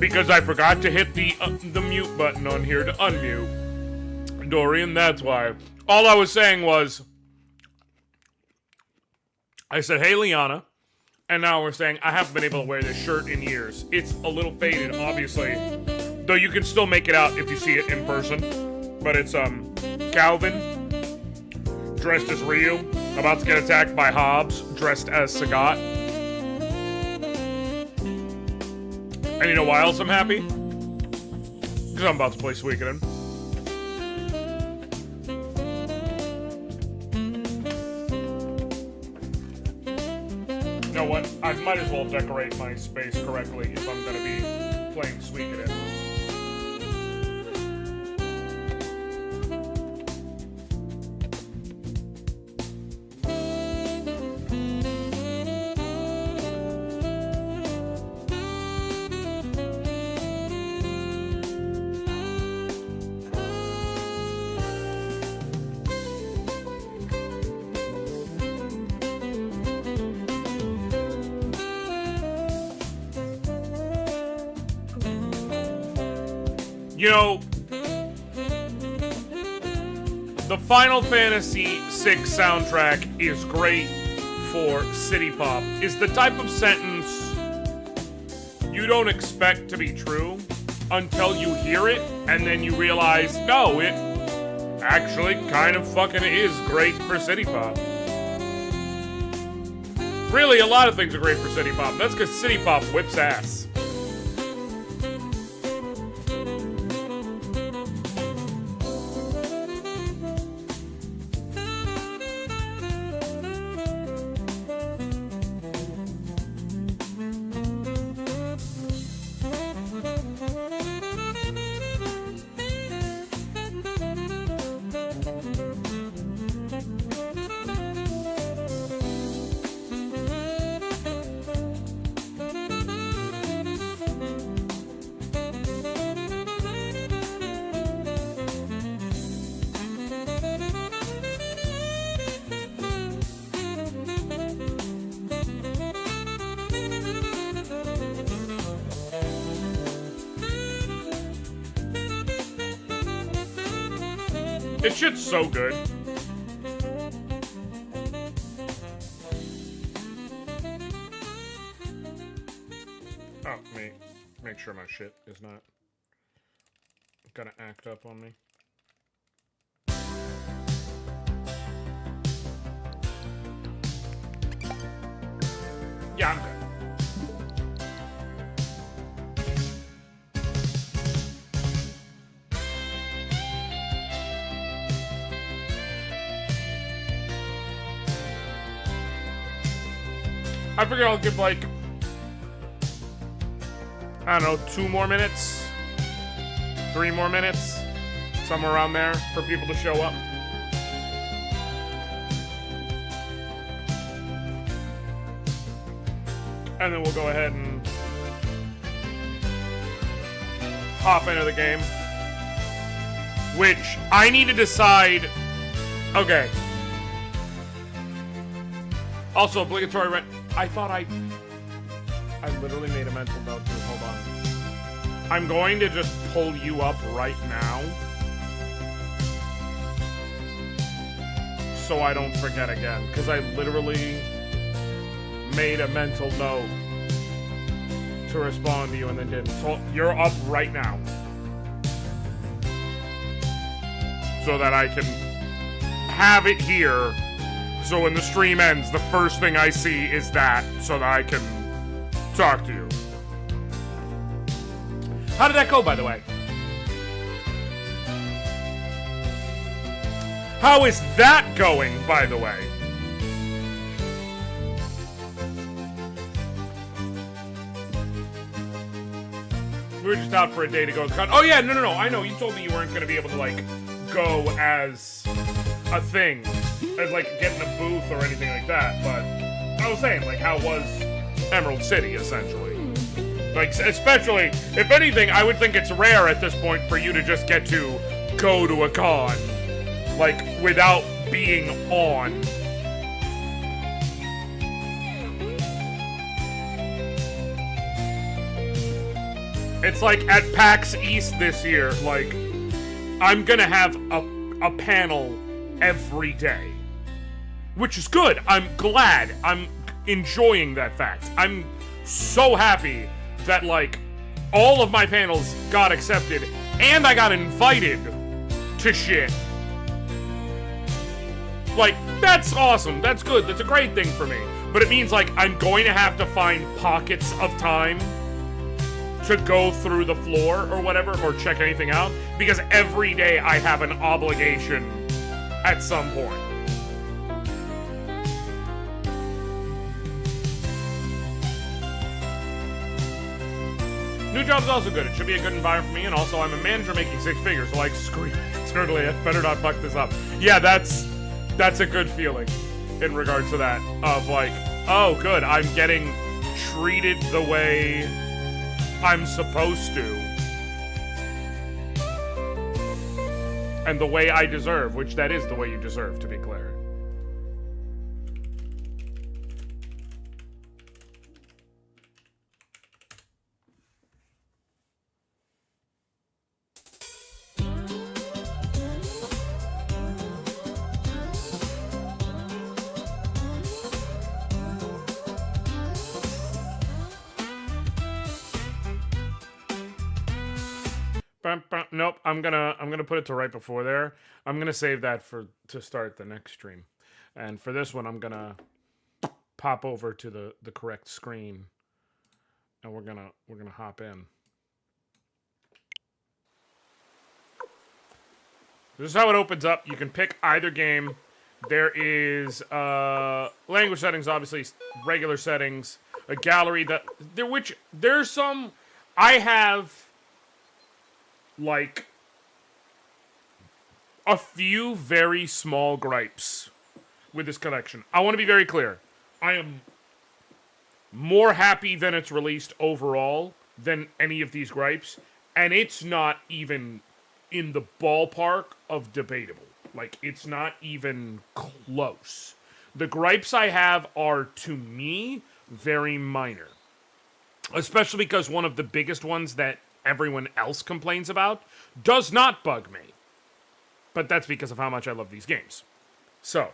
Because I forgot to hit the mute button on here to unmute. Dorian, that's why. All I was saying was, I said, hey, Liana. And now we're saying, I haven't been able to wear this shirt in years. It's a little faded, obviously. Though you can still make it out if you see it in person. But it's, Calvin, dressed as Ryu, about to get attacked by Hobbs, dressed as Sagat. And you know why else I'm happy? Because I'm about to play Suikoden. You know what? I might as well decorate my space correctly if I'm going to be playing Suikoden. You know, the Final Fantasy VI soundtrack is great for city pop. It's the type of sentence you don't expect to be true until you hear it, and then you realize, no, it actually kind of fucking is great for city pop. Really, a lot of things are great for city pop. That's because city pop whips ass. This shit's so good. Oh, make sure my shit is not gonna act up on me. Yeah, I'm good. I figure I'll give, like, I don't know, 2 more minutes? 3 more minutes? Somewhere around there for people to show up. And then we'll go ahead and hop into the game. Which, I need to decide... Okay. Also, obligatory rent... I thought I literally made a mental note too. Hold on. I'm going to just pull you up right now. So I don't forget again. Because I literally made a mental note to respond to you and then didn't. So you're up right now. So that I can have it here. So when the stream ends, the first thing I see is that, so that I can talk to you. How did that go, by the way? How is that going, by the way? We were just out for a day to go to the con. Oh yeah, no. I know, you told me you weren't going to be able to, like, go as a thing. As, like, getting a booth or anything like that, but I was saying, like, how was Emerald City, essentially? Like, especially, if anything, I would think it's rare at this point for you to just get to go to a con, like, without being on. It's like at PAX East this year, like, I'm gonna have a panel every day. Which is good. I'm glad. I'm enjoying that fact. I'm so happy that, like, all of my panels got accepted and I got invited to shit. Like, that's awesome. That's good. That's a great thing for me. But it means, like, I'm going to have to find pockets of time to go through the floor or whatever, or check anything out, because every day I have an obligation at some point. New job's also good. It should be a good environment for me, and also I'm a manager making 6 figures, so like, certainly I better not fuck this up. Yeah, that's a good feeling in regards to that, of like, oh good, I'm getting treated the way I'm supposed to. And the way I deserve, which that is the way you deserve, to be clear. Nope, I'm gonna put it to right before there. I'm gonna save that to start the next stream, and for this one, I'm gonna pop over to the correct screen, and we're gonna hop in. This is how it opens up. You can pick either game. There is language settings, obviously regular settings, a gallery there's some. I have like a few very small gripes with this collection. I want to be very clear. I am more happy than it's released overall than any of these gripes, and it's not even in the ballpark of debatable. Like, it's not even close. The gripes I have are, to me, very minor. Especially because one of the biggest ones that everyone else complains about does not bug me. But that's because of how much I love these games. So,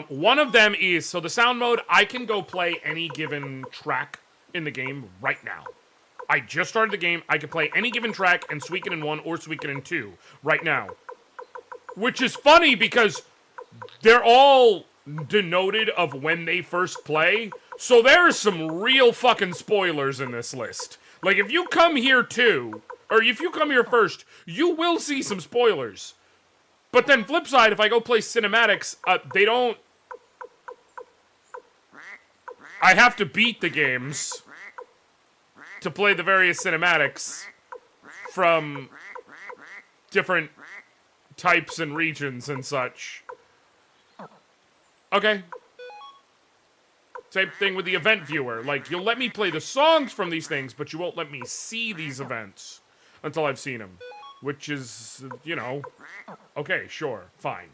one of them is, so the sound mode, I can go play any given track in the game right now. I just started the game, I can play any given track in Suikoden 1 or Suikoden 2 right now. Which is funny because they're all denoted of when they first play, so there's some real fucking spoilers in this list. Like, if you come here too, or if you come here first, you will see some spoilers. But then, flip side, if I go play cinematics, they don't... I have to beat the games to play the various cinematics from different types and regions and such. Okay. Same thing with the event viewer. Like, you'll let me play the songs from these things, but you won't let me see these events until I've seen them. Which is, you know, okay, sure, fine.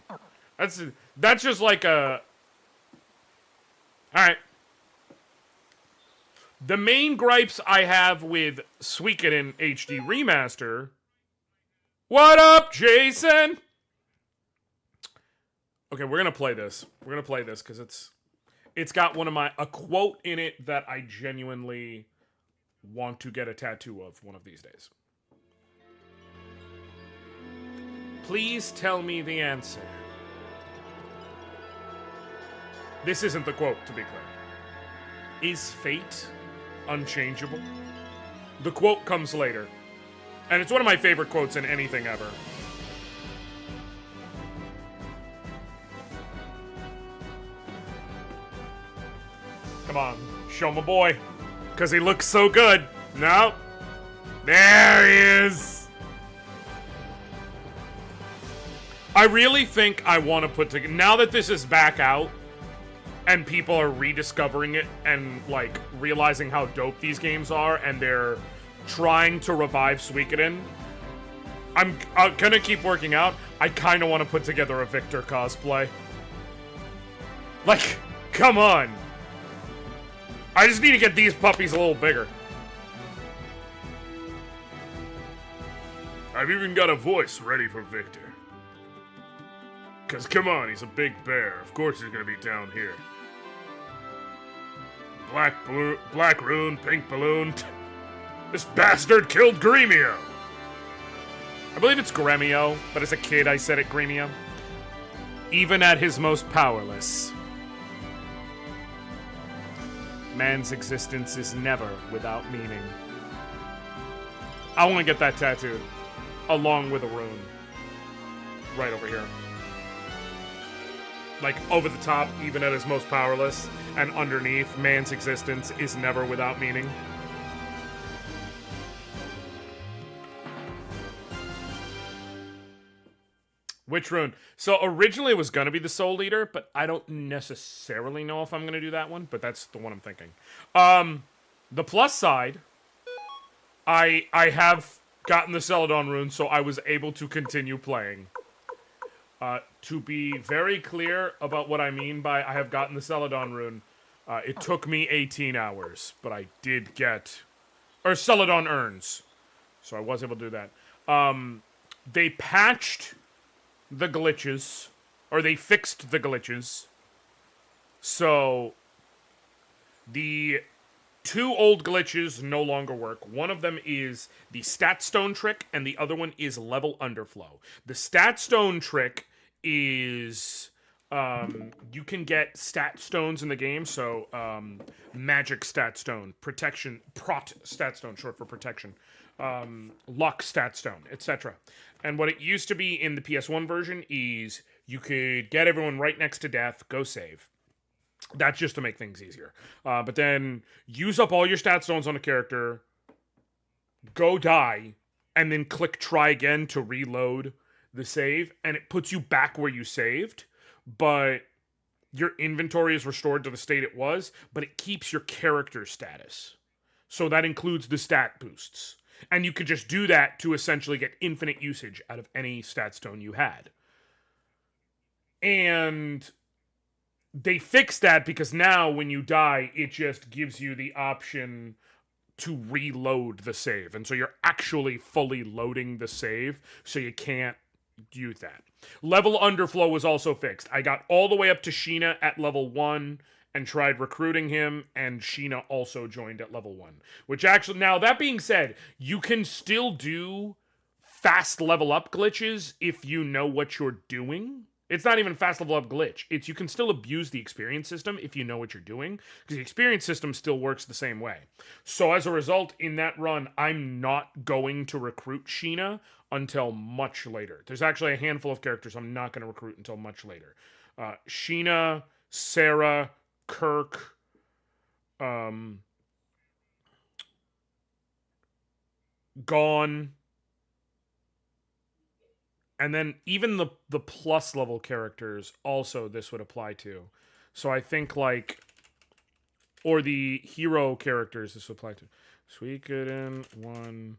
That's just like a... Alright. The main gripes I have with Suikoden HD Remaster... What up, Jason? Okay, we're gonna play this. We're gonna play this, because it's got a quote in it that I genuinely want to get a tattoo of one of these days. Please tell me the answer. This isn't the quote, to be clear. Is fate unchangeable? The quote comes later. And it's one of my favorite quotes in anything ever. Come on, show my boy. Because he looks so good. No. There he is. I really think I want to put together... Now that this is back out, and people are rediscovering it, and, like, realizing how dope these games are, and they're trying to revive Suikoden, I'm gonna keep working out. I kind of want to put together a Victor cosplay. Like, come on. I just need to get these puppies a little bigger. I've even got a voice ready for Victor. Cause come on, he's a big bear. Of course he's gonna be down here. Black rune, pink balloon. This bastard killed Gremio. I believe it's Gremio, but as a kid I said it Gremio. Even at his most powerless, man's existence is never without meaning. I want to get that tattooed, along with a rune. Right over here. Like, over the top, even at his most powerless, and underneath, man's existence is never without meaning. Which rune? So originally it was gonna be the Soul Eater, but I don't necessarily know if I'm gonna do that one, but that's the one I'm thinking. The plus side, I have gotten the Celadon rune, so I was able to continue playing. To be very clear about what I mean by I have gotten the Celadon rune, it took me 18 hours, but I did get... Or Celadon urns. So I was able to do that. They patched the glitches, or they fixed the glitches. So the two old glitches no longer work. One of them is the stat stone trick, and the other one is level underflow. The stat stone trick is you can get stat stones in the game. So magic stat stone, protection, prot stat stone, short for protection, luck stat stone, etc. And what it used to be in the PS1 version is you could get everyone right next to death, go save. That's just to make things easier. But then use up all your stat stones on a character, go die, and then click try again to reload the save, and it puts you back where you saved, but your inventory is restored to the state it was, but it keeps your character status. So that includes the stat boosts. And you could just do that to essentially get infinite usage out of any stat stone you had. And they fixed that because now when you die, it just gives you the option to reload the save. And so you're actually fully loading the save, so you can't use that. Level underflow was also fixed. I got all the way up to Sheena at level 1 and tried recruiting him, and Sheena also joined at level 1. Which actually, now that being said, you can still do fast level up glitches if you know what you're doing. It's not even fast level up glitch. It's you can still abuse the experience system if you know what you're doing, because the experience system still works the same way. So as a result, in that run, I'm not going to recruit Sheena until much later. There's actually a handful of characters I'm not going to recruit until much later. Sheena, Sarah, Kirk, Gone, and then even the plus level characters also this would apply to. So I think like, or the hero characters this would apply to. Suikoden 1,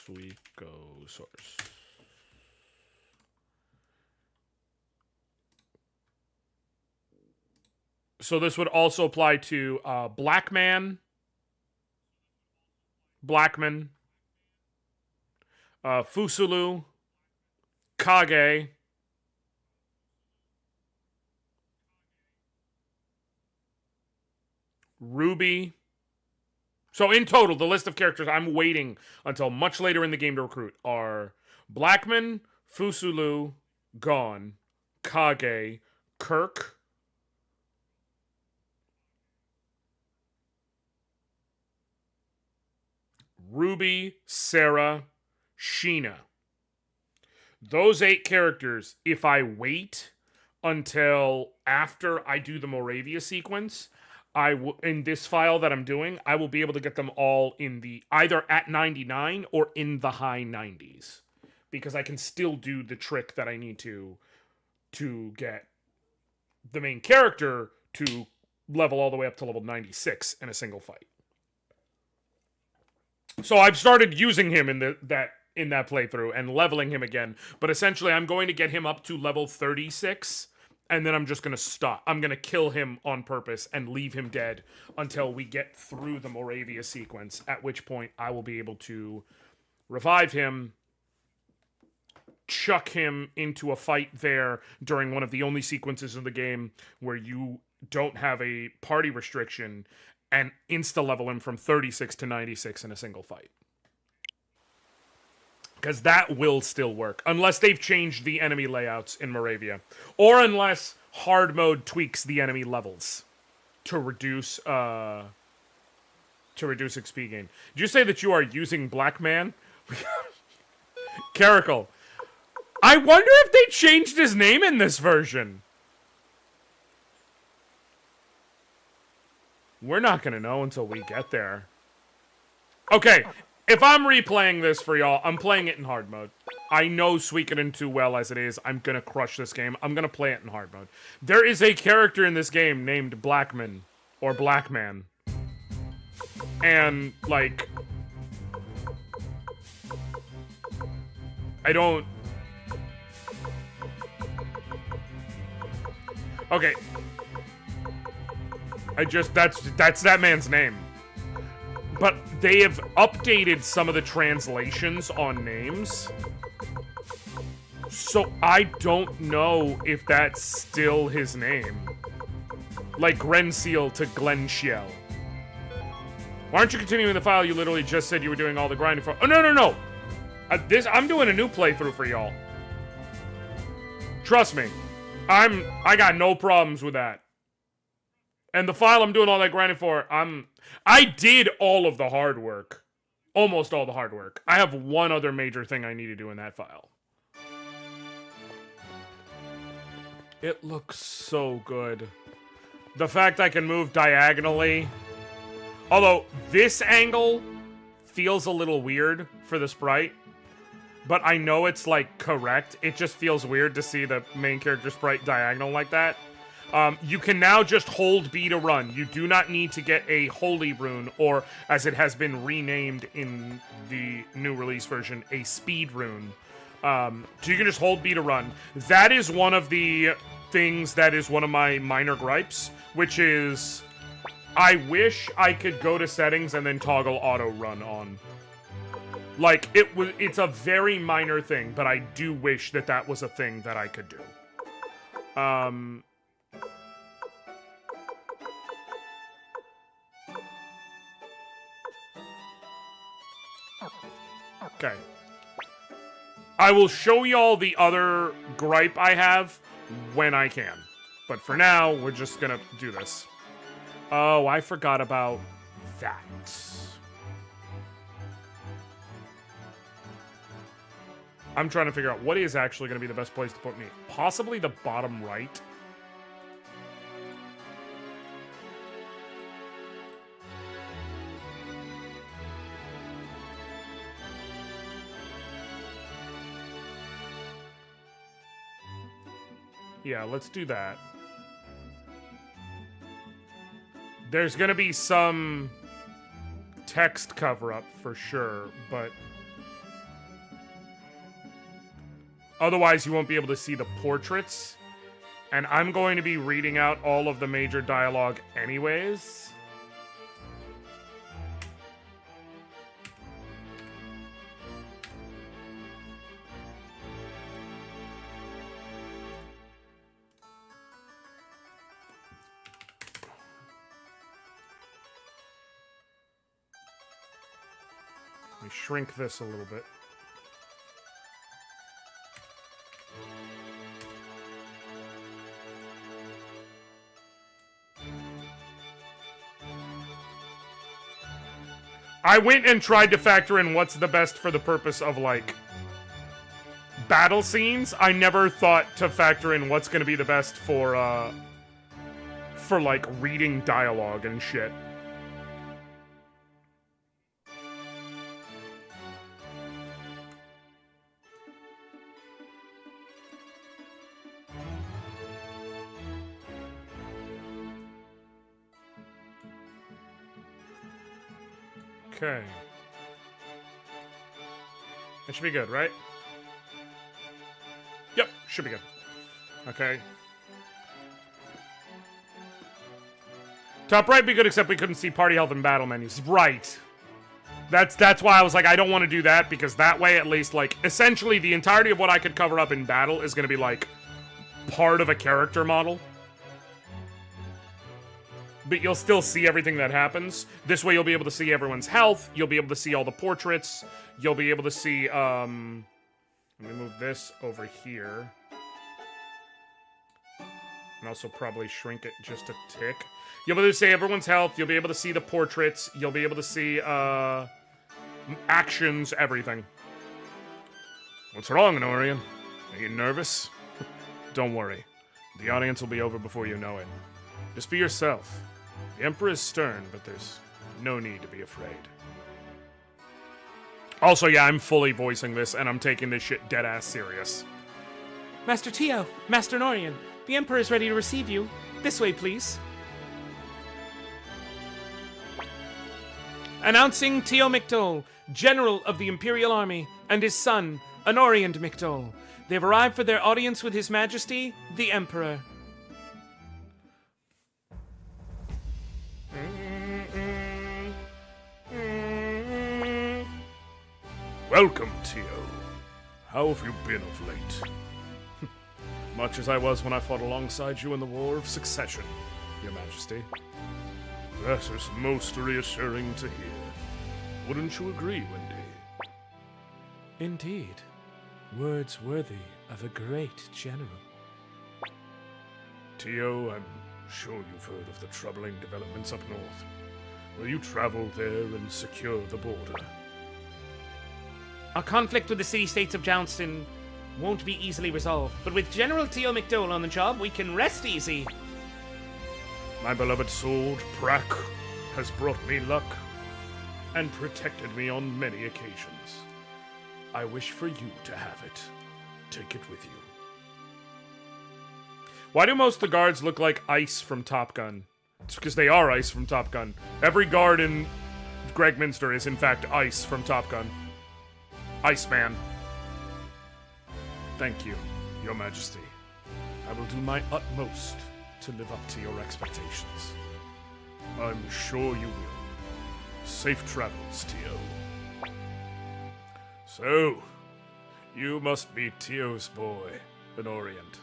Suiko source. So this would also apply to Blackman, Blackman, Fusulu, Kage, Ruby. So in total, the list of characters I'm waiting until much later in the game to recruit are Blackman, Fusulu, Gon, Kage, Kirk, Ruby, Sarah, Sheena. Those 8 characters, if I wait until after I do the Moravia sequence, in this file that I'm doing, I will be able to get them all in the either at 99 or in the high 90s, because I can still do the trick that I need to get the main character to level all the way up to level 96 in a single fight. So I've started using him in that playthrough and leveling him again, but essentially I'm going to get him up to level 36, and then I'm just going to stop. I'm going to kill him on purpose and leave him dead until we get through the Moravia sequence, at which point I will be able to revive him chuck him into a fight there during one of the only sequences in the game where you don't have a party restriction and insta-level him from 36 to 96 in a single fight. Because that will still work. Unless they've changed the enemy layouts in Moravia. Or unless hard mode tweaks the enemy levels to reduce XP gain. Did you say that you are using Black Man? Caracal. I wonder if they changed his name in this version. We're not gonna know until we get there. Okay, if I'm replaying this for y'all, I'm playing it in hard mode. I know Suikoden too well as it is. I'm gonna crush this game. I'm gonna play it in hard mode. There is a character in this game named Blackman, or Blackman. And, like... I don't... Okay. That's that man's name. But they have updated some of the translations on names. So I don't know if that's still his name. Like Grenseal to Glenshiel. Why aren't you continuing the file? You literally just said you were doing all the grinding for... Oh, no. I'm doing a new playthrough for y'all. Trust me. I got no problems with that. And the file I'm doing all that grinding for, I did all of the hard work. Almost all the hard work. I have one other major thing I need to do in that file. It looks so good. The fact I can move diagonally. Although, this angle feels a little weird for the sprite. But I know it's, like, correct. It just feels weird to see the main character sprite diagonal like that. You can now just hold B to run. You do not need to get a holy rune, or, as it has been renamed in the new release version, a speed rune. So you can just hold B to run. That is one of the things that is one of my minor gripes, which is... I wish I could go to settings and then toggle auto run on. Like, it's a very minor thing, but I do wish that that was a thing that I could do. Okay. I will show y'all the other gripe I have when I can. But for now, we're just gonna do this. Oh, I forgot about that. I'm trying to figure out what is actually going to be the best place to put me. Possibly the bottom right. Yeah, let's do that. There's going to be some text cover-up for sure, but... Otherwise, you won't be able to see the portraits. And I'm going to be reading out all of the major dialogue anyways. Let me shrink this a little bit. I went and tried to factor in what's the best for the purpose of, like, battle scenes. I never thought to factor in what's gonna be the best for, like, reading dialogue and shit. Okay. It should be good, right? Yep, should be good. Okay. Top right be good, except we couldn't see party health and battle menus. Right. That's why I was like, I don't want to do that, because that way at least, like, essentially the entirety of what I could cover up in battle is going to be, like, part of a character model. But you'll still see everything that happens. This way you'll be able to see everyone's health, you'll be able to see all the portraits, you'll be able to see, let me move this over here. And also probably shrink it just a tick. You'll be able to see everyone's health, you'll be able to see the portraits, you'll be able to see, actions, everything. What's wrong, Anoriand? Are you nervous? Don't worry. The audience will be over before you know it. Just be yourself. The Emperor is stern, but there's no need to be afraid. Also, yeah, I'm fully voicing this, and I'm taking this shit dead-ass serious. Master Tio, Master Anoriand, the Emperor is ready to receive you. This way, please. Announcing Tio McDole, General of the Imperial Army, and his son, Anoriand McDole. They've arrived for their audience with His Majesty, the Emperor. Welcome, Tio. How have you been of late? Much as I was when I fought alongside you in the War of Succession, Your Majesty. That is most reassuring to hear. Wouldn't you agree, Wendy? Indeed. Words worthy of a great general. Tio, I'm sure you've heard of the troubling developments up north. Will you travel there and secure the border? Our conflict with the city-states of Johnston won't be easily resolved, but with General Tio McDole on the job, we can rest easy. My beloved sword, Brack, has brought me luck and protected me on many occasions. I wish for you to have it. Take it with you. Why do most of the guards look like Ice from Top Gun? It's because they are Ice from Top Gun. Every guard in Gregminster is in fact Ice from Top Gun. Iceman. Thank you, Your Majesty. I will do my utmost to live up to your expectations. I'm sure you will. Safe travels, Tio. So, you must be Tio's boy, Anoriand.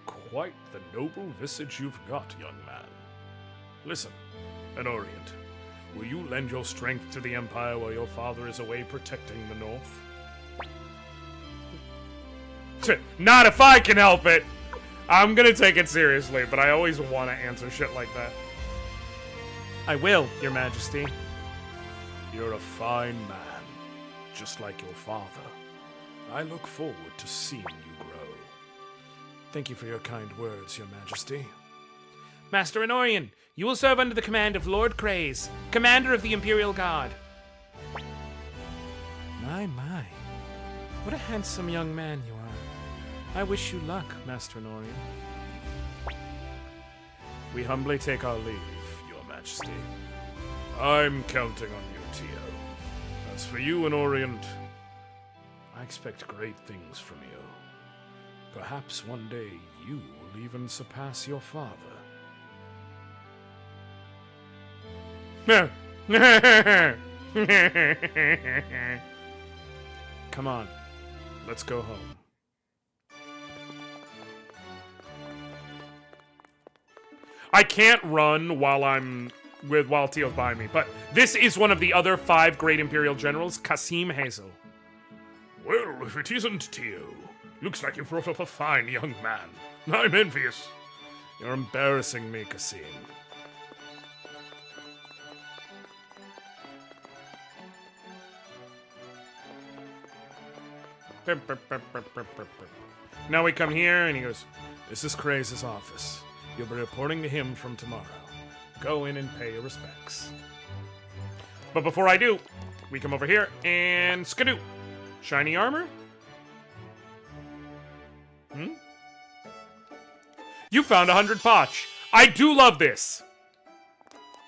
Quite the noble visage you've got, young man. Listen, Anoriand, will you lend your strength to the Empire while your father is away protecting the North? Not if I can help it! I'm gonna take it seriously, but I always want to answer shit like that. I will, Your Majesty. You're a fine man, just like your father. I look forward to seeing you grow. Thank you for your kind words, Your Majesty. Master Anoriand, you will serve under the command of Lord Craze, Commander of the Imperial Guard. My. What a handsome young man you are. I wish you luck, Master Anoriand. We humbly take our leave, Your Majesty. I'm counting on you, Tio. As for you, Anoriand, I expect great things from you. Perhaps one day you will even surpass your father. Come on, let's go home. I can't run while Tio's behind me, but this is one of the other 5 great Imperial generals, Qasim Hazel. Well, if it isn't Tio, looks like you brought up a fine young man. I'm envious. You're embarrassing me, Qasim. Now we come here, and he goes, "This is Craze's office. You'll be reporting to him from tomorrow. Go in and pay your respects." But before I do, we come over here, and skadoo. Shiny armor? You found 100 potch. I do love this.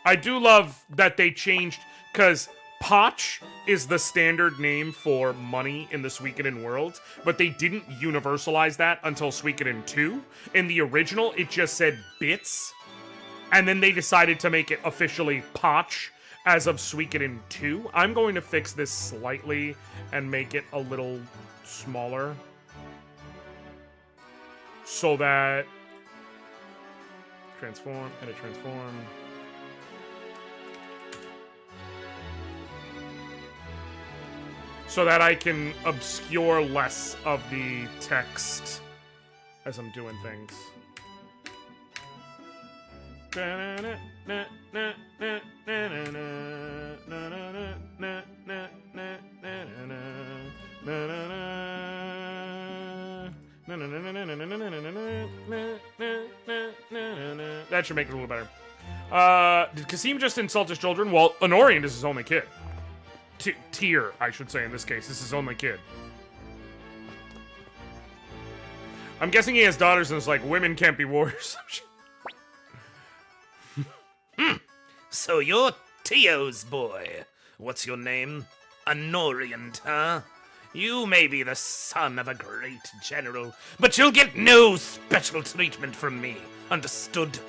I do love that they changed, because potch is the standard name for money in the Suikoden world, but they didn't universalize that until Suikoden 2. In the original, it just said bits, and then they decided to make it officially potch as of Suikoden 2. I'm going to fix this slightly and make it a little smaller. So that... Transform, edit transform. So that I can obscure less of the text as I'm doing things. That should make it a little better. Did Kasim just insult his children? Well, Anoriand is his only kid. Tyr, I should say, in this case. This is his only kid. I'm guessing he has daughters and it's like, women can't be warriors. So you're Tio's boy. What's your name? Anoriand, huh? You may be the son of a great general, but you'll get no special treatment from me. Understood?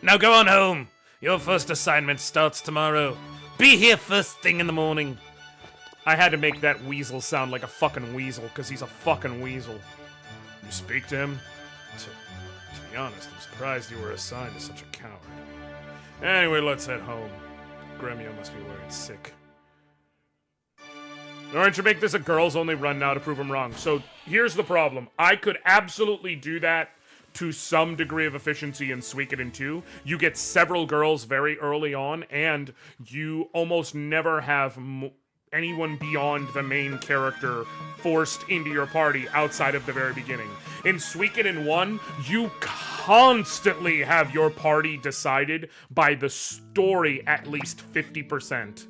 Now go on home. Your first assignment starts tomorrow. Be here first thing in the morning. I had to make that weasel sound like a fucking weasel, because he's a fucking weasel. You speak to him? To be honest, I'm surprised you were assigned to such a coward. Anyway, let's head home. Gremio must be worried sick. Anoriand should make this a girls-only run now to prove him wrong. So, here's the problem. I could absolutely do that to some degree of efficiency in Suikoden 2. You get several girls very early on, and you almost never have anyone beyond the main character forced into your party outside of the very beginning. In Suikoden 1, you constantly have your party decided by the story at least 50%.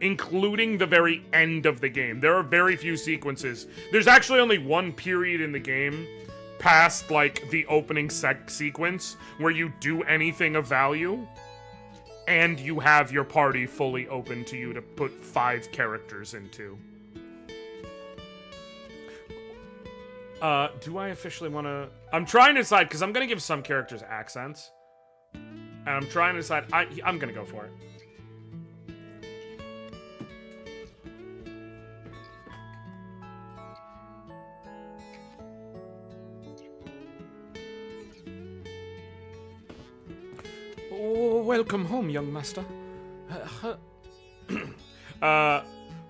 Including the very end of the game. There are very few sequences. There's actually only one period in the game past, like, the opening sequence where you do anything of value, and you have your party fully open to you to put 5 characters into. Do I officially want to... I'm trying to decide, because I'm going to give some characters accents. And I'm trying to decide... I'm going to go for it. Welcome home, young master.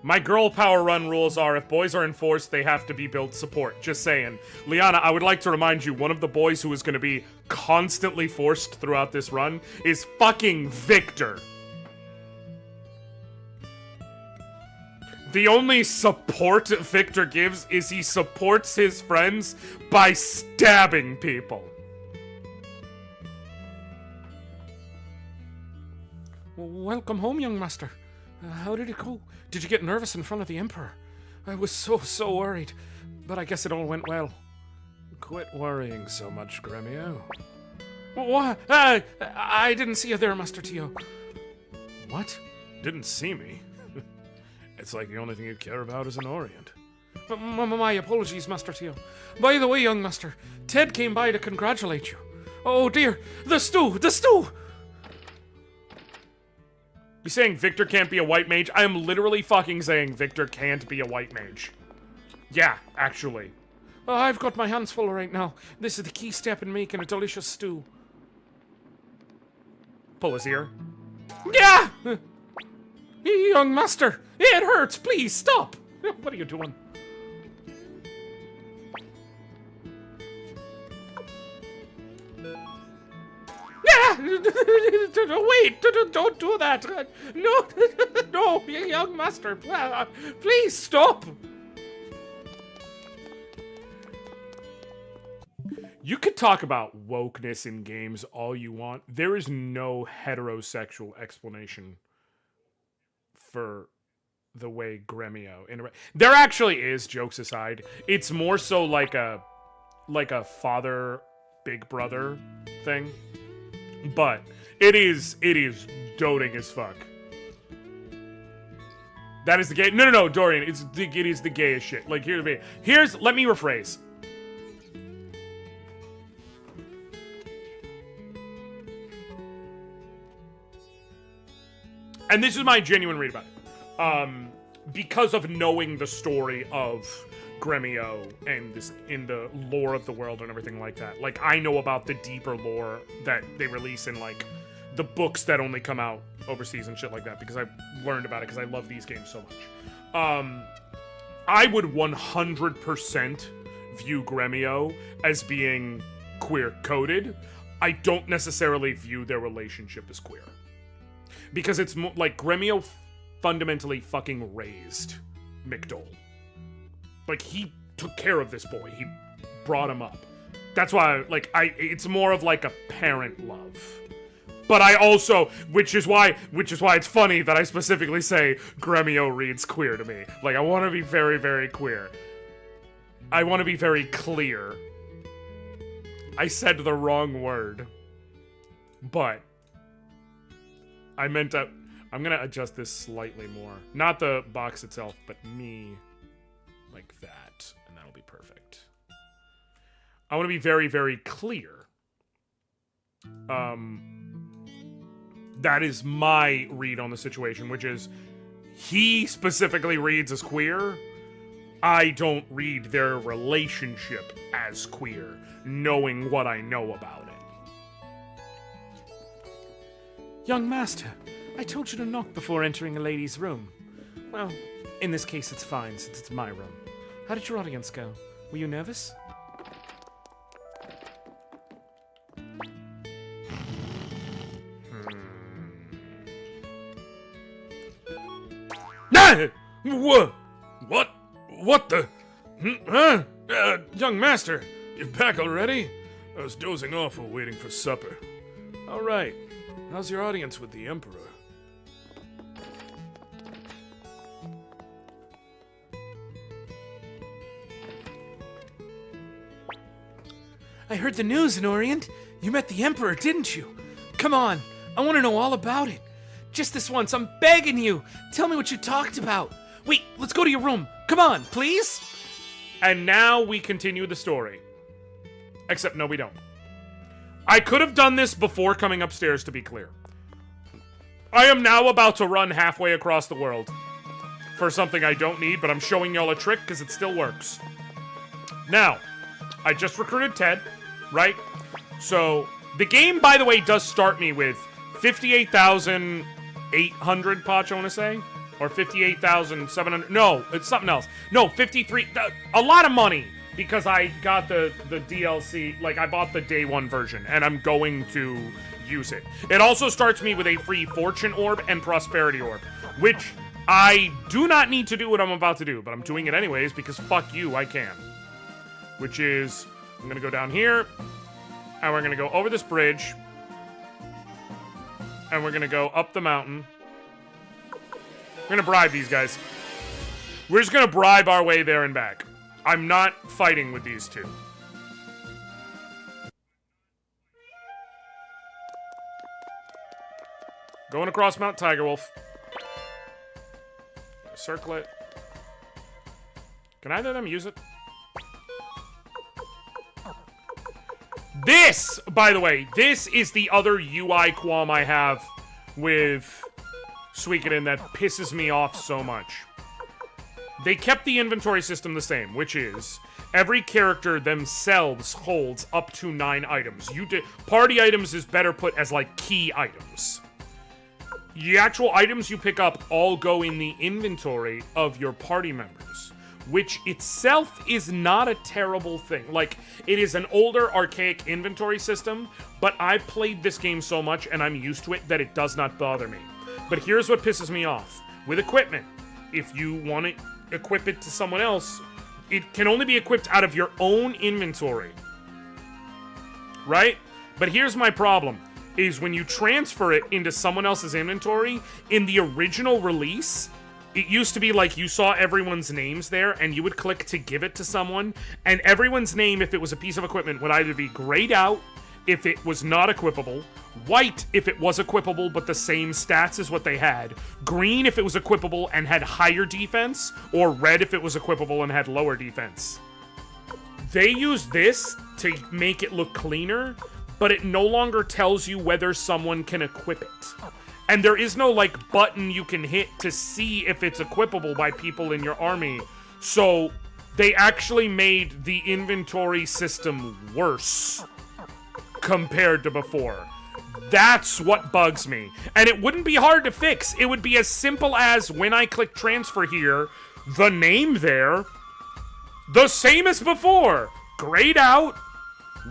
My girl power run rules are if boys are enforced, they have to be built support. Just saying. Liana, I would like to remind you, one of the boys who is going to be constantly forced throughout this run is fucking Victor. The only support Victor gives is he supports his friends by stabbing people. Welcome home, young master. How did it go? Did you get nervous in front of the Emperor? I was so worried, but I guess it all went well. Quit worrying so much, Gremio. What? I didn't see you there, Master Tio. What? Didn't see me? It's like the only thing you care about is Anoriand. My apologies, Master Tio. By the way, young master, Ted came by to congratulate you. Oh dear, the stew! The stew! You saying Victor can't be a white mage? I am literally fucking saying Victor can't be a white mage. Yeah, actually. I've got my hands full right now. This is the key step in making a delicious stew. Pull his ear. Yeah! Young master, it hurts. Please stop. What are you doing? Wait, don't do that. No, no, young master, please stop. You could talk about wokeness in games all you want. There is no heterosexual explanation for the way Gremio interacts. There actually is, jokes aside. It's more so like a father, big brother thing. But it is doting as fuck. That is the gay. No, Dorian. It is the gayest shit. Like let me rephrase. and this is my genuine read about it, because of knowing the story of Gremio and this in the lore of the world and everything like that. Like, I know about the deeper lore that they release in, like, the books that only come out overseas and shit like that, because I've learned about it because I love these games so much. I would 100% view Gremio as being queer-coded. I don't necessarily view their relationship as queer. Because it's like, Gremio fundamentally fucking raised McDole. Like, he took care of this boy. He brought him up. That's why, like, it's more of like a parent love. But I also, which is why it's funny that I specifically say Gremio reads queer to me. Like, I want to be very, very queer. I want to be very clear. I said the wrong word. But I meant to, I'm gonna adjust this slightly more. Not the box itself, but me like that, and that'll be perfect. I want to be very, very clear. That is my read on the situation, which is he specifically reads as queer. I don't read their relationship as queer, knowing what I know about it. Young master, I told you to knock before entering a lady's room. Well, in this case it's fine, since it's my room. How did your audience go? Were you nervous? What the? Huh? Young master, you back already? I was dozing off while waiting for supper. All right. How's your audience with the Emperor? I heard the news, Anoriand. You met the Emperor, didn't you? Come on, I want to know all about it. Just this once, I'm begging you. Tell me what you talked about. Wait, let's go to your room. Come on, please? And now we continue the story. Except, no, we don't. I could have done this before coming upstairs, to be clear. I am now about to run halfway across the world for something I don't need, but I'm showing y'all a trick because it still works. Now, I just recruited Ted, right? So, the game, by the way, does start me with 58,800 Pach, I want to say. Or 58,700. No, it's something else. No, 53. A lot of money because I got the DLC. Like, I bought the day one version and I'm going to use it. It also starts me with a free fortune orb and prosperity orb, which I do not need to do what I'm about to do, but I'm doing it anyways because fuck you, I can. Which is, I'm going to go down here and we're going to go over this bridge and we're going to go up the mountain. We're gonna bribe these guys. We're just gonna bribe our way there and back. I'm not fighting with these two. Going across Mount Tigerwolf. Circle it. Can either of them use it? This, by the way, this is the other UI qualm I have with Suikoden that pisses me off so much. They kept the inventory system the same, which is every character themselves holds up to 9 items. Party items is better put as like key items. The actual items you pick up all go in the inventory of your party members, which itself is not a terrible thing. Like, it is an older, archaic inventory system, but I've played this game so much and I'm used to it that it does not bother me. But here's what pisses me off. With equipment, if you want to equip it to someone else, it can only be equipped out of your own inventory. Right? But here's my problem, is when you transfer it into someone else's inventory, in the original release, it used to be like you saw everyone's names there, and you would click to give it to someone, and everyone's name, if it was a piece of equipment, would either be grayed out if it was not equipable, white if it was equipable but the same stats as what they had, green if it was equipable and had higher defense, or red if it was equipable and had lower defense. They use this to make it look cleaner, but it no longer tells you whether someone can equip it. And there is no, like, button you can hit to see if it's equipable by people in your army. So, they actually made the inventory system worse compared to before. That's what bugs me. And it wouldn't be hard to fix. It would be as simple as when I click transfer here, the name there, the same as before. Grayed out.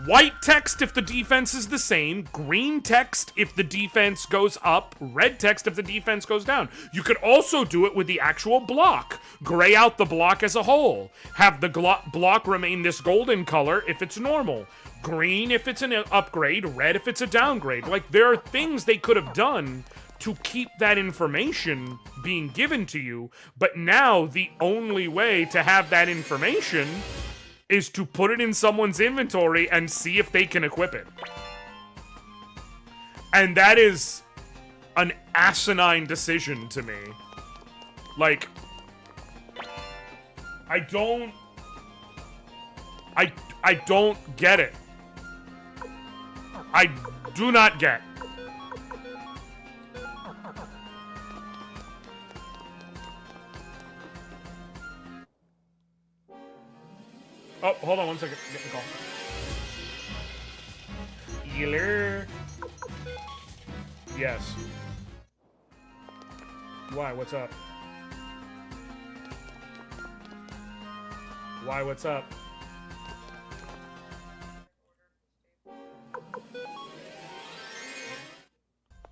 White text if the defense is the same, green text if the defense goes up, red text if the defense goes down. You could also do it with the actual block. Gray out the block as a whole. Have the block remain this golden color if it's normal. Green if it's an upgrade, red if it's a downgrade. Like, there are things they could have done to keep that information being given to you, but now the only way to have that information is to put it in someone's inventory and see if they can equip it. And that is an asinine decision to me. Like, I don't get it. I do not get. Oh, hold on one second. Get the call. Healer. Yes. Why? What's up? Why? What's up?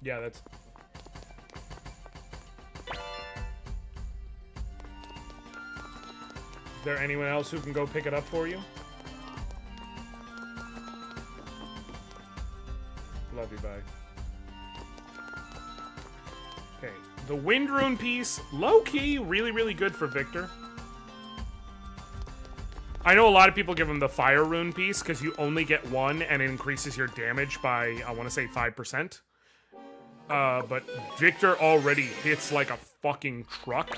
Yeah, that's... Is there anyone else who can go pick it up for you? Love you, bye. Okay, the Wind Rune piece, low-key, really, really good for Victor. I know a lot of people give him the Fire Rune piece because you only get one and it increases your damage by, I want to say, 5%. But Victor already hits like a fucking truck.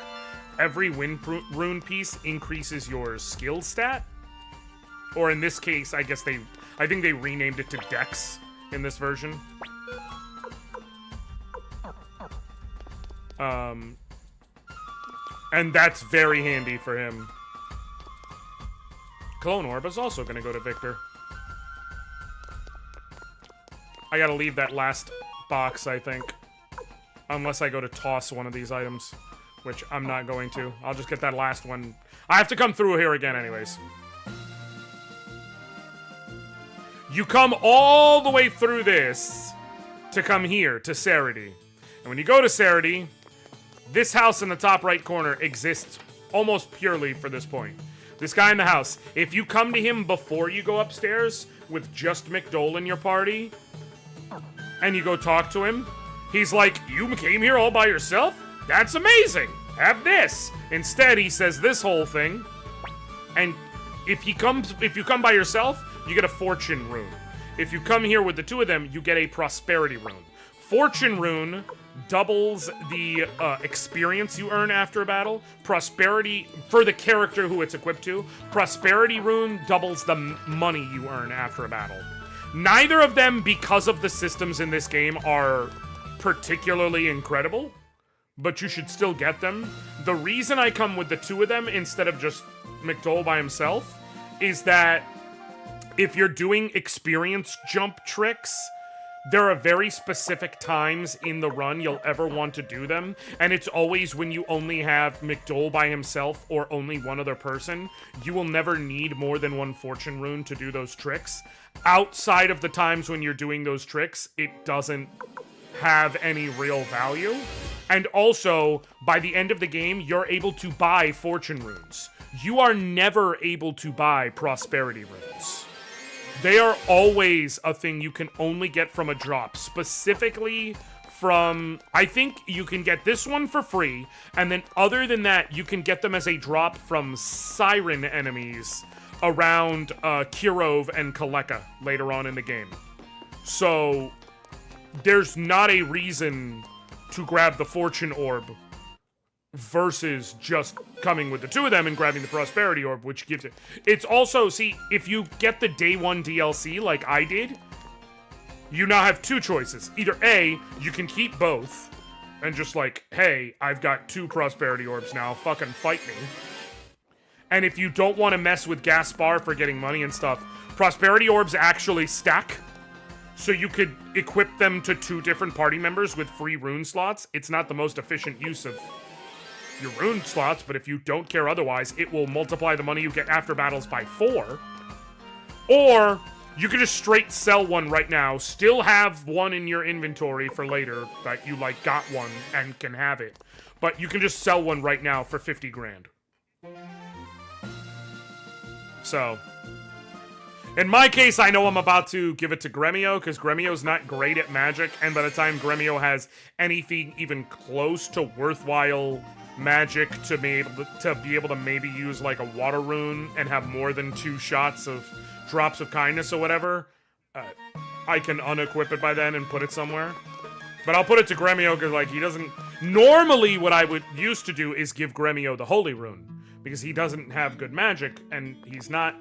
Every Wind Rune piece increases your skill stat. Or in this case, I think they renamed it to Dex in this version. And that's very handy for him. Clone Orb is also gonna go to Victor. I gotta leave that last box, I think. Unless I go to toss one of these items. Which I'm not going to. I'll just get that last one. I have to come through here again anyways. You come all the way through this to come here, to Sarity. And when you go to Sarity, this house in the top right corner exists almost purely for this point. This guy in the house, if you come to him before you go upstairs with just McDole in your party, and you go talk to him, he's like, "You came here all by yourself? That's amazing! Have this!" Instead, he says this whole thing, and if you come by yourself, you get a Fortune Rune. If you come here with the two of them, you get a Prosperity Rune. Fortune Rune doubles the experience you earn after a battle. Prosperity, for the character who it's equipped to. Prosperity Rune doubles the money you earn after a battle. Neither of them, because of the systems in this game, are particularly incredible, but you should still get them. The reason I come with the two of them instead of just McDole by himself is that if you're doing experience jump tricks, there are very specific times in the run you'll ever want to do them, and it's always when you only have McDole by himself or only one other person. You will never need more than one Fortune Rune to do those tricks. Outside of the times when you're doing those tricks, it doesn't have any real value. And also, by the end of the game, you're able to buy Fortune Runes. You are never able to buy Prosperity Runes. They are always a thing you can only get from a drop. Specifically from... I think you can get this one for free, and then other than that, you can get them as a drop from Siren enemies around Kirov and Kaleka later on in the game. So, there's not a reason to grab the Fortune Orb versus just coming with the two of them and grabbing the Prosperity Orb, which gives it... It's also, see, if you get the Day 1 DLC like I did, you now have two choices. Either A, you can keep both, and just like, hey, I've got 2 prosperity orbs now, fucking fight me. And if you don't want to mess with Gaspar for getting money and stuff, prosperity orbs actually stack. So you could equip them to 2 different party members with free rune slots. It's not the most efficient use of your rune slots, but if you don't care otherwise, it will multiply the money you get after battles by 4. Or you can just straight sell one right now, still have one in your inventory for later that you like got one and can have it. But you can just sell one right now for 50 grand. So, in my case, I know I'm about to give it to Gremio, because Gremio's not great at magic, and by the time Gremio has anything even close to worthwhile magic to be able to maybe use like a water rune and have more than 2 shots of drops of kindness or whatever, I can unequip it by then and put it somewhere. But I'll put it to Gremio because like he doesn't... Normally what I would used to do is give Gremio the holy rune, because he doesn't have good magic and he's not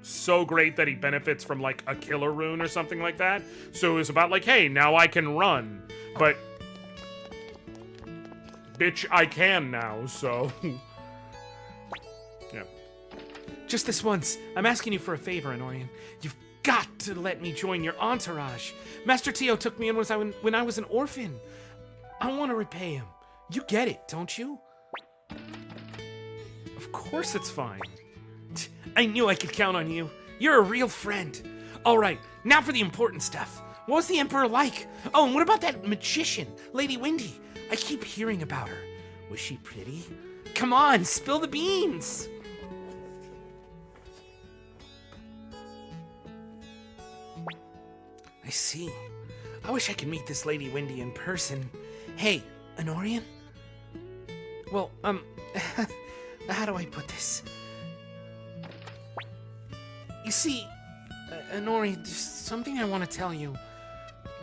so great that he benefits from like a killer rune or something like that. So it was about like, hey, now I can run, but bitch, I can now, so yeah. Just this once, I'm asking you for a favor, Anoriand. You've got to let me join your entourage. Master Tio took me in when I was an orphan. I want to repay him. You get it, don't you? Of course it's fine. I knew I could count on you. You're a real friend. All right, now for the important stuff. What was the Emperor like? Oh, and what about that magician, Lady Windy? I keep hearing about her. Was she pretty? Come on, spill the beans. I see. I wish I could meet this Lady Windy in person. Hey, Anorian? Well, how do I put this? You see, Anorian, there's something I want to tell you.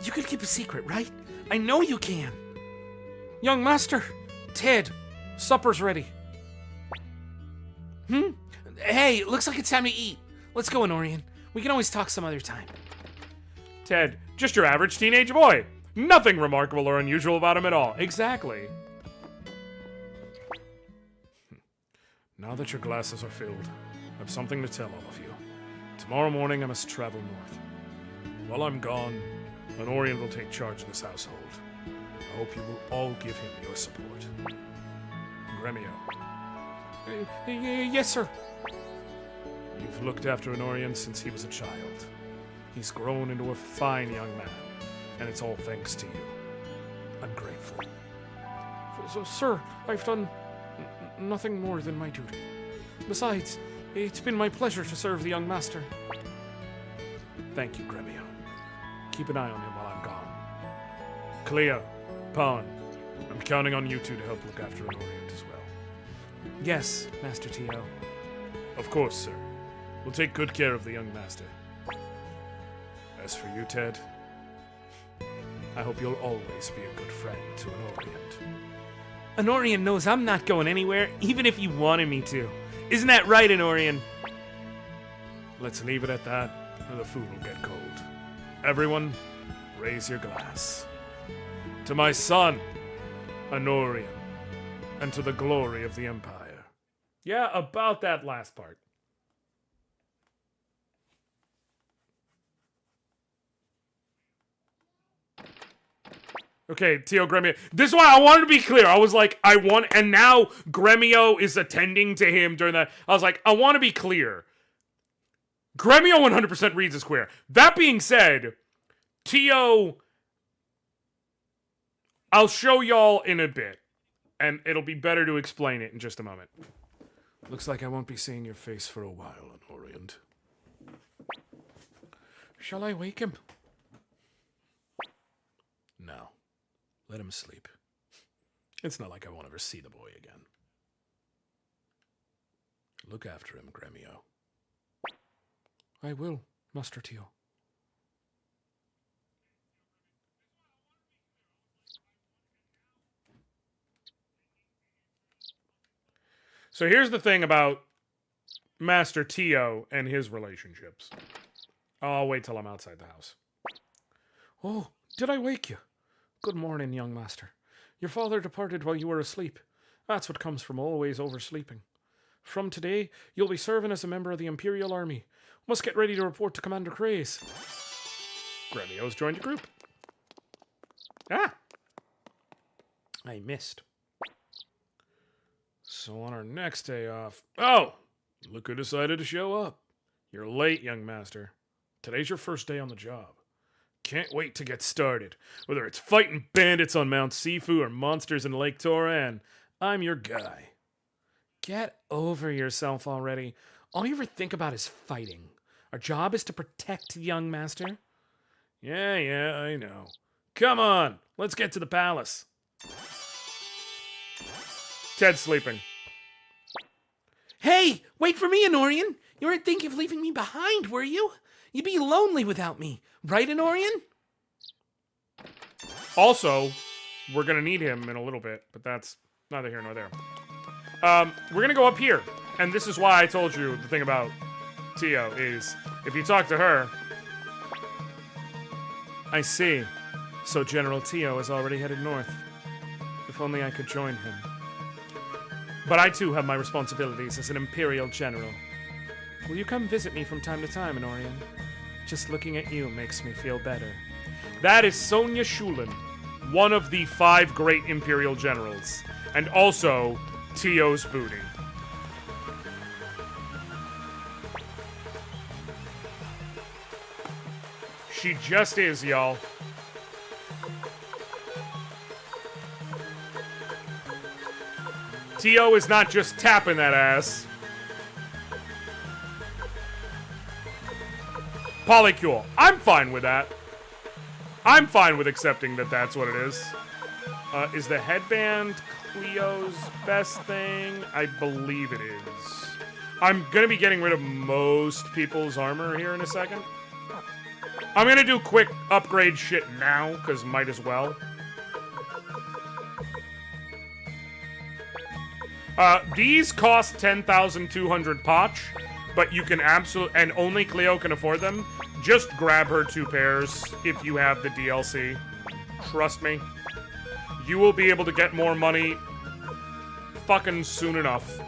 You could keep a secret, right? I know you can. Young master, Ted, supper's ready. Hey, looks like it's time to eat. Let's go, Anorian. We can always talk some other time. Ted, just your average teenage boy. Nothing remarkable or unusual about him at all. Exactly. Now that your glasses are filled, I have something to tell all of you. Tomorrow morning I must travel north. While I'm gone, Anoriand will take charge of this household. I hope you will all give him your support. Gremio, Yes, sir. you've looked after Anoriand since he was a child. He's grown into a fine young man, and it's all thanks to you. I'm grateful. So, sir, I've done nothing more than my duty. Besides, it's been my pleasure to serve the young master. Thank you, Gremio. Keep an eye on him while I'm gone. Cleo, Pawn, I'm counting on you two to help look after Anoriand as well. Yes, Master Tio. Of course, sir. We'll take good care of the young master. As for you, Ted, I hope you'll always be a good friend to Anoriand. Anorian knows I'm not going anywhere, even if you wanted me to. Isn't that right, Anorian? Let's leave it at that, or the food will get cold. Everyone, raise your glass. To my son, Anorian, and to the glory of the Empire. Yeah, about that last part. Okay, Tio Gremio. This is why I wanted to be clear. I was like, and now Gremio is attending to him during that. I was like, I want to be clear. Gremio 100% reads as queer. That being said, Tio, I'll show y'all in a bit, and it'll be better to explain it in just a moment. Looks like I won't be seeing your face for a while, Anoriand. Shall I wake him? No. Let him sleep. It's not like I won't ever see the boy again. Look after him, Gremio. I will, Master Tio. So here's the thing about Master Tio and his relationships. I'll wait till I'm outside the house. Oh, did I wake you? Good morning, young master. Your father departed while you were asleep. That's what comes from always oversleeping. From today, you'll be serving as a member of the Imperial Army. Must get ready to report to Commander Craze. Gremio's joined the group. Ah! I missed. So on our next day off... Oh! Look who decided to show up. You're late, young master. Today's your first day on the job. Can't wait to get started. Whether it's fighting bandits on Mount Sifu or monsters in Lake Toran, I'm your guy. Get over yourself already. All you ever think about is fighting. Our job is to protect the young master. Yeah, I know. Come on, let's get to the palace. Ted's sleeping. Hey, wait for me, Anoriand. You weren't thinking of leaving me behind, were you? You'd be lonely without me, right, Anoriand? Also, we're gonna need him in a little bit, but that's neither here nor there. We're gonna go up here, and this is why I told you the thing about Tio is, if you talk to her... I see. So General Tio is already headed north. If only I could join him. But I too have my responsibilities as an Imperial General. Will you come visit me from time to time, Anoriand? Just looking at you makes me feel better. That is Sonia Shulin, one of the 5 great Imperial Generals, and also Tio's booty. She just is, y'all. Tio is not just tapping that ass. Polycule. I'm fine with that. I'm fine with accepting that that's what it is. Is the headband Cleo's best thing? I believe it is. I'm gonna be getting rid of most people's armor here in a second. I'm gonna do quick upgrade shit now, because might as well. These cost 10,200 potch, but you can absolutely, and only Cleo can afford them. Just grab her 2 pairs if you have the DLC. Trust me. You will be able to get more money fucking soon enough.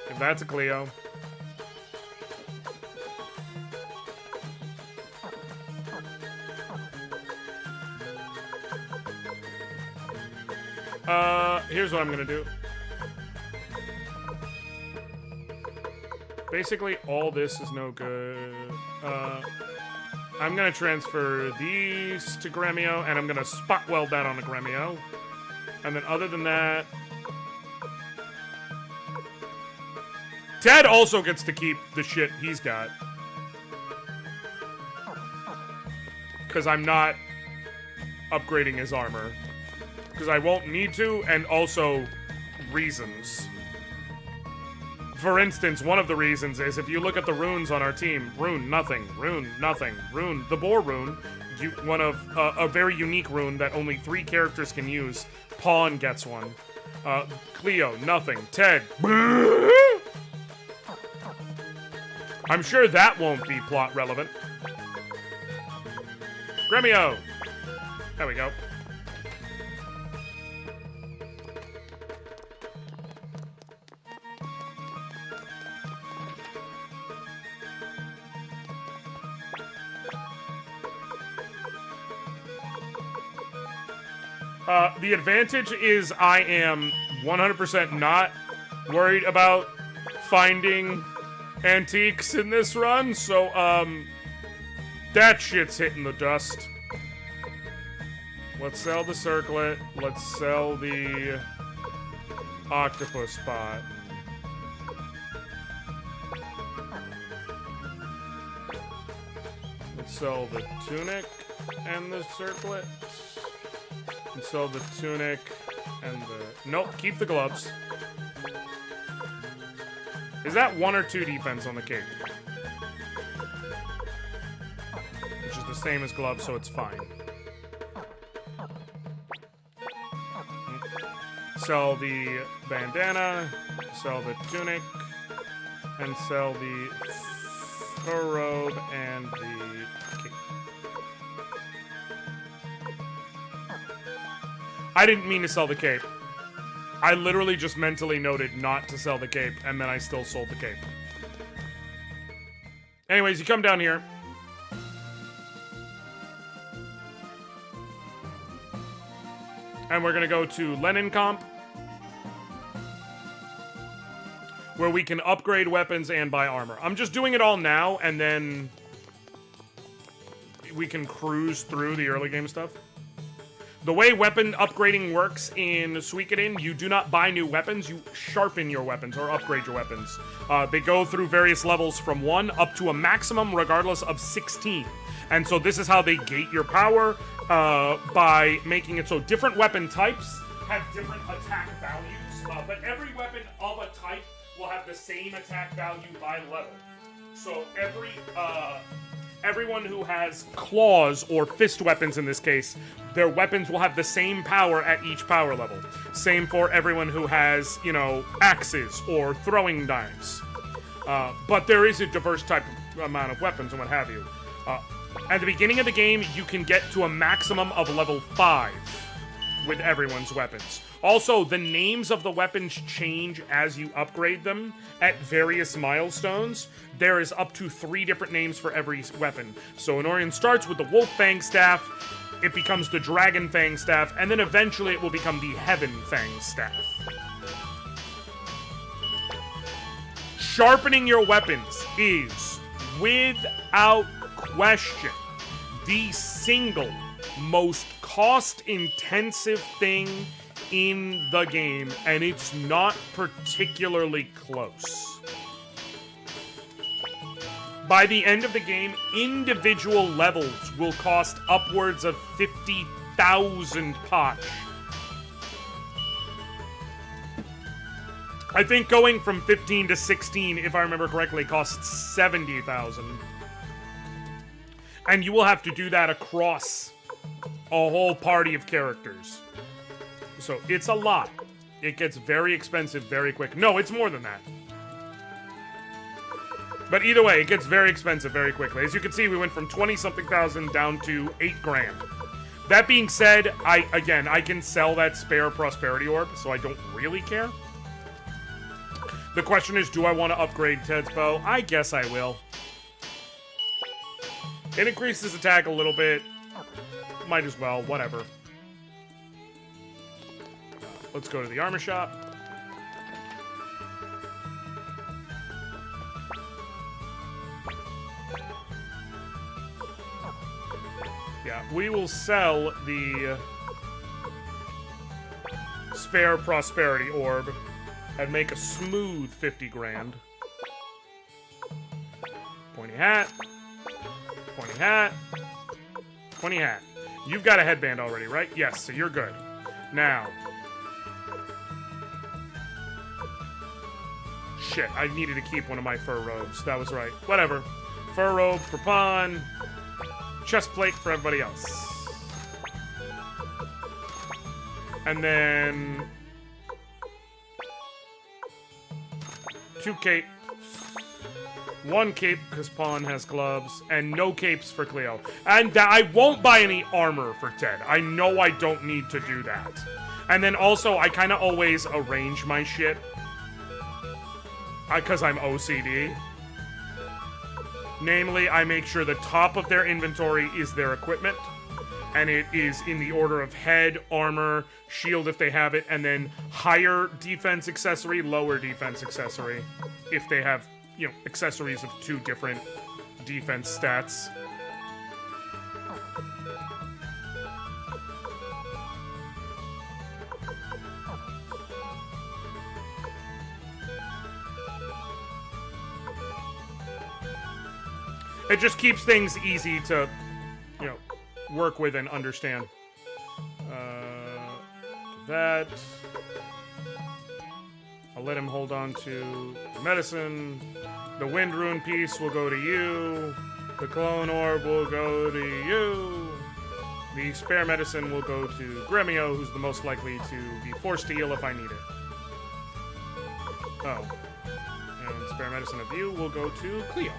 If that's a Cleo. Here's what I'm gonna do. Basically, all this is no good. I'm gonna transfer these to Gremio, and I'm gonna spot weld that on the Gremio. And then other than that... Ted also gets to keep the shit he's got. Because I'm not upgrading his armor. Because I won't need to, and also reasons. For instance, one of the reasons is if you look at the runes on our team, rune nothing, rune nothing, rune the boar rune, one of a very unique rune that only 3 characters can use. Pawn gets one. Cleo, nothing. Ted. I'm sure that won't be plot relevant. Gremio. There we go. The advantage is I am 100% not worried about finding antiques in this run, so, that shit's hitting the dust. Let's sell the circlet. Let's sell the octopus spot. Let's sell the tunic and the circlet. And sell the tunic and the... Nope, keep the gloves. Is that 1 or 2 defense on the cape? Which is the same as gloves, so it's fine. Sell the bandana, sell the tunic, and sell the fur robe and the cape. I didn't mean to sell the cape. I literally just mentally noted not to sell the cape, and then I still sold the cape. Anyways, you come down here. And we're gonna go to Lenin Comp, where we can upgrade weapons and buy armor. I'm just doing it all now, and then we can cruise through the early game stuff. The way weapon upgrading works in Suikoden, you do not buy new weapons, you sharpen your weapons or upgrade your weapons. They go through various levels from 1 up to a maximum regardless of 16. And so this is how they gate your power, by making it so different weapon types have different attack values, but every weapon of a type will have the same attack value by level. So everyone who has claws or fist weapons in this case, their weapons will have the same power at each power level. Same for everyone who has, you know, axes or throwing knives. But there is a diverse type of amount of weapons and what have you. At the beginning of the game, you can get to a maximum of level 5 with everyone's weapons. Also, the names of the weapons change as you upgrade them at various milestones. There is up to 3 different names for every weapon. So Anoriand starts with the Wolf Fang Staff, it becomes the Dragon Fang Staff, and then eventually it will become the Heaven Fang Staff. Sharpening your weapons is, without question, the single most cost-intensive thing in the game, and it's not particularly close. By the end of the game, individual levels will cost upwards of 50,000 potch. I think going from 15 to 16, if I remember correctly, costs 70,000. And you will have to do that across a whole party of characters. So it's a lot. It gets very expensive very quick. No, it's more than that. But either way, it gets very expensive very quickly. As you can see, we went from 20-something thousand down to 8 grand. That being said, I can sell that spare prosperity orb, so I don't really care. The question is, do I want to upgrade Ted's bow? I guess I will. It increases attack a little bit. Might as well, whatever. Let's go to the armor shop. Yeah, we will sell the spare prosperity orb and make a smooth 50 grand. Pointy hat. Pointy hat. Pointy hat. You've got a headband already, right? Yes, so you're good. Now. Shit, I needed to keep one of my fur robes. That was right. Whatever. Fur robe for Pawn. Chest plate for everybody else. And then 2 capes. 1 cape, because Pawn has gloves, and no capes for Cleo. And I won't buy any armor for Ted. I know I don't need to do that. And then also, I kind of always arrange my shit. Because I'm OCD. Namely, I make sure the top of their inventory is their equipment. And it is in the order of head, armor, shield if they have it, and then higher defense accessory, lower defense accessory. If they have, you know, accessories of 2 different defense stats. It just keeps things easy to, you know, work with and understand. That. I'll let him hold on to the medicine. The wind rune piece will go to you. The clone orb will go to you. The spare medicine will go to Gremio, who's the most likely to be forced to heal if I need it. Oh. And spare medicine of you will go to Cleo.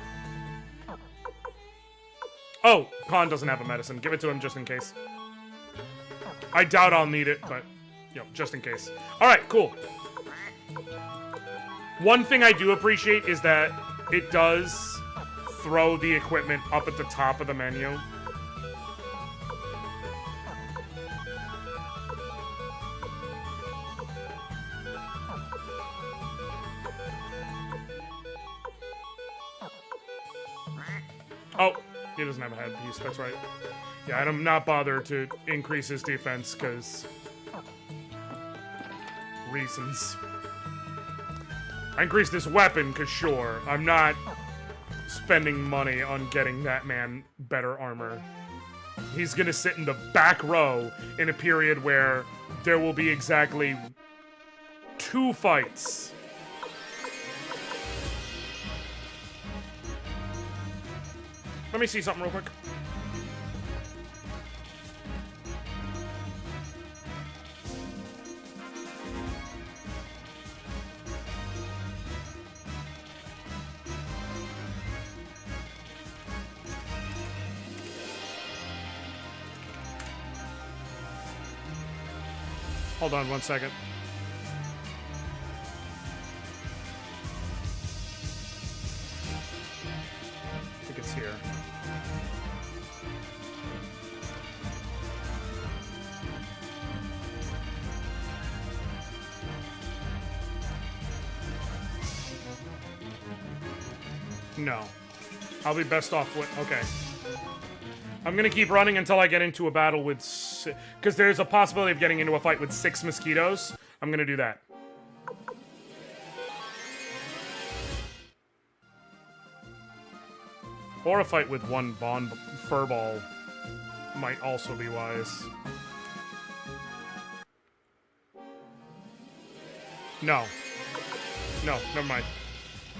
Oh, Pawn doesn't have a medicine. Give it to him just in case. I doubt I'll need it, but, you know, just in case. Alright, cool. One thing I do appreciate is that it does throw the equipment up at the top of the menu. Oh, he doesn't have a headpiece, that's right. Yeah, I'm not bothered to increase his defense, because... reasons. I increased his weapon, because sure, I'm not spending money on getting that man better armor. He's gonna sit in the back row in a period where there will be exactly 2 fights. Let me see something real quick. Hold on 1 second. I think it's here. No. I'll be best off with... Okay. I'm gonna keep running until I get into a battle with... Because there's a possibility of getting into a fight with 6 mosquitoes. I'm gonna do that. Or a fight with 1 furball might also be wise. No. No, never mind.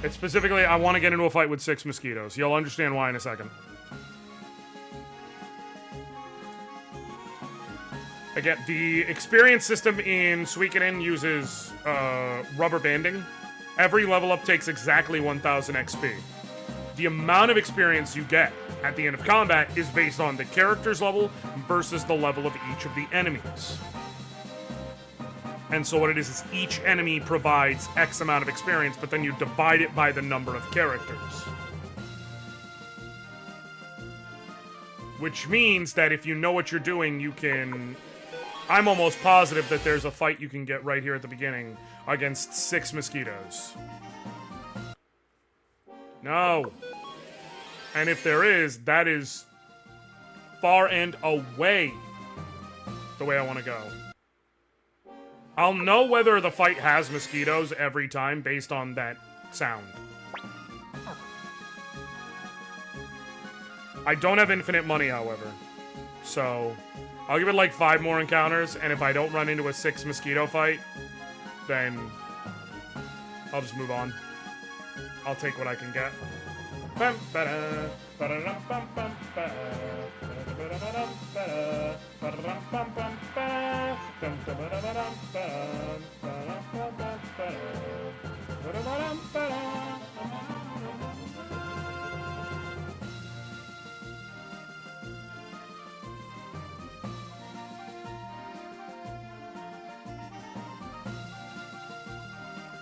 It's specifically, I want to get into a fight with 6 mosquitoes. You'll understand why in a second. Again, the experience system in Suikoden uses rubber banding. Every level up takes exactly 1000 XP. The amount of experience you get at the end of combat is based on the character's level versus the level of each of the enemies. And so what it is each enemy provides X amount of experience, but then you divide it by the number of characters. Which means that if you know what you're doing, you can... I'm almost positive that there's a fight you can get right here at the beginning against 6 mosquitoes. No. And if there is, that is far and away the way I want to go. I'll know whether the fight has mosquitoes every time based on that sound. I don't have infinite money, however. So, I'll give it like 5 more encounters, and if I don't run into a 6 mosquito fight, then I'll just move on. I'll take what I can get.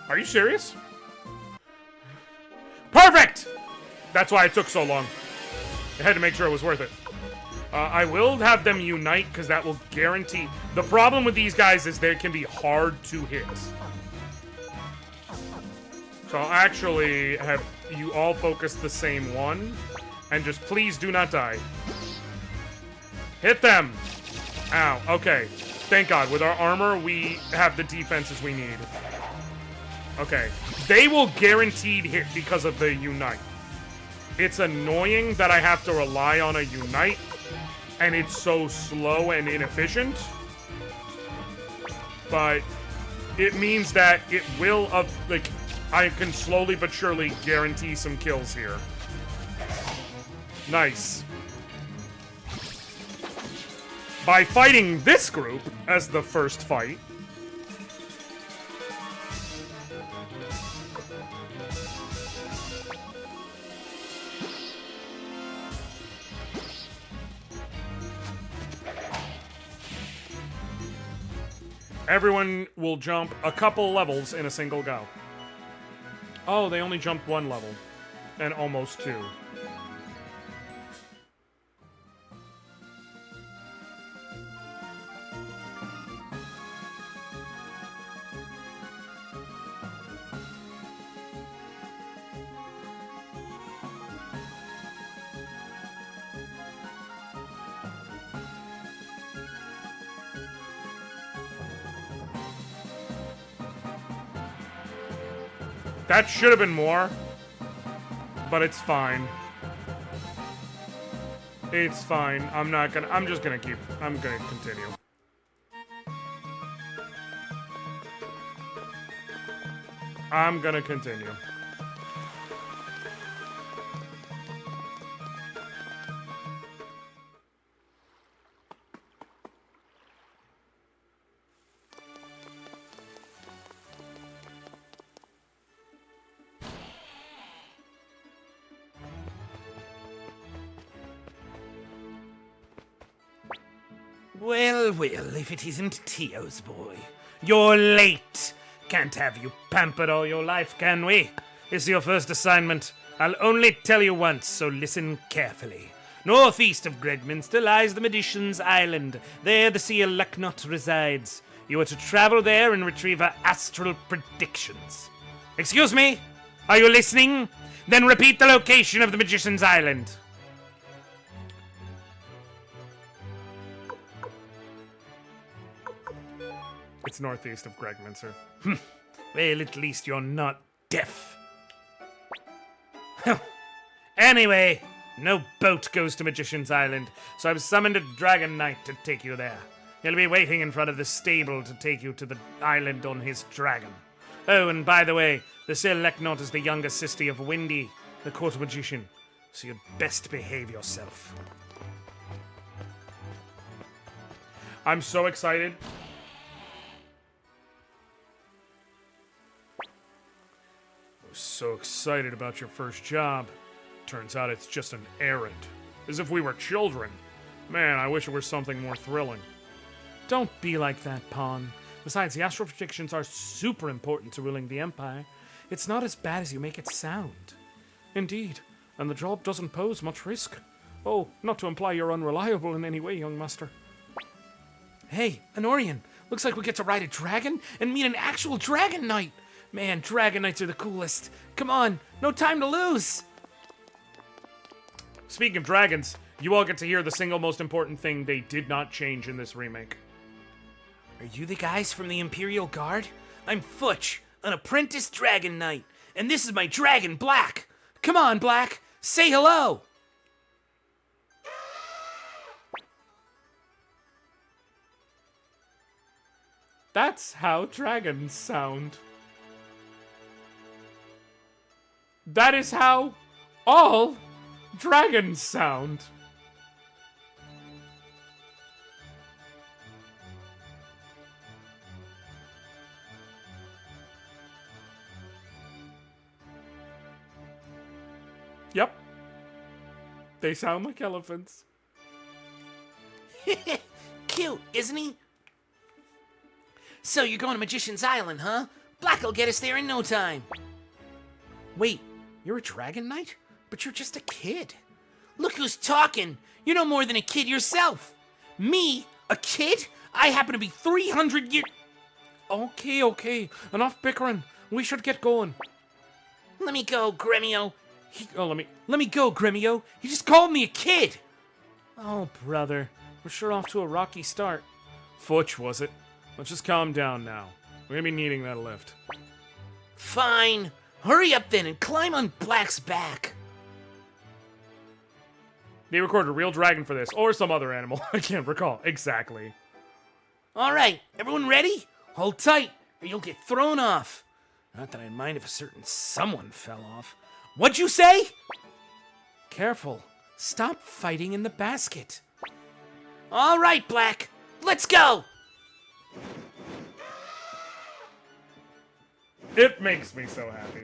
Are you serious? Perfect! That's why it took so long. I had to make sure it was worth it. I will have them unite, because that will guarantee... The problem with these guys is they can be hard to hit. So I'll actually have you all focus the same one. And just please do not die. Hit them! Ow, okay. Thank God. With our armor, we have the defenses we need. Okay. They will guaranteed hit because of the unite. It's annoying that I have to rely on a unite, and it's so slow and inefficient. But it means that it will, I can slowly but surely guarantee some kills here. Nice. By fighting this group as the first fight, Everyone will jump a couple levels in a single go. Oh, they only jumped one level. And almost two. That should have been more, but it's fine. It's fine. I'm just gonna continue. I'm gonna continue. Well, well, if it isn't Tio's boy. You're late. Can't have you pampered all your life, can we? It's your first assignment. I'll only tell you once, so listen carefully. Northeast of Gregminster lies the Magician's Island. There the Seal Lucknot resides. You are to travel there and retrieve her astral predictions. Excuse me? Are you listening? Then repeat the location of the Magician's Island. It's northeast of Gregminster. Well, at least you're not deaf. Anyway, no boat goes to Magician's Island, so I've summoned a dragon knight to take you there. He'll be waiting in front of the stable to take you to the island on his dragon. Oh, and by the way, the Seleknot is the younger sister of Windy, the court magician, so you'd best behave yourself. I'm so excited. So excited about your first job. Turns out it's just an errand. As if we were children. Man, I wish it were something more thrilling. Don't be like that, Pawn. Besides, the astral predictions are super important to ruling the Empire. It's not as bad as you make it sound. Indeed, and the job doesn't pose much risk. Oh, not to imply you're unreliable in any way, young master. Hey, Anoriand, looks like we get to ride a dragon and meet an actual dragon knight. Man, dragon knights are the coolest. Come on, no time to lose. Speaking of dragons, you all get to hear the single most important thing they did not change in this remake. Are you the guys from the Imperial Guard? I'm Futch, an apprentice dragon knight, and this is my dragon, Black. Come on, Black, say hello. That's how dragons sound. That is how all dragons sound. Yep. They sound like elephants. Cute, isn't he? So you're going to Magician's Island, huh? Black'll get us there in no time. Wait, you're a dragon knight? But you're just a kid. Look who's talking. You're no more than a kid yourself. Me? A kid? I happen to be 300 years... Okay. Enough bickering. We should get going. Let me go, Gremio. Let me go, Gremio. He just called me a kid. Oh, brother. We're sure off to a rocky start. Futch, was it? Let's just calm down now. We're gonna be needing that lift. Fine. Hurry up then and climb on Black's back. They recorded a real dragon for this, or some other animal. I can't recall exactly. All right, everyone ready? Hold tight, or you'll get thrown off. Not that I'd mind if a certain someone fell off. What'd you say? Careful. Stop fighting in the basket. All right, Black. Let's go. It makes me so happy.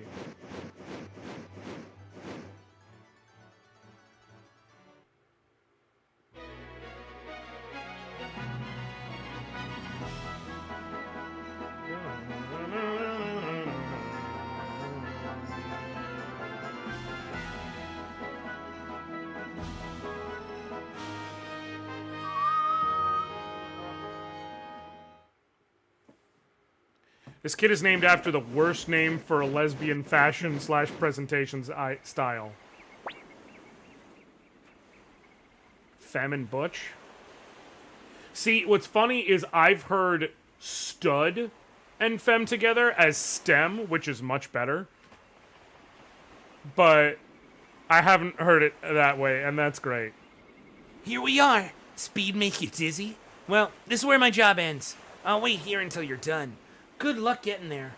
This kid is named after the worst name for a lesbian fashion / presentations style. Femme and Butch? See, what's funny is I've heard stud and femme together as stem, which is much better. But I haven't heard it that way, and that's great. Here we are. Speed make you dizzy? Well, this is where my job ends. I'll wait here until you're done. Good luck getting there.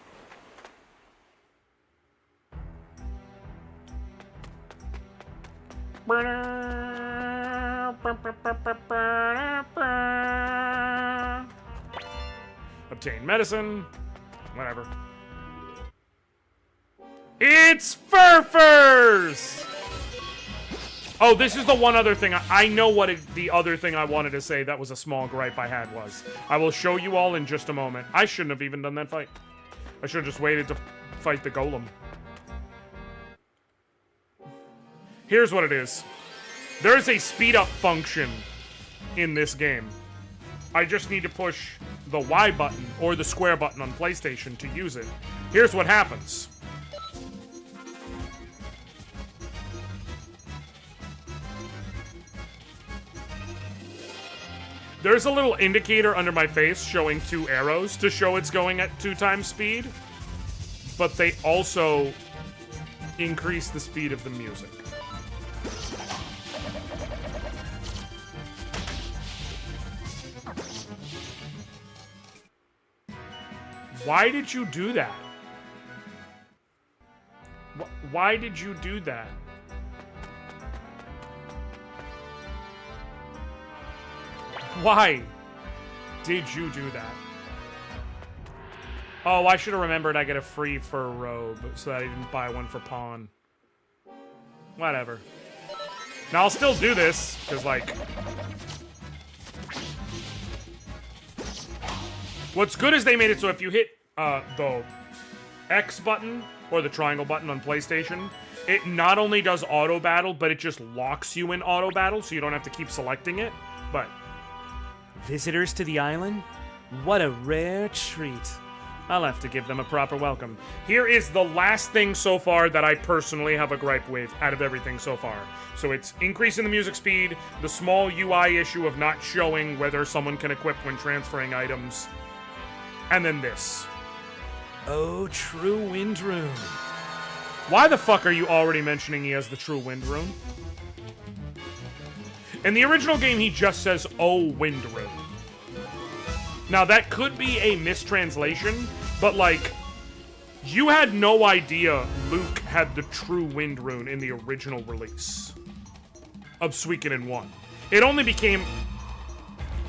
Obtain medicine. Whatever. It's Furfurs! Oh, this is the one other thing. I know what the other thing I wanted to say that was a small gripe I had was. I will show you all in just a moment. I shouldn't have even done that fight. I should have just waited to fight the golem. Here's what it is. There is a speed up function in this game. I just need to push the Y button or the square button on PlayStation to use it. Here's what happens. There's a little indicator under my face showing 2 arrows to show it's going at 2 times speed, but they also increase the speed of the music. Why did you do that? Why did you do that? Why did you do that? Oh, I should have remembered I get a free fur robe so that I didn't buy one for pawn. Whatever. Now, I'll still do this, because, like... What's good is they made it so if you hit the X button or the triangle button on PlayStation, it not only does auto battle, but it just locks you in auto battle, so you don't have to keep selecting it. But... Visitors to the island? What a rare treat. I'll have to give them a proper welcome. Here is the last thing so far that I personally have a gripe with out of everything so far. So it's increasing the music speed, the small UI issue of not showing whether someone can equip when transferring items, and then this. Oh, true wind rune. Why the fuck are you already mentioning he has the true wind rune? In the original game, he just says, "Oh, wind rune." Now, that could be a mistranslation, but, like, you had no idea Luke had the true wind rune in the original release of Suikoden 1. It only became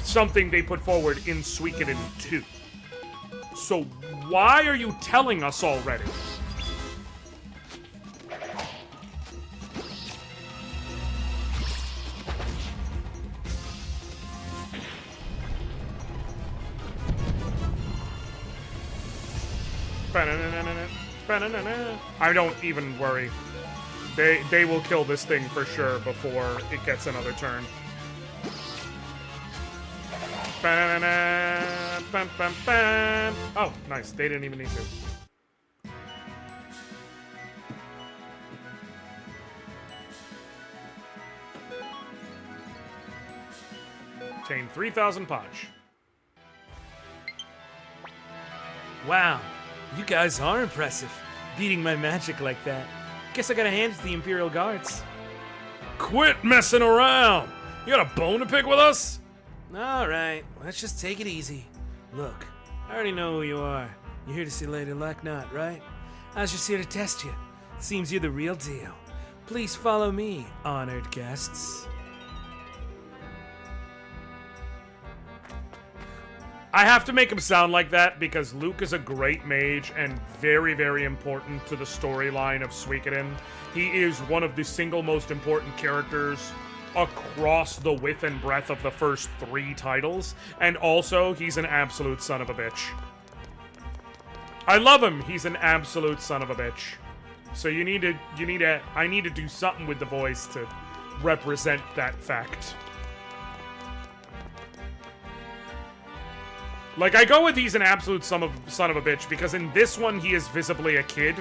something they put forward in Suikoden 2. So why are you telling us already? I don't even worry. They will kill this thing for sure before it gets another turn. Oh, nice. They didn't even need to. Obtain 3,000 Podge. Wow, you guys are impressive. Beating my magic like that. Guess I gotta hand it to the Imperial Guards. Quit messing around! You got a bone to pick with us? Alright, let's just take it easy. Look, I already know who you are. You're here to see Lady Lucknot, right? I was just here to test you. Seems you're the real deal. Please follow me, honored guests. I have to make him sound like that because Luke is a great mage and very, very important to the storyline of Suikoden. He is one of the single most important characters across the width and breadth of the first 3 titles, and also he's an absolute son of a bitch. I love him. He's an absolute son of a bitch. So I need to do something with the voice to represent that fact. Like, I go with he's an absolute son of a bitch, because in this one, he is visibly a kid.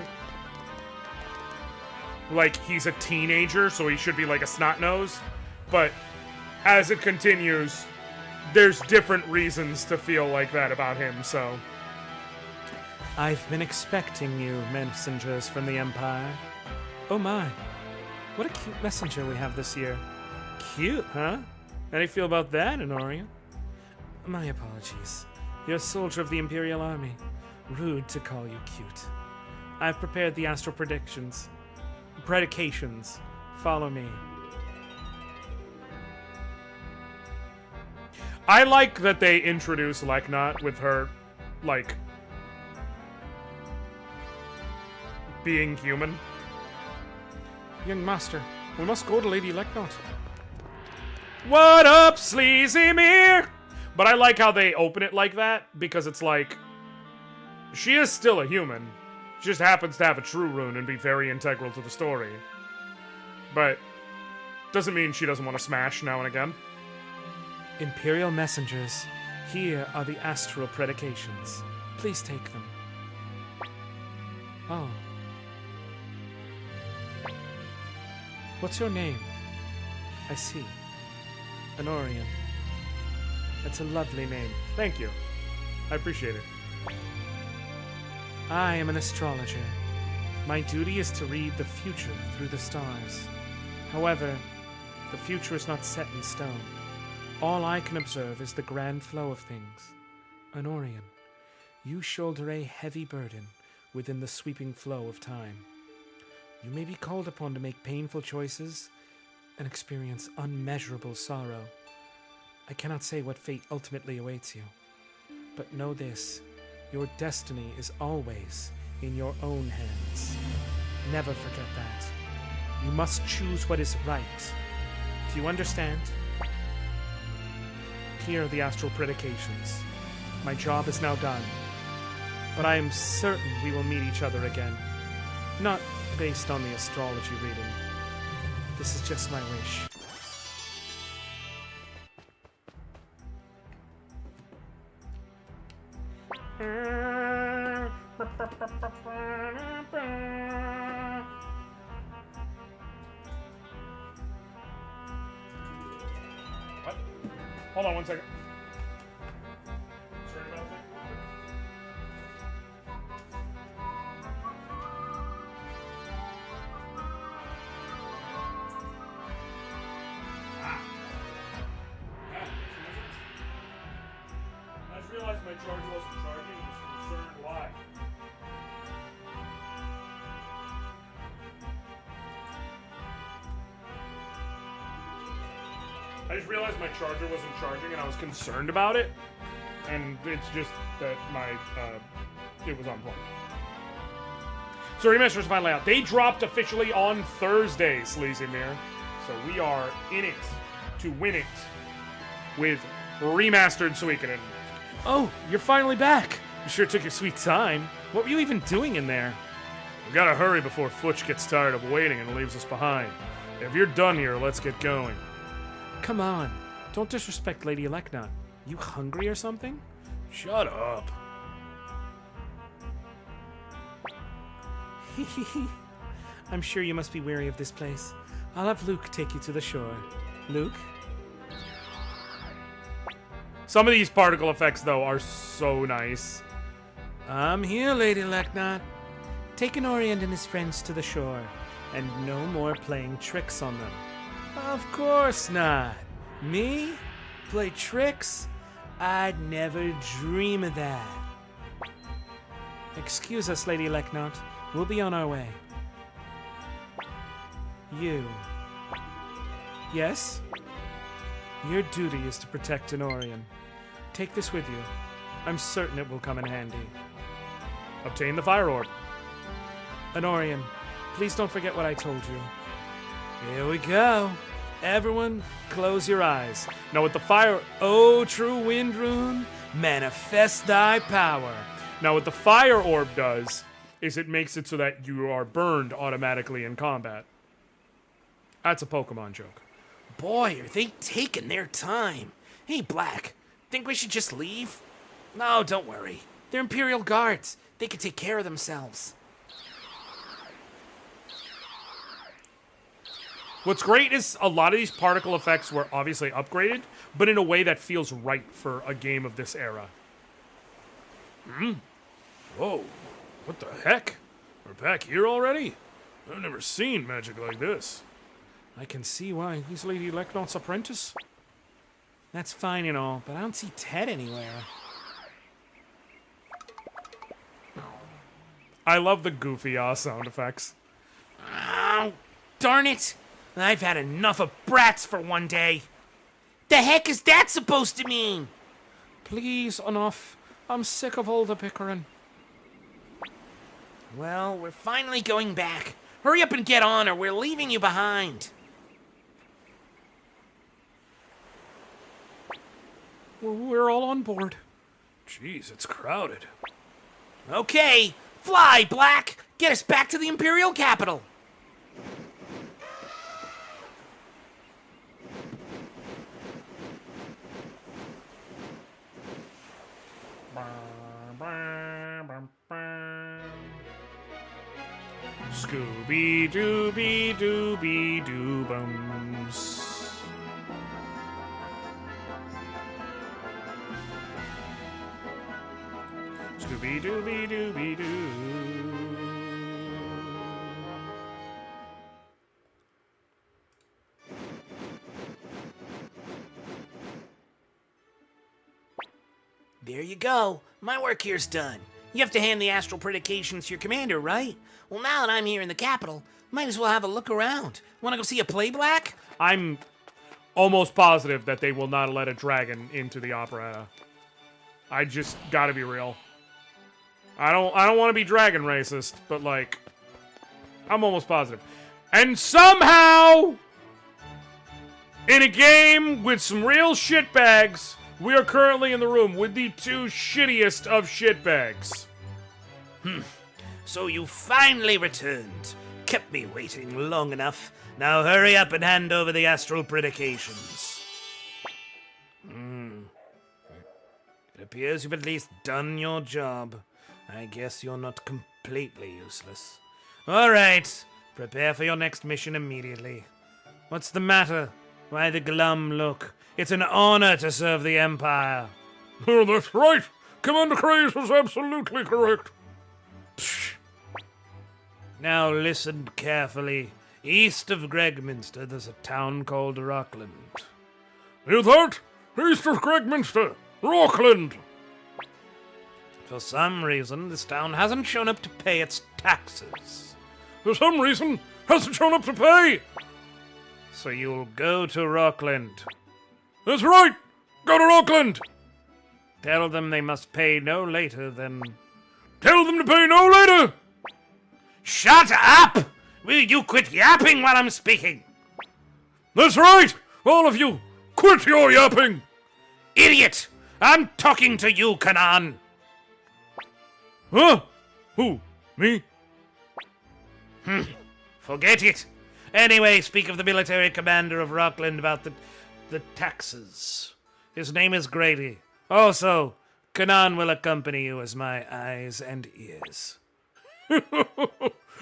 Like, he's a teenager, so he should be like a snot-nose. But as it continues, there's different reasons to feel like that about him, so... I've been expecting you, messengers from the Empire. Oh my, what a cute messenger we have this year. Cute, huh? How do you feel about that, Anoriand? My apologies. You're a soldier of the Imperial Army. Rude to call you cute. I've prepared the astral predictions. Predications. Follow me. I like that they introduce Leknot with her, like, being human. Young master, we must go to Lady Leknot. What up, Sleazy Mir? But I like how they open it like that, because it's like, she is still a human. She just happens to have a true rune and be very integral to the story. But doesn't mean she doesn't want to smash now and again. Imperial messengers, here are the astral predications. Please take them. Oh. What's your name? I see. Anoriand. That's a lovely name. Thank you. I appreciate it. I am an astrologer. My duty is to read the future through the stars. However, the future is not set in stone. All I can observe is the grand flow of things. Anoriand, you shoulder a heavy burden within the sweeping flow of time. You may be called upon to make painful choices and experience unmeasurable sorrow. I cannot say what fate ultimately awaits you, but know this, your destiny is always in your own hands. Never forget that. You must choose what is right. Do you understand? Here are the astral predications. My job is now done, but I am certain we will meet each other again. Not based on the astrology reading. This is just my wish. What? Hold on one second. Sorry about that. I just realized my charger wasn't charging and was concerned why. I just realized my charger wasn't charging and I was concerned about it. And it's just that my, it was unplugged. So Remasters finally out. They dropped officially on Thursday, Sleazy Mirror. So we are in it to win it with Remastered Suikoden. Oh, you're finally back. You sure took your sweet time. What were you even doing in there? We gotta hurry before Futch gets tired of waiting and leaves us behind. If you're done here, let's get going. Come on. Don't disrespect Lady Leknot. You hungry or something? Shut up. I'm sure you must be weary of this place. I'll have Luke take you to the shore. Luke? Some of these particle effects, though, are so nice. I'm here, Lady Leknot. Take Anoriand and his friends to the shore, and no more playing tricks on them. Of course not. Me? Play tricks? I'd never dream of that. Excuse us, Lady Leknot. We'll be on our way. You. Yes? Your duty is to protect Anoriand. Take this with you. I'm certain it will come in handy. Obtain the Fire Orb. Anoriand, please don't forget what I told you. Here we go. Everyone, close your eyes. Now with the Fire... O true wind rune, manifest thy power. Now what the Fire Orb does is it makes it so that you are burned automatically in combat. That's a Pokemon joke. Boy, are they taking their time. Hey, Black, think we should just leave? No, don't worry. They're Imperial Guards. They can take care of themselves. What's great is a lot of these particle effects were obviously upgraded, but in a way that feels right for a game of this era. Whoa, what the heck? We're back here already? I've never seen magic like this. I can see why he's Lady Leknot's apprentice. That's fine and all, but I don't see Ted anywhere. I love the goofy sound effects. Oh, darn it! I've had enough of brats for one day. The heck is that supposed to mean? Please, enough. I'm sick of all the bickering. Well, we're finally going back. Hurry up and get on, or we're leaving you behind. We're all on board. Jeez, it's crowded. Okay, fly, Black! Get us back to the Imperial capital! Scooby Dooby Dooby Doo Bums. Scooby Dooby Dooby Doo. There you go. My work here's done. You have to hand the astral predications to your commander, right? Well, now that I'm here in the capital, might as well have a look around. Want to go see a play, Black? I'm almost positive that they will not let a dragon into the operetta. I just gotta be real. I don't want to be dragon racist, but like, I'm almost positive. And somehow, in a game with some real shitbags, we are currently in the room with the two shittiest of shitbags. So you finally returned. Kept me waiting long enough. Now hurry up and hand over the astral predications. It appears you've at least done your job. I guess you're not completely useless. All right, prepare for your next mission immediately. What's the matter? Why the glum look? It's an honor to serve the Empire. Oh, that's right. Commander Craze is absolutely correct. Psh. Now listen carefully. East of Gregminster, there's a town called Rockland. Is that? East of Gregminster. Rockland. For some reason, this town hasn't shown up to pay its taxes. For some reason, hasn't shown up to pay. So you'll go to Rockland. That's right. Go to Rockland. Tell them they must pay no later than... Tell them to pay no later. Shut up! Will you quit yapping while I'm speaking? That's right. All of you, quit your yapping. Idiot! I'm talking to you, Kanan. Huh? Who? Me? Forget it. Anyway, speak of the military commander of Rockland about the taxes. His name is Grady. Also, Kanan will accompany you as my eyes and ears.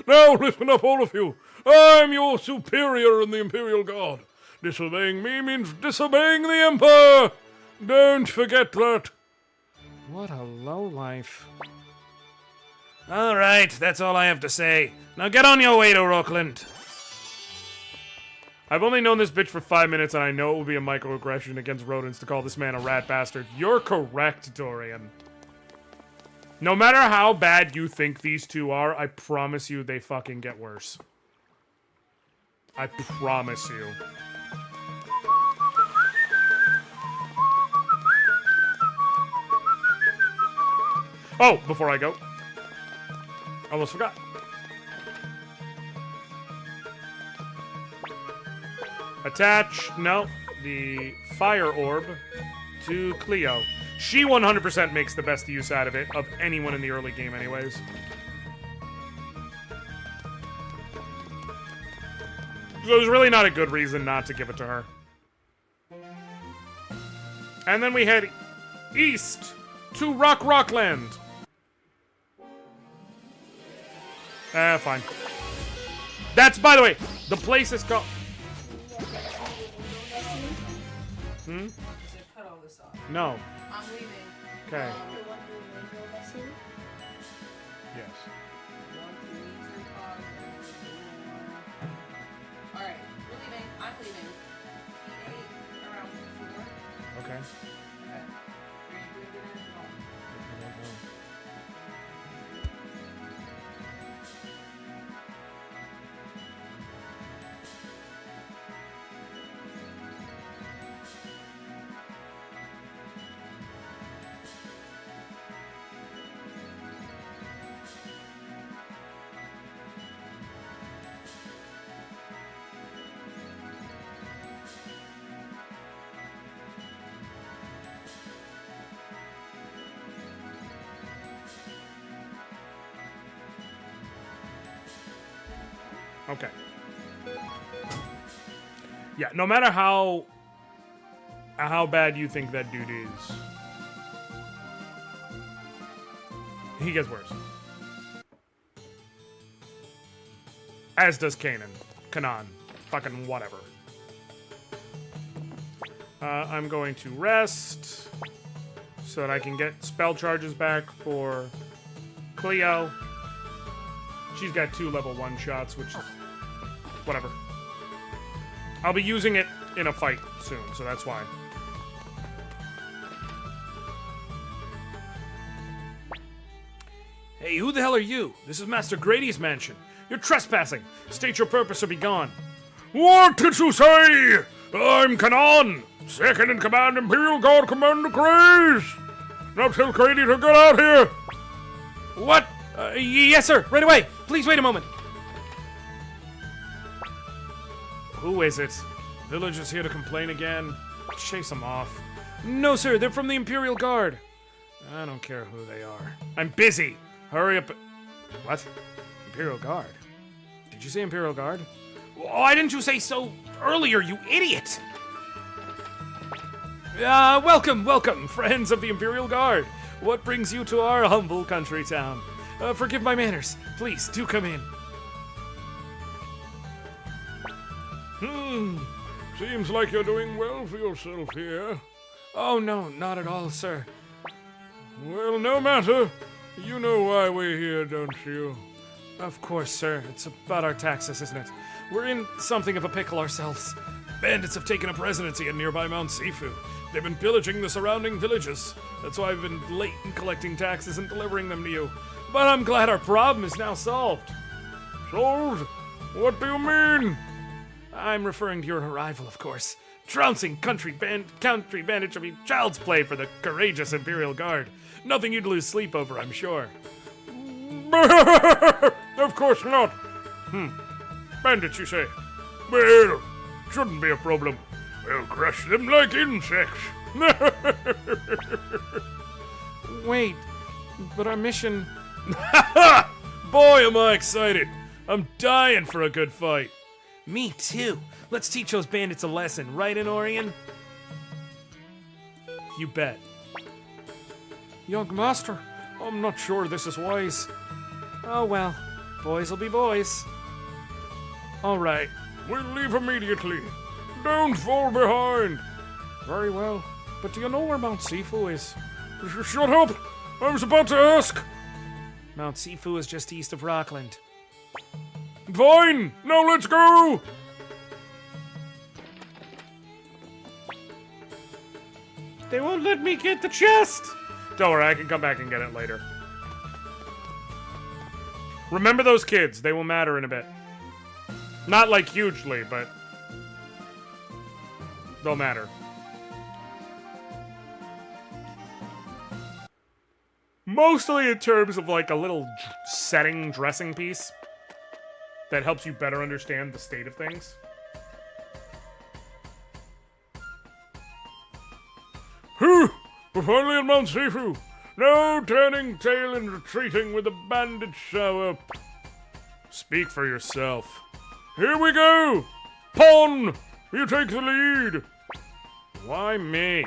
Now listen up, all of you. I'm your superior in the Imperial Guard. Disobeying me means disobeying the Empire. Don't forget that. What a lowlife. All right, that's all I have to say. Now get on your way to Rockland. I've only known this bitch for 5 minutes, and I know it will be a microaggression against rodents to call this man a rat bastard. You're correct, Dorian. No matter how bad you think these two are, I promise you they fucking get worse. I promise you. Oh, before I go. Almost forgot. Attach, no, the fire orb to Cleo. She 100% makes the best use out of it, of anyone in the early game anyways. So there's really not a good reason not to give it to her. And then we head east to Rockland. Fine. That's, by the way, the place is called... Hmm? Cut all this off. No. I'm leaving. Okay. Yes. 1, 2, 3, 4, 5. Alright, we're leaving. I'm leaving. He ate around 4. Okay. Okay. Are you doing dinner or no? I don't know. Okay. Yeah, no matter how bad you think that dude is, he gets worse. As does Kanan. Fucking whatever. I'm going to rest so that I can get spell charges back for Cleo. She's got 2 level 1 shots, which is whatever. I'll be using it in a fight soon, so that's why. Hey, who the hell are you? This is Master Grady's mansion. You're trespassing. State your purpose or be gone. What did you say? I'm Kanan, second in command Imperial Guard Commander Grace. Now tell Grady to get out here. What? Yes, sir. Right away. Please wait a moment. Who is it? Villagers here to complain again? Chase them off. No, sir. They're from the Imperial Guard. I don't care who they are. I'm busy. Hurry up. What? Imperial Guard? Did you say Imperial Guard? Why didn't you say so earlier, you idiot? Welcome, friends of the Imperial Guard. What brings you to our humble country town? Forgive my manners. Please, do come in. Seems like you're doing well for yourself here. Oh, no, not at all, sir. Well, no matter. You know why we're here, don't you? Of course, sir. It's about our taxes, isn't it? We're in something of a pickle ourselves. Bandits have taken up residency in nearby Mount Sifu. They've been pillaging the surrounding villages. That's why I've been late in collecting taxes and delivering them to you. But I'm glad our problem is now solved. Solved? What do you mean? I'm referring to your arrival, of course. Trouncing country bandit should be child's play for the courageous Imperial Guard. Nothing you'd lose sleep over, I'm sure. Of course not. Bandits, you say? Well, shouldn't be a problem. We'll crush them like insects. Wait, but our mission... Boy, am I excited. I'm dying for a good fight. Me too. Let's teach those bandits a lesson, right, Anoriand? You bet. Young master, I'm not sure this is wise. Oh well, boys will be boys. All right, we'll leave immediately. Don't fall behind. Very well, but do you know where Mount Sifu is? Shut up! I was about to ask. Mount Sifu is just east of Rockland. Fine, now let's go! They won't let me get the chest! Don't worry, I can come back and get it later. Remember those kids, they will matter in a bit. Not like hugely, but they'll matter. Mostly in terms of like a little setting dressing piece that helps you better understand the state of things. Whew! We're finally at Mount Sifu. No turning tail and retreating with the bandits show up. Speak for yourself. Here we go! Pawn! You take the lead! Why me?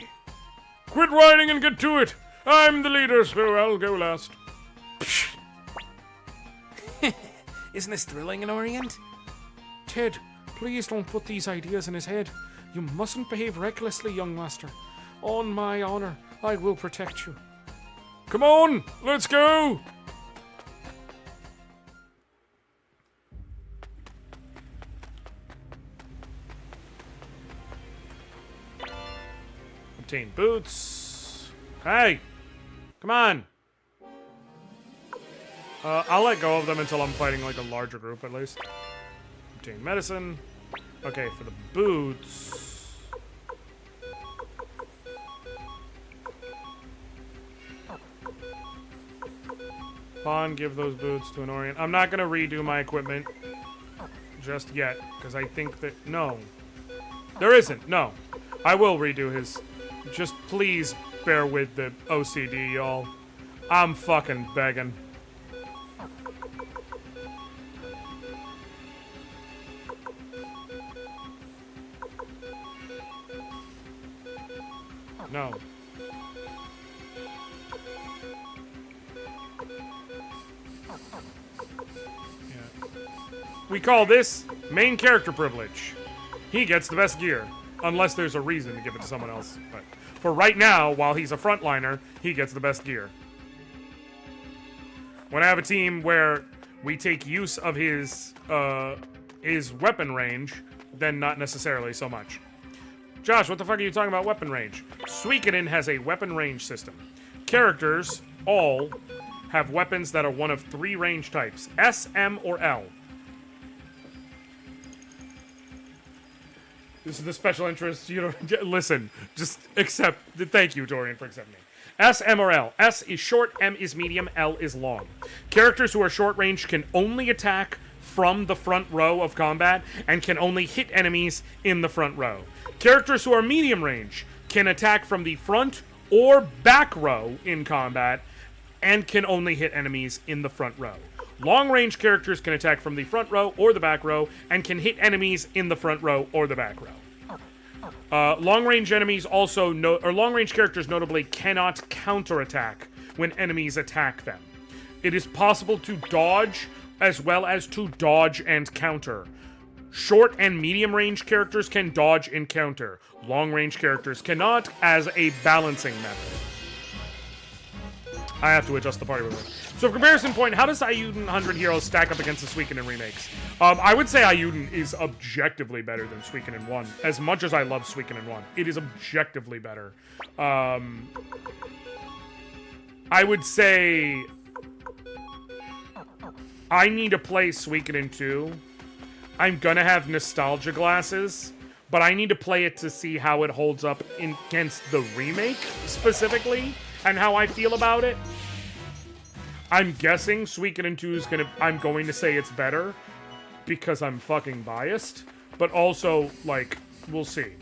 Quit whining and get to it! I'm the leader, so I'll go last. Isn't this thrilling, Anoriand? Ted, please don't put these ideas in his head. You mustn't behave recklessly, young master. On my honor, I will protect you. Come on, let's go! Obtain boots. Hey! Come on! I'll let go of them until I'm fighting like a larger group at least. Obtain medicine. Okay, for the boots. Pawn, give those boots to Anoriand. I'm not gonna redo my equipment just yet, because I think that... No. There isn't, no. I will redo his... Just please bear with the OCD, y'all. I'm fucking begging. No. Yeah. We call this main character privilege. He gets the best gear, unless there's a reason to give it to someone else. But for right now, while he's a frontliner, he gets the best gear. When I have a team where we take use of his weapon range, then not necessarily so much. Josh, what the fuck are you talking about weapon range? Suikoden has a weapon range system. Characters, all, have weapons that are one of 3 range types. S, M, or L. This is the special interest. You don't... Listen, just accept... Thank you, Dorian, for accepting me. S, M, or L. S is short, M is medium, L is long. Characters who are short range can only attack from the front row of combat and can only hit enemies in the front row. Characters who are medium range can attack from the front or back row in combat and can only hit enemies in the front row. Long range characters can attack from the front row or the back row and can hit enemies in the front row or the back row. Long range enemies also long range characters notably cannot counterattack when enemies attack them. It is possible to dodge as well as to dodge and counter. Short and medium range characters can dodge and counter. Long range characters cannot, as a balancing method. I have to adjust the party movement. So, for comparison point, how does Ayuden 100 Heroes stack up against the Suikoden remakes? I would say Ayuden is objectively better than Suikoden 1. As much as I love Suikoden 1, it is objectively better. I would say I need to play Suikoden 2. I'm gonna have nostalgia glasses, but I need to play it to see how it holds up against the remake, specifically, and how I feel about it. I'm guessing Suikoden 2 is I'm going to say it's better, because I'm fucking biased, but also, like, we'll see.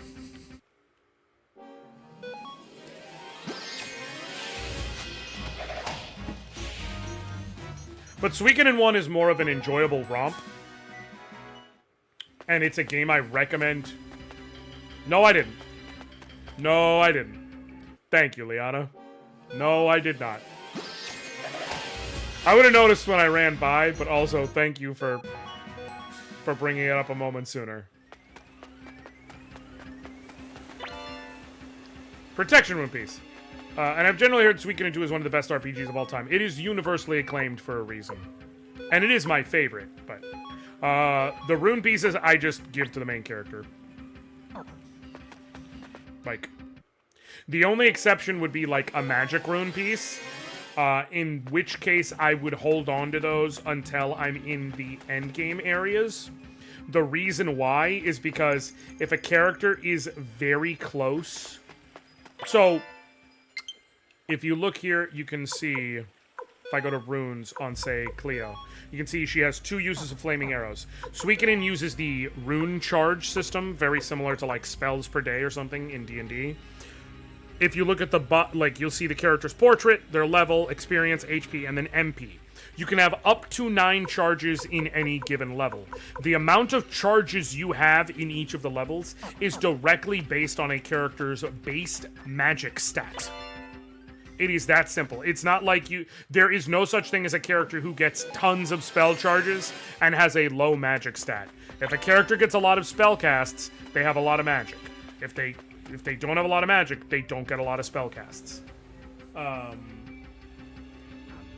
But Suikoden 1 is more of an enjoyable romp. And it's a game I recommend. No, I didn't. No, I didn't. Thank you, Liana. No, I did not. I would have noticed when I ran by, but also thank you for bringing it up a moment sooner. Protection Rune Piece. And I've generally heard Suikoden 2 is one of the best RPGs of all time. It is universally acclaimed for a reason. And it is my favorite, but... the rune pieces I just give to the main character. Like, the only exception would be like a magic rune piece, in which case I would hold on to those until I'm in the endgame areas. The reason why is because if a character is very close... So, if you look here, you can see, if I go to runes on, say, Cleo, you can see she has 2 uses of flaming arrows. Suikoden uses the rune charge system, very similar to like spells per day or something in D&D. If you look at the you'll see the character's portrait, their level, experience, HP, and then MP. You can have up to 9 charges in any given level. The amount of charges you have in each of the levels is directly based on a character's based magic stat. It is that simple. It's not like you... There is no such thing as a character who gets tons of spell charges and has a low magic stat. If a character gets a lot of spell casts, they have a lot of magic. If they don't have a lot of magic, they don't get a lot of spell casts.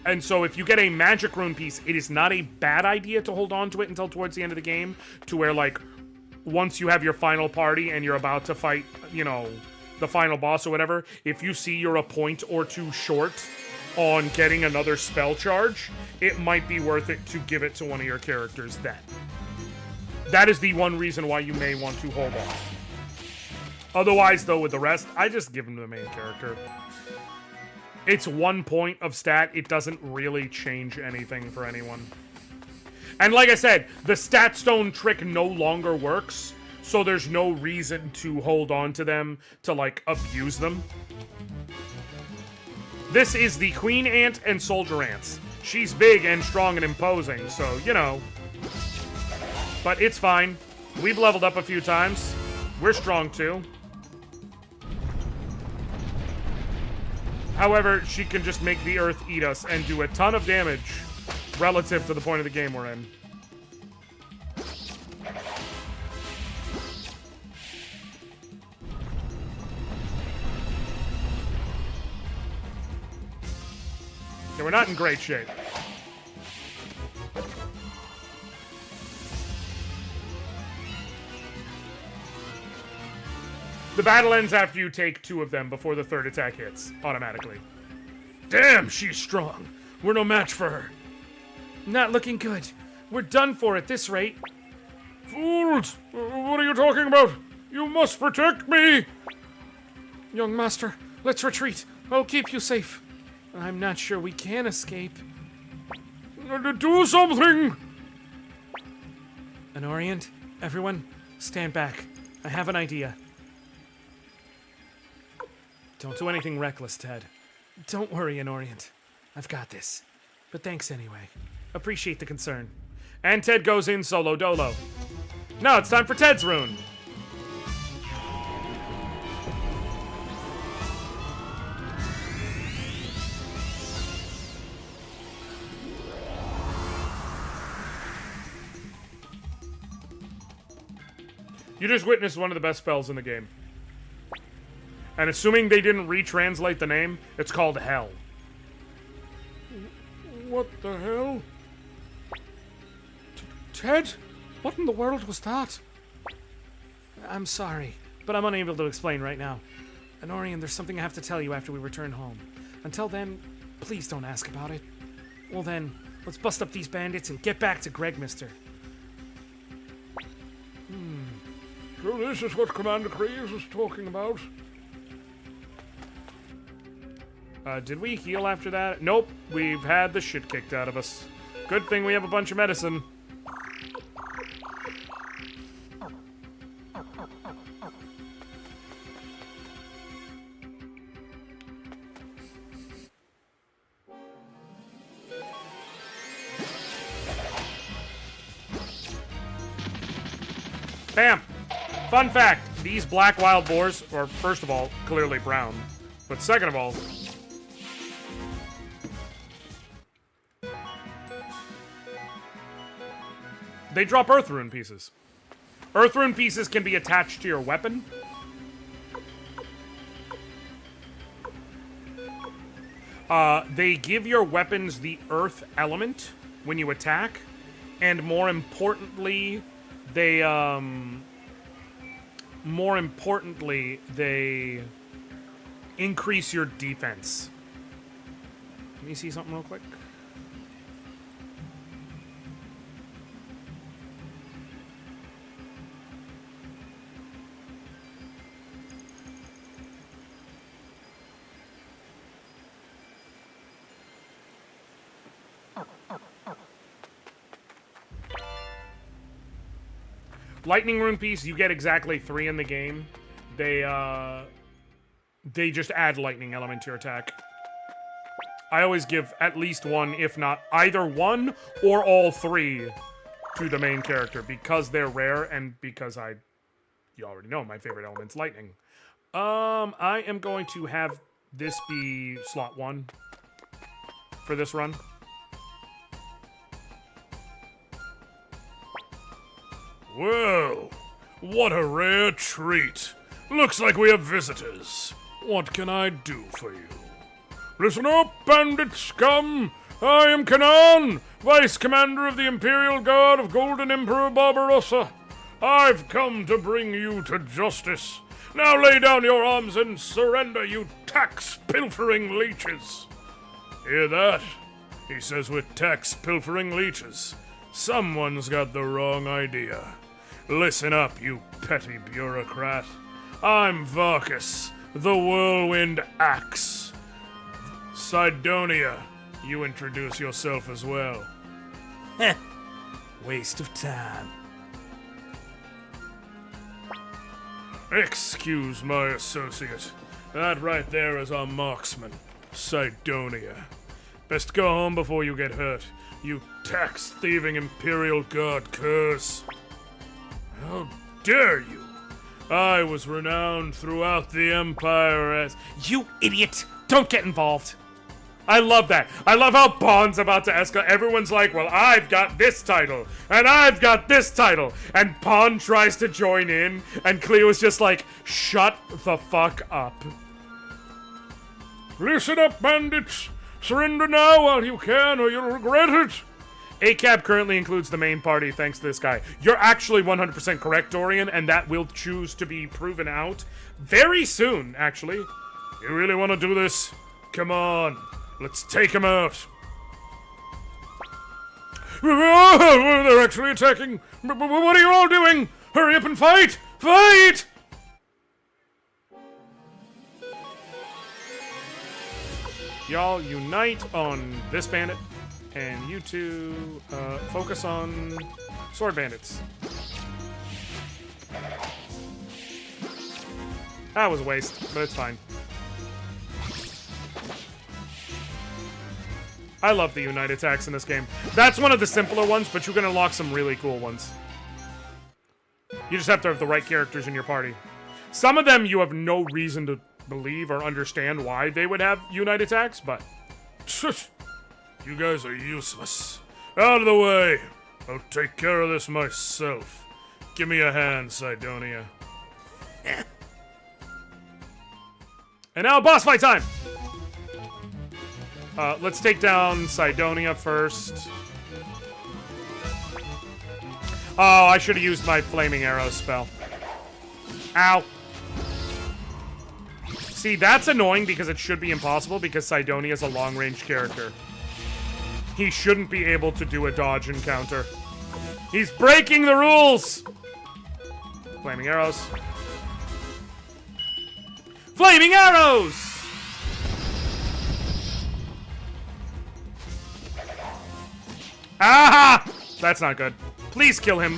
And so if you get a magic rune piece, it is not a bad idea to hold on to it until towards the end of the game, to where, like, once you have your final party and you're about to fight, you know, the final boss or whatever, if you see you're a point or two short on getting another spell charge, it might be worth it to give it to one of your characters then. That is the one reason why you may want to hold off. Otherwise, though, with the rest, I just give them to the main character. It's 1 point of stat. It doesn't really change anything for anyone. And like I said, the stat stone trick no longer works, so there's no reason to hold on to them to, like, abuse them. This is the Queen Ant and Soldier Ants. She's big and strong and imposing, so, you know. But it's fine. We've leveled up a few times. We're strong, too. However, she can just make the earth eat us and do a ton of damage relative to the point of the game we're in. Yeah, we're not in great shape. The battle ends after you take 2 of them before the 3rd attack hits, automatically. Damn, she's strong. We're no match for her. Not looking good. We're done for at this rate. Fools! What are you talking about? You must protect me! Young master, let's retreat. I'll keep you safe. I'm not sure we can escape. Do something! Anoriand, everyone, stand back. I have an idea. Don't do anything reckless, Ted. Don't worry, Anoriand. I've got this. But thanks anyway. Appreciate the concern. And Ted goes in solo dolo. Now it's time for Ted's rune. You just witnessed one of the best spells in the game. And assuming they didn't retranslate the name, it's called Hell. What the hell? Ted? What in the world was that? I'm sorry, but I'm unable to explain right now. Anoriand, there's something I have to tell you after we return home. Until then, please don't ask about it. Well then, let's bust up these bandits and get back to Gregmister. So this is what Commander Kreese was talking about? Did we heal after that? Nope. We've had the shit kicked out of us. Good thing we have a bunch of medicine. Bam! Fun fact, these black wild boars are, first of all, clearly brown. But second of all, they drop Earth Rune pieces. Earth Rune pieces can be attached to your weapon. They give your weapons the Earth element when you attack. And more importantly, they increase your defense. Let me see something real quick. Lightning Rune piece, you get exactly 3 in the game. They just add lightning element to your attack. I always give at least 1, if not either 1 or all 3 to the main character because they're rare and because you already know my favorite element's lightning. I am going to have this be slot 1 for this run. Well, what a rare treat. Looks like we have visitors. What can I do for you? Listen up, bandit scum! I am Kanan, Vice Commander of the Imperial Guard of Golden Emperor Barbarossa. I've come to bring you to justice. Now lay down your arms and surrender, you tax-pilfering leeches. Hear that? He says we're tax-pilfering leeches. Someone's got the wrong idea. Listen up, you petty bureaucrat. I'm Varkas, the Whirlwind Axe. Sidonia, you introduce yourself as well. Heh. Waste of time. Excuse my associate. That right there is our marksman, Sidonia. Best go home before you get hurt, you tax-thieving Imperial Guard curs. How dare you? I was renowned throughout the Empire as... You idiot! Don't get involved. I love that. I love how Bond's about to escalate. Everyone's like, well, I've got this title, and I've got this title. And Bond tries to join in, and Cleo's just like, shut the fuck up. Listen up, bandits! Surrender now while you can, or you'll regret it! ACAB currently includes the main party thanks to this guy. You're actually 100% correct, Dorian, and that will choose to be proven out very soon, actually. You really want to do this? Come on, let's take him out. They're actually attacking. What are you all doing? Hurry up and fight! Fight! Y'all unite on this bandit, and you two focus on sword bandits. That was a waste, but it's fine. I love the unite attacks in this game. That's one of the simpler ones, but you can unlock some really cool ones. You just have to have the right characters in your party. Some of them you have no reason to believe or understand why they would have unite attacks, but... You guys are useless. Out of the way! I'll take care of this myself. Give me a hand, Sidonia. And now, boss fight time! Let's take down Sidonia first. Oh, I should have used my flaming arrow spell. Ow. See, that's annoying because it should be impossible because Sidonia is a long-range character. He shouldn't be able to do a dodge encounter. He's breaking the rules! Flaming arrows. Flaming arrows! Ah! That's not good. Please kill him.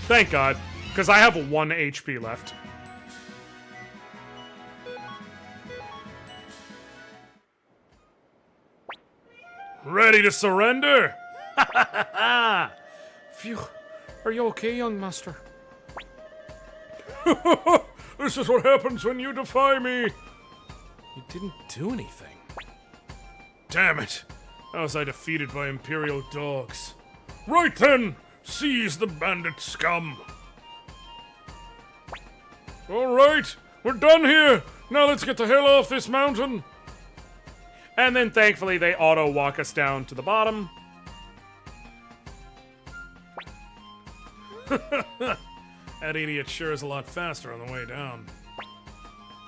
Thank God, because I have 1 HP left. Ready to surrender? Phew. Are you okay, young master? This is what happens when you defy me. You didn't do anything. Damn it. How was I defeated by Imperial dogs? Right then, seize the bandit scum. All right, we're done here. Now let's get the hell off this mountain. And then thankfully they auto walk us down to the bottom. That idiot sure is a lot faster on the way down.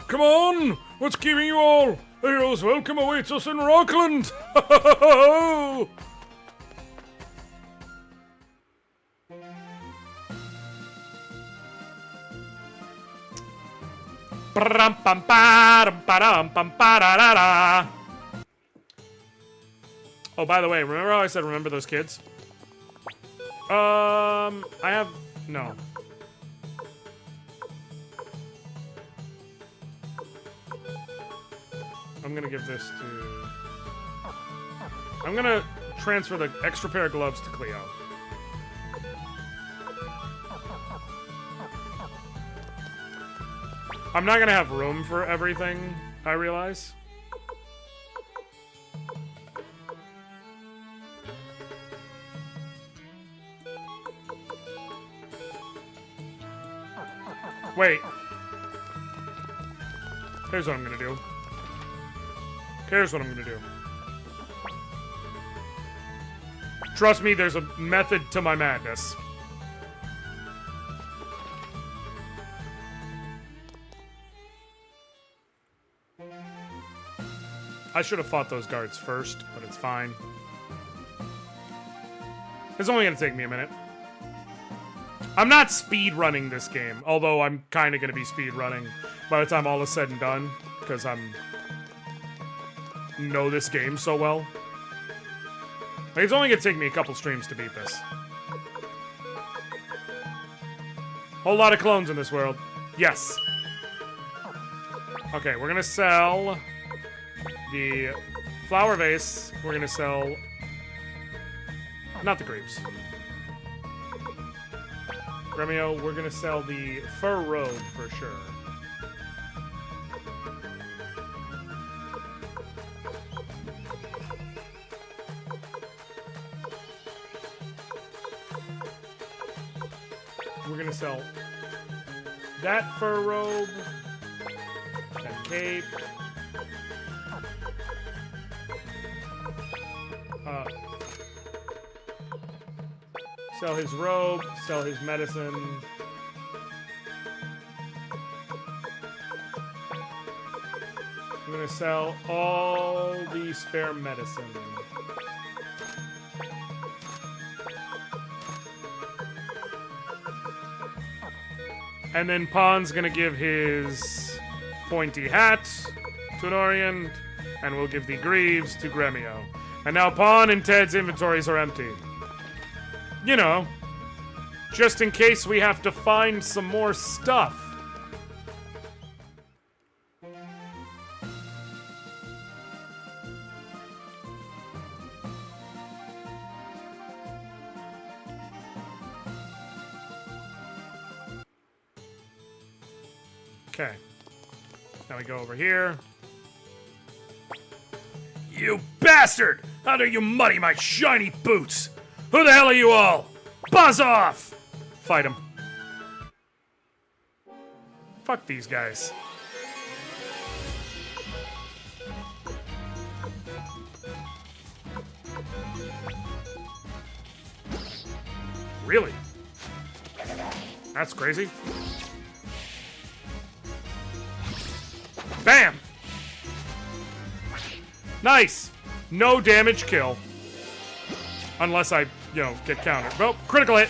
Come on! What's keeping you all? A hero's welcome awaits us in Rockland! Oh, by the way, remember how I said remember those kids? I have... no. I'm gonna give this to... I'm gonna transfer the extra pair of gloves to Cleo. I'm not gonna have room for everything, I realize. Wait. Here's what I'm gonna do. Here's what I'm gonna do. Trust me, there's a method to my madness. I should have fought those guards first, but it's fine. It's only gonna take me a minute. I'm not speed running this game, although I'm kind of gonna be speed running by the time all is said and done, because I'm know this game so well. Like, it's only gonna take me a couple streams to beat this. Whole lot of clones in this world. Yes. Okay, we're gonna sell the flower vase. We're gonna sell not the grapes. Gremio, we're gonna sell the fur robe for sure. We're gonna sell that fur robe, that cape. Sell his robe, sell his medicine. I'm gonna sell all the spare medicine. And then Pon's gonna give his pointy hat to Anoriand, and we'll give the greaves to Gremio. And now Pon and Ted's inventories are empty. You know, just in case we have to find some more stuff. Okay. Now we go over here. You bastard! How dare you muddy my shiny boots? Who the hell are you all? Buzz off! Fight him. Fuck these guys. Really? That's crazy. Bam! Nice! No damage kill. Unless I, get countered. Well, critical hit.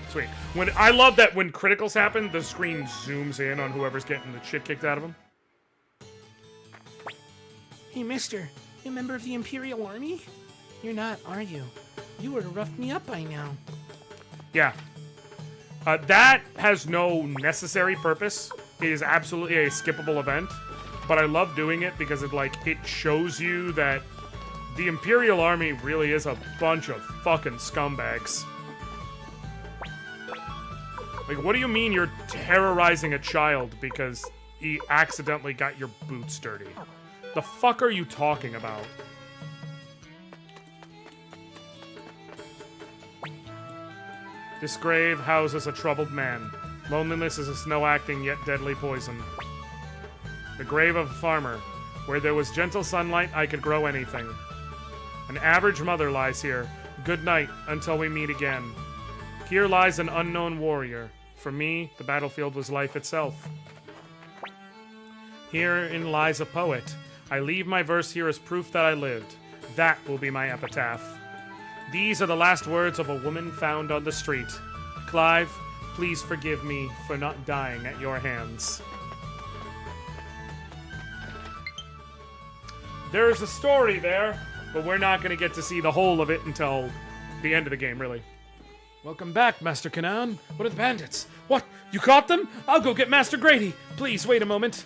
Sweet. I love that when criticals happen, the screen zooms in on whoever's getting the shit kicked out of them. Hey, mister, you a member of the Imperial Army? You're not, are you? You would have roughed me up by now. Yeah. That has no necessary purpose. It is absolutely a skippable event. But I love doing it because it shows you that the Imperial Army really is a bunch of fucking scumbags. Like, what do you mean you're terrorizing a child because he accidentally got your boots dirty? The fuck are you talking about? This grave houses a troubled man. Loneliness is a snow-acting yet deadly poison. The grave of a farmer. Where there was gentle sunlight, I could grow anything. An average mother lies here. Good night, until we meet again. Here lies an unknown warrior. For me, the battlefield was life itself. Herein lies a poet. I leave my verse here as proof that I lived. That will be my epitaph. These are the last words of a woman found on the street. Clive, please forgive me for not dying at your hands. There is a story there, but we're not going to get to see the whole of it until the end of the game, really. Welcome back, Master Kanan. What are the bandits? What? You caught them? I'll go get Master Grady. Please, wait a moment.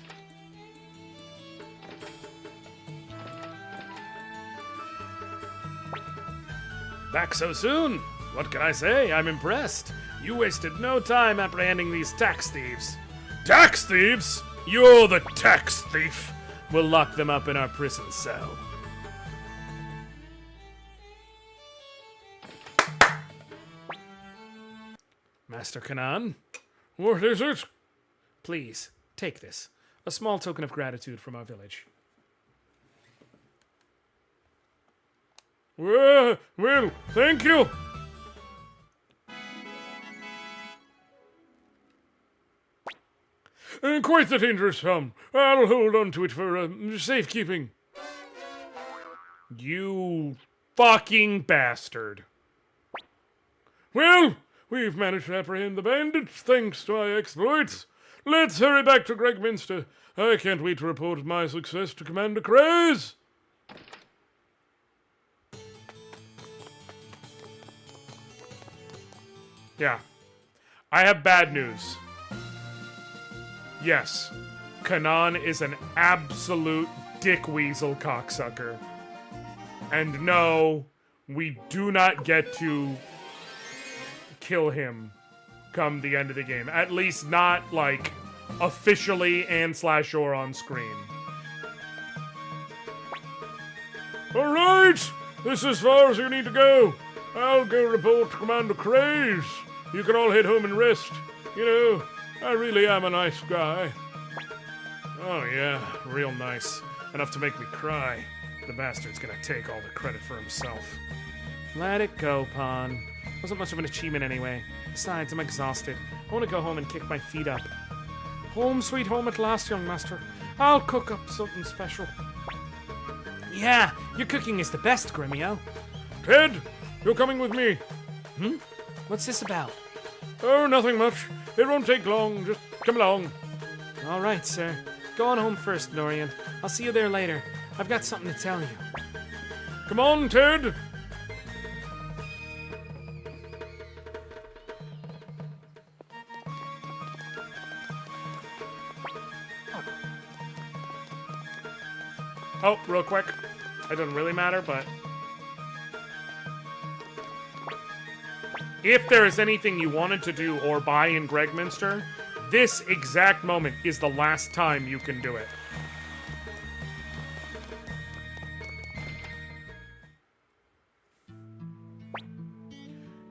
Back so soon? What can I say? I'm impressed. You wasted no time apprehending these tax thieves. Tax thieves? You're the tax thief. We'll lock them up in our prison cell. Master Kanan, what is it? Please, take this. A small token of gratitude from our village. Well, thank you. Quite the dangerous sum. I'll hold on to it for safekeeping. You fucking bastard. Well, we've managed to apprehend the bandits thanks to our exploits. Let's hurry back to Gregminster. I can't wait to report my success to Commander Craze. Yeah. I have bad news. Yes. Kanan is an absolute dickweasel cocksucker. And no, we do not get to kill him come the end of the game. At least not, like, officially and/or on screen. Alright, this is as far as you need to go. I'll go report to Commander Craze. You can all head home and rest. You know, I really am a nice guy. Oh yeah, real nice. Enough to make me cry. The bastard's gonna take all the credit for himself. Let it go, Pawn. Wasn't much of an achievement anyway. Besides, I'm exhausted. I want to go home and kick my feet up. Home sweet home at last, young master. I'll cook up something special. Yeah, your cooking is the best, Gremio. Ted, you're coming with me. What's this about? Oh, nothing much. It won't take long. Just come along. All right, sir. Go on home first, Anoriand. I'll see you there later. I've got something to tell you. Come on, Ted. Oh, real quick. It doesn't really matter, but if there is anything you wanted to do or buy in Gregminster, this exact moment is the last time you can do it.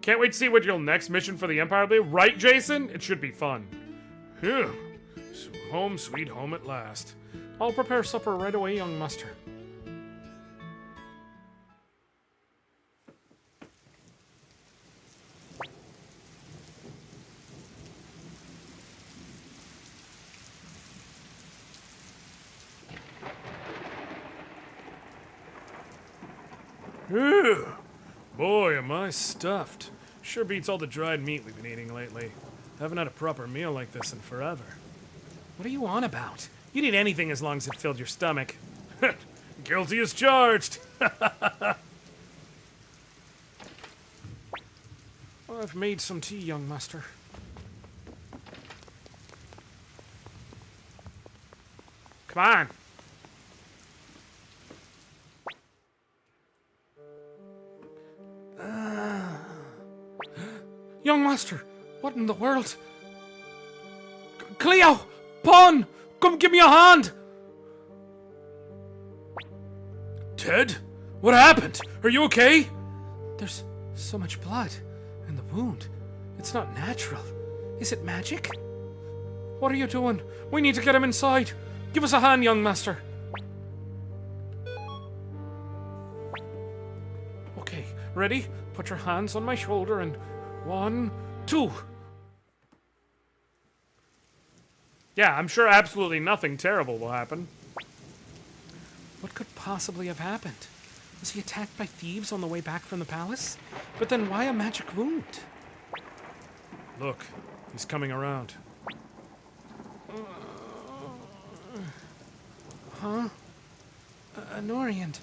Can't wait to see what your next mission for the Empire will be. Right, Jason? It should be fun. Phew. So home sweet home at last. I'll prepare supper right away, young master. Phew. Boy, am I stuffed. Sure beats all the dried meat we've been eating lately. Haven't had a proper meal like this in forever. What are you on about? You'd eat anything as long as it filled your stomach. Guilty as charged. I've made some tea, young master. Come on. Young master, what in the world? Cleo! Pawn! Come give me a hand! Ted? What happened? Are you okay? There's so much blood in the wound. It's not natural. Is it magic? What are you doing? We need to get him inside. Give us a hand, young master. Okay, ready? Put your hands on my shoulder and 1, 2. Yeah, I'm sure absolutely nothing terrible will happen. What could possibly have happened? Was he attacked by thieves on the way back from the palace? But then why a magic wound? Look, he's coming around. Huh? Anoriand.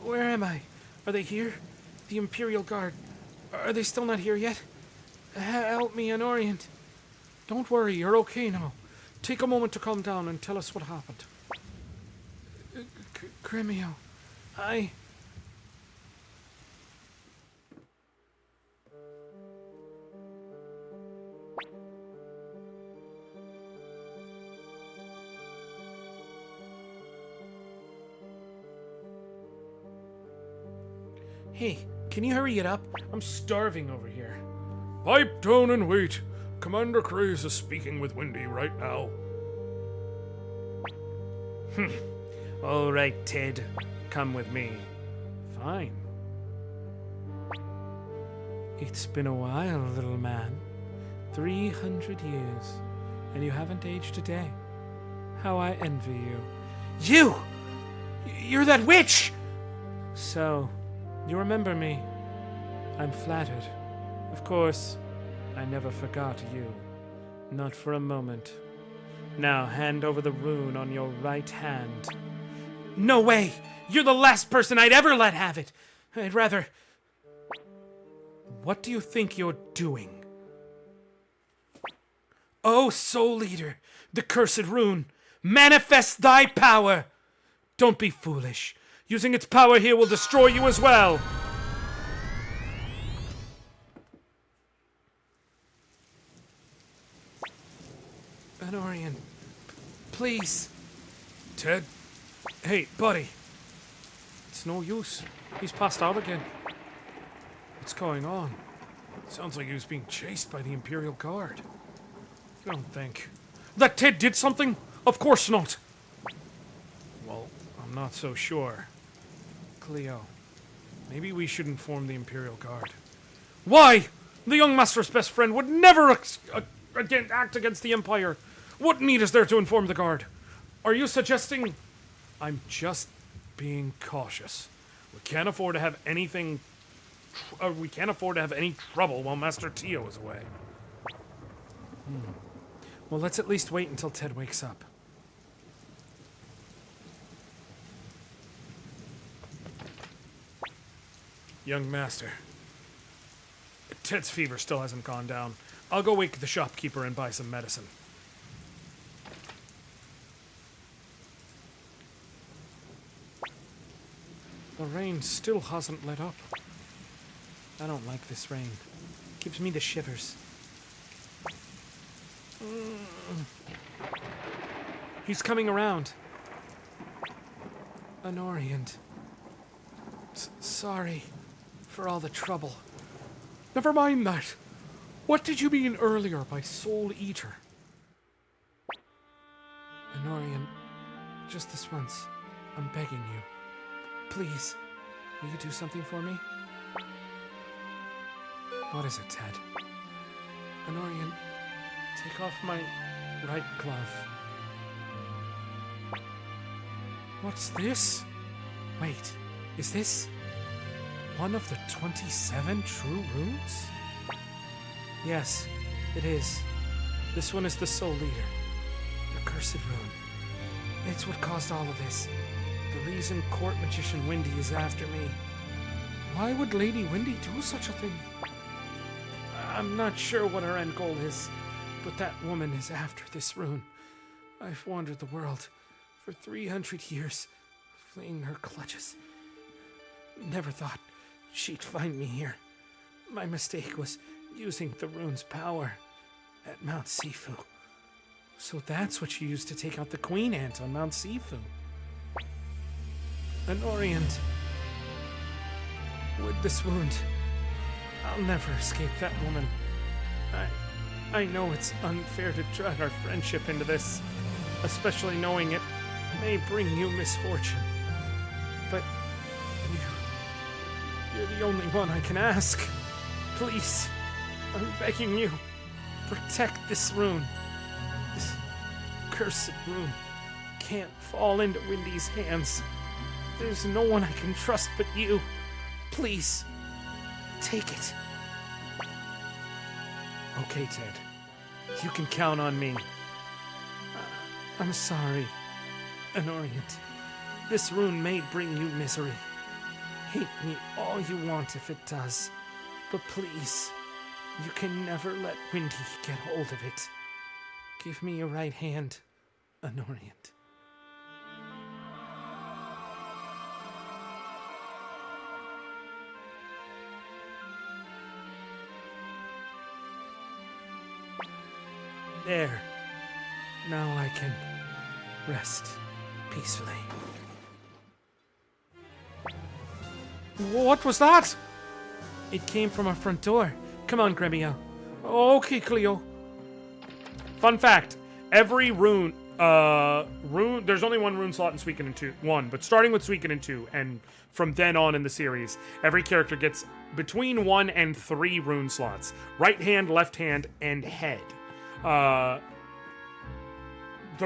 Where am I? Are they here? The Imperial Guard. Are they still not here yet? Help me, Anoriand. Don't worry, you're okay now. Take a moment to calm down and tell us what happened. Gremio, Hey, can you hurry it up? I'm starving over here. Pipe down and wait. Commander Craze is speaking with Windy right now. All right, Ted. Come with me. Fine. It's been a while, little man. 300 years, and you haven't aged a day. How I envy you. You! You're that witch! So, you remember me? I'm flattered. Of course, I never forgot you. Not for a moment. Now hand over the rune on your right hand. No way! You're the last person I'd ever let have it. I'd rather... What do you think you're doing? Oh, Soul Eater, the cursed rune, manifest thy power! Don't be foolish. Using its power here will destroy you as well. Anoriand, please. Ted? Hey, buddy. It's no use. He's passed out again. What's going on? Sounds like he was being chased by the Imperial Guard. You don't think That Ted did something? Of course not. Well, I'm not so sure. Cleo, maybe we should inform the Imperial Guard. Why? The young master's best friend would never act against the Empire. What need is there to inform the Guard? Are you suggesting... I'm just being cautious. We can't afford to have anything... we can't afford to have any trouble while Master Tio is away. Well, let's at least wait until Ted wakes up. Young Master. Ted's fever still hasn't gone down. I'll go wake the shopkeeper and buy some medicine. The rain still hasn't let up. I don't like this rain. Gives me the shivers. He's coming around. Anoriand. Sorry for all the trouble. Never mind that. What did you mean earlier by Soul Eater? Anoriand, just this once, I'm begging you. Please, will you do something for me? What is it, Ted? Anoriand, take off my right glove. What's this? Wait, is this one of the 27 true runes? Yes, it is. This one is the Soul Eater, the cursed rune. It's what caused all of this. The reason Court Magician Windy is after me. Why would Lady Windy do such a thing? I'm not sure what her end goal is, but that woman is after this rune. I've wandered the world for 300 years, fleeing her clutches. Never thought she'd find me here. My mistake was using the rune's power at Mount Sifu. So that's what she used to take out the Queen Ant on Mount Sifu. Anoriand, with this wound, I'll never escape that woman. I know it's unfair to drag our friendship into this, especially knowing it may bring you misfortune. But you're the only one I can ask. Please, I'm begging you, protect this rune. This cursed rune can't fall into Windy's hands. There's no one I can trust but you. Please, take it. Okay, Ted. You can count on me. I'm sorry, Anoriand. This rune may bring you misery. Hate me all you want if it does. But please, you can never let Windy get hold of it. Give me your right hand, Anoriand. There. Now I can rest peacefully. What was that? It came from our front door. Come on, Gremio. Okay, Cleo. Fun fact: every rune, there's only one rune slot in Suikoden 2, but starting with Suikoden 2, and from then on in the series, every character gets between 1 and 3 rune slots: right hand, left hand, and head. The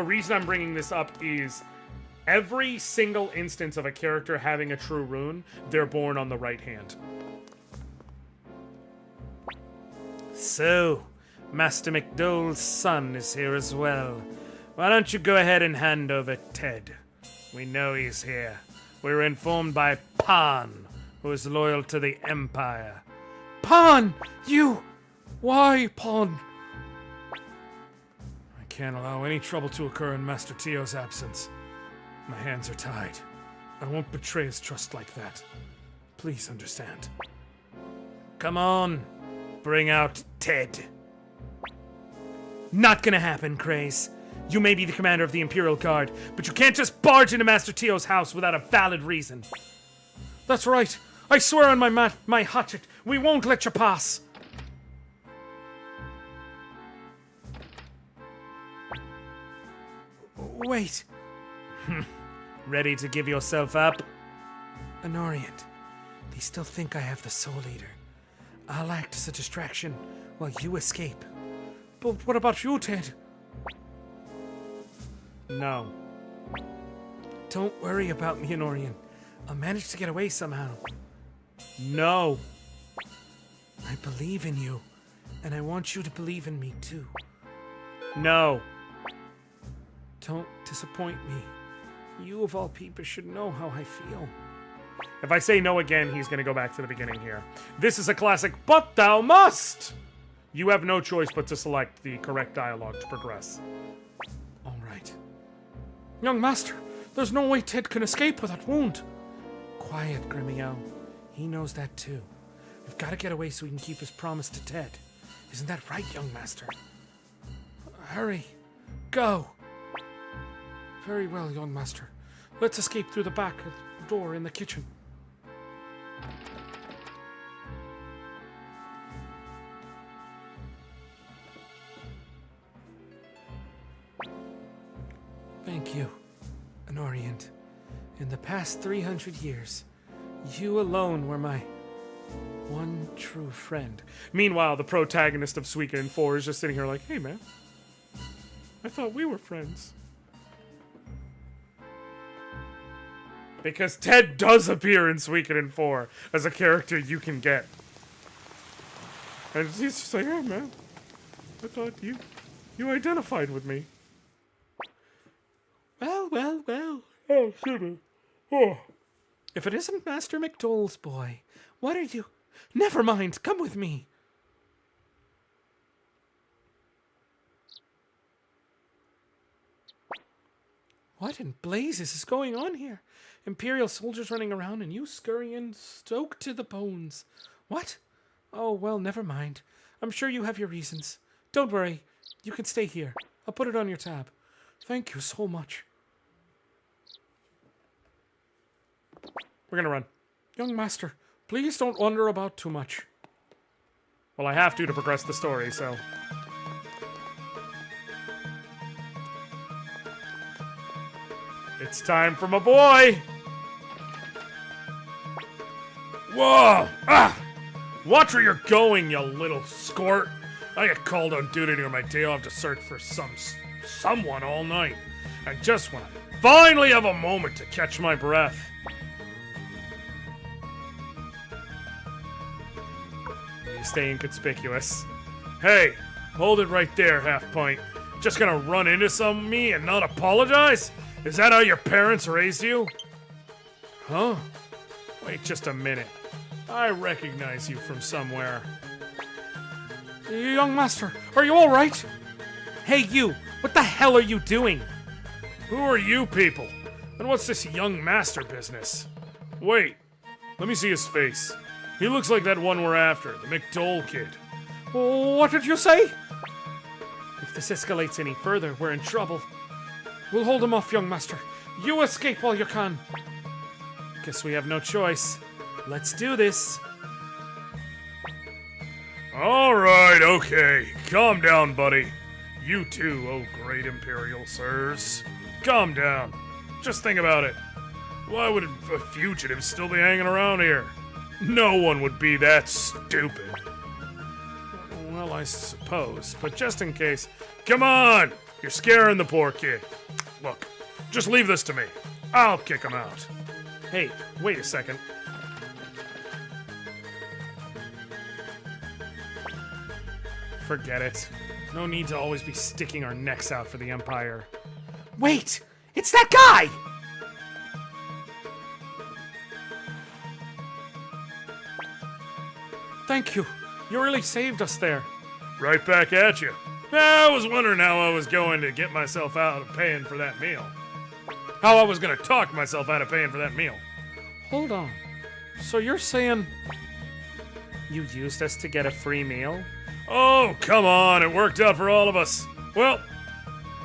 reason I'm bringing this up is every single instance of a character having a true rune, they're born on the right hand. So, Master McDole's son is here as well. Why don't you go ahead and hand over Ted? We know he's here. We were informed by Pan, who is loyal to the Empire. Pawn! You! Why, Pawn? I can't allow any trouble to occur in Master Tio's absence. My hands are tied. I won't betray his trust like that. Please understand. Come on, bring out Ted. Not gonna happen, Craze. You may be the commander of the Imperial Guard, but you can't just barge into Master Tio's house without a valid reason. That's right. I swear on my hatchet, we won't let you pass. Wait, Ready to give yourself up? Anoriand. They still think I have the Soul Eater. I'll act as a distraction while you escape. But what about you, Ted? No. Don't worry about me, Anoriand. I'll manage to get away somehow. No. I believe in you, and I want you to believe in me too. No. Don't disappoint me. You of all people should know how I feel. If I say no again, he's going to go back to the beginning here. This is a classic, but thou must! You have no choice but to select the correct dialogue to progress. All right. Young Master, there's no way Ted can escape with that wound. Quiet, Gremio. He knows that too. We've got to get away so we can keep his promise to Ted. Isn't that right, young master? Hurry. Go. Very well, young master. Let's escape through the back door in the kitchen. Thank you, Anoriand. In the past 300 years, you alone were my one true friend. Meanwhile, the protagonist of Suikoden 4 is just sitting here like, hey man, I thought we were friends. Because Ted does appear in Suikoden 4 as a character you can get. And he's just like, hey man, I thought you identified with me. Well. Oh, shit. Oh. If it isn't Master McDole's boy, what are you? Never mind, come with me. What in blazes is going on here? Imperial soldiers running around and you scurrying, stoked to the bones. What? Oh, well, never mind. I'm sure you have your reasons. Don't worry. You can stay here. I'll put it on your tab. Thank you so much. We're gonna run. Young Master, please don't wander about too much. Well, I have to progress the story, so... It's time for my boy! Whoa! Ah! Watch where you're going, you little skort! I get called on duty near my day off to search for someone all night. And just when I finally have a moment to catch my breath... You stay inconspicuous. Hey, hold it right there, half-pint. Just gonna run into me and not apologize? Is that how your parents raised you? Huh? Wait just a minute. I recognize you from somewhere. Young Master, are you all right? Hey, you! What the hell are you doing? Who are you people? And what's this young master business? Wait, let me see his face. He looks like that one we're after, the McDole kid. What did you say? If this escalates any further, we're in trouble. We'll hold him off, young master. You escape while you can. Guess we have no choice. Let's do this. All right, okay. Calm down, buddy. You too, oh great Imperial sirs. Calm down. Just think about it. Why would a fugitive still be hanging around here? No one would be that stupid. Well, I suppose, but just in case. Come on! You're scaring the poor kid. Look, just leave this to me. I'll kick him out. Hey, wait a second. Forget it. No need to always be sticking our necks out for the Empire. Wait! It's that guy! Thank you. You really saved us there. Right back at you. I was wondering how I was going to get myself out of paying for that meal. How I was going to talk myself out of paying for that meal. Hold on. So you're saying you used us to get a free meal? Oh, come on. It worked out for all of us. Well,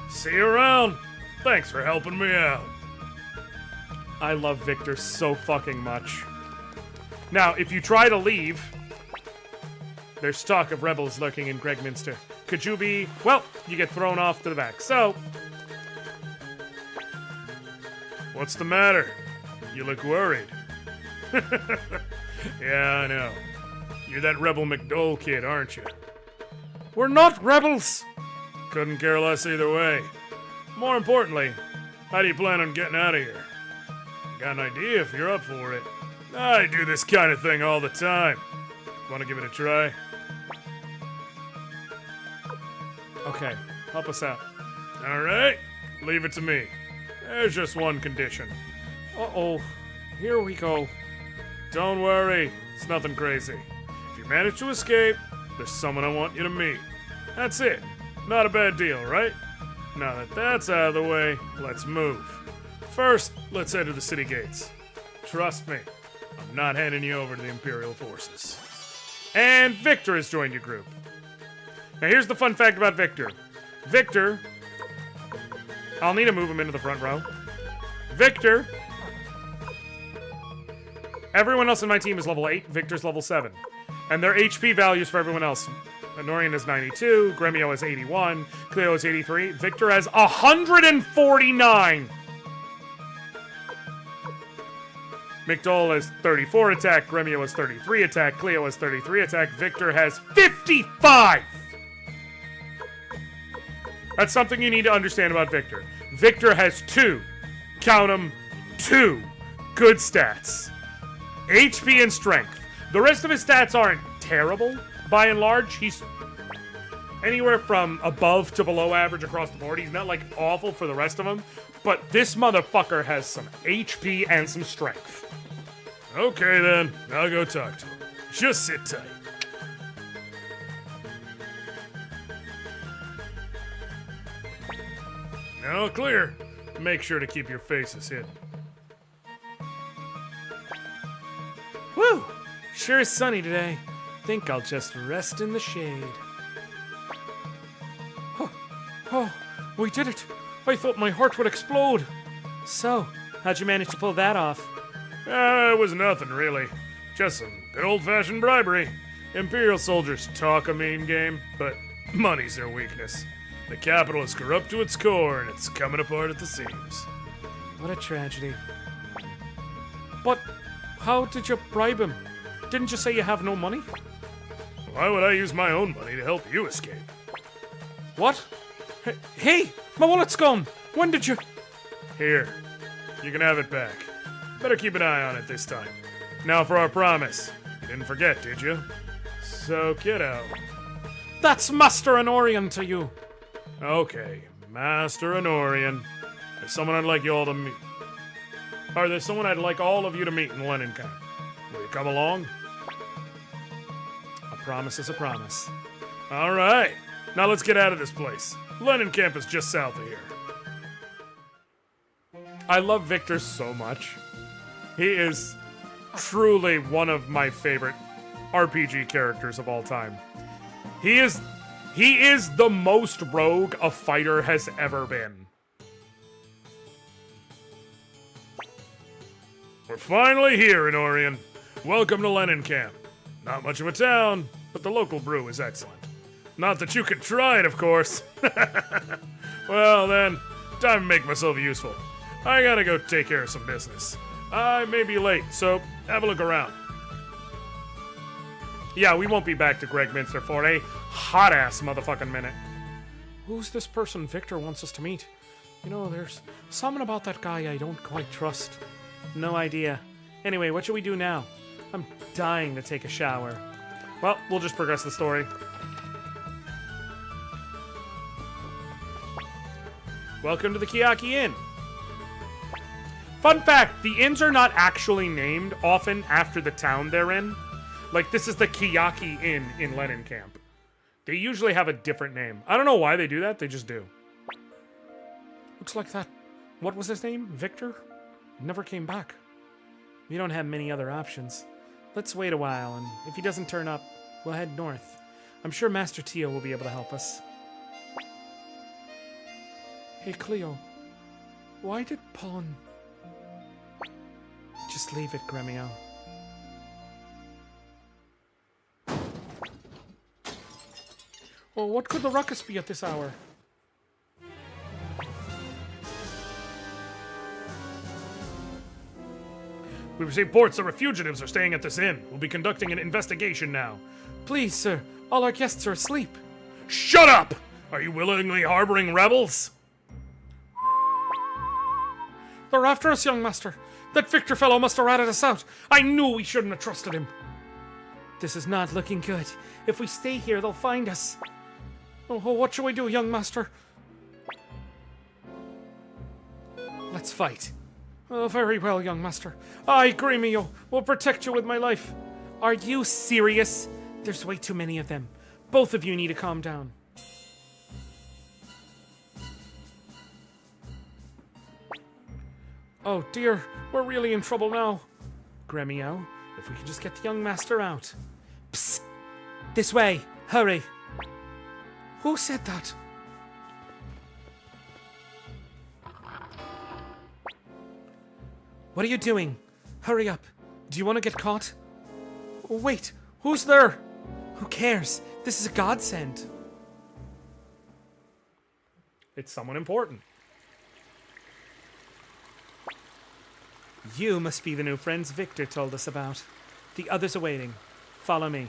see you around. Thanks for helping me out. I love Victor so fucking much. Now, if you try to leave, there's talk of rebels lurking in Gregminster. Could you be... Well, you get thrown off to the back. So, What's the matter? You look worried. Yeah, I know. You're that Rebel McDole kid, aren't you? we're not rebels! Couldn't care less either way. More importantly, how do you plan on getting out of here? Got an idea if you're up for it. I do this kind of thing all the time. Want to give it a try? Okay, help us out. All right, leave it to me. There's just one condition. Uh-oh. Here we go. Don't worry, it's nothing crazy. If you manage to escape, there's someone I want you to meet. That's it. Not a bad deal, right? Now that that's out of the way, let's move. First, let's head to the city gates. Trust me, I'm not handing you over to the Imperial forces. And Victor has joined your group. Now here's the fun fact about Victor. Victor... I'll need to move him into the front row. Victor... Everyone else in my team is level 8, Victor's level 7. And their HP values for everyone else. Anoriand is 92, Gremio is 81, Cleo is 83, Victor has 149! McDole has 34 attack, Gremio has 33 attack, Cleo has 33 attack, Victor has 55! That's something you need to understand about Victor. Victor has 2, count them, 2 good stats. HP and strength. The rest of his stats aren't terrible. By and large, he's anywhere from above to below average across the board. He's not, like, awful for the rest of them. But this motherfucker has some HP and some strength. Okay then, I'll go talk to him. Just sit tight. Now clear. Make sure to keep your faces hidden. Woo! Sure is sunny today. Think I'll just rest in the shade. Oh, we did it! I thought my heart would explode. So, how'd you manage to pull that off? It was nothing, really. Just some good old-fashioned bribery. Imperial soldiers talk a mean game, but money's their weakness. The capital is corrupt to its core, and it's coming apart at the seams. What a tragedy. But how did you bribe him? Didn't you say you have no money? Why would I use my own money to help you escape? What? Hey, my wallet's gone. When did you... Here, you can have it back. Better keep an eye on it this time. Now for our promise. You didn't forget, did you? So, kiddo. That's Master Anoriand to you. Okay, Master Anoriand. There's someone I'd like you all to meet. Or there's someone I'd like all of you to meet in Lenin Camp. Will you come along? A promise is a promise. All right. Now let's get out of this place. Lenin Camp is just south of here. I love Victor so much. He is truly one of my favorite RPG characters of all time. He is the most rogue a fighter has ever been. We're finally here, Anoriand. Welcome to Lenin Camp. Not much of a town, but the local brew is excellent. Not that you could try it, of course. Well then, time to make myself useful. I gotta go take care of some business. I may be late, so have a look around. Yeah, we won't be back to Greg Minster for a hot-ass motherfucking minute. Who's this person Victor wants us to meet? You know, there's something about that guy I don't quite trust. No idea. Anyway, what should we do now? I'm dying to take a shower. Well, we'll just progress the story. Welcome to the Kiyaki Inn. Fun fact, the inns are not actually named often after the town they're in. Like, this is the Kiyaki Inn in Lenin Camp. They usually have a different name. I don't know why they do that, they just do. Looks like that. What was his name? Victor? Never came back. We don't have many other options. Let's wait a while, and if he doesn't turn up, we'll head north. I'm sure Master Tio will be able to help us. Hey, Cleo. Why did Pawn... Just leave it, Gremio. Well, what could the ruckus be at this hour? We received reports that fugitives are staying at this inn. We'll be conducting an investigation now. Please, sir. All our guests are asleep. Shut up! Are you willingly harboring rebels? They're after us, young master. That Victor fellow must have ratted us out. I knew we shouldn't have trusted him. This is not looking good. If we stay here, they'll find us. Oh, what shall we do, young master? Let's fight. Oh, very well, young master. I, Gremio, will protect you with my life. Are you serious? There's way too many of them. Both of you need to calm down. Oh dear, we're really in trouble now. Gremio, if we could just get the young master out. Psst! This way! Hurry! Who said that? What are you doing? Hurry up. Do you want to get caught? Oh, wait, who's there? Who cares? This is a godsend. It's someone important. You must be the new friends Victor told us about. The others are waiting. Follow me.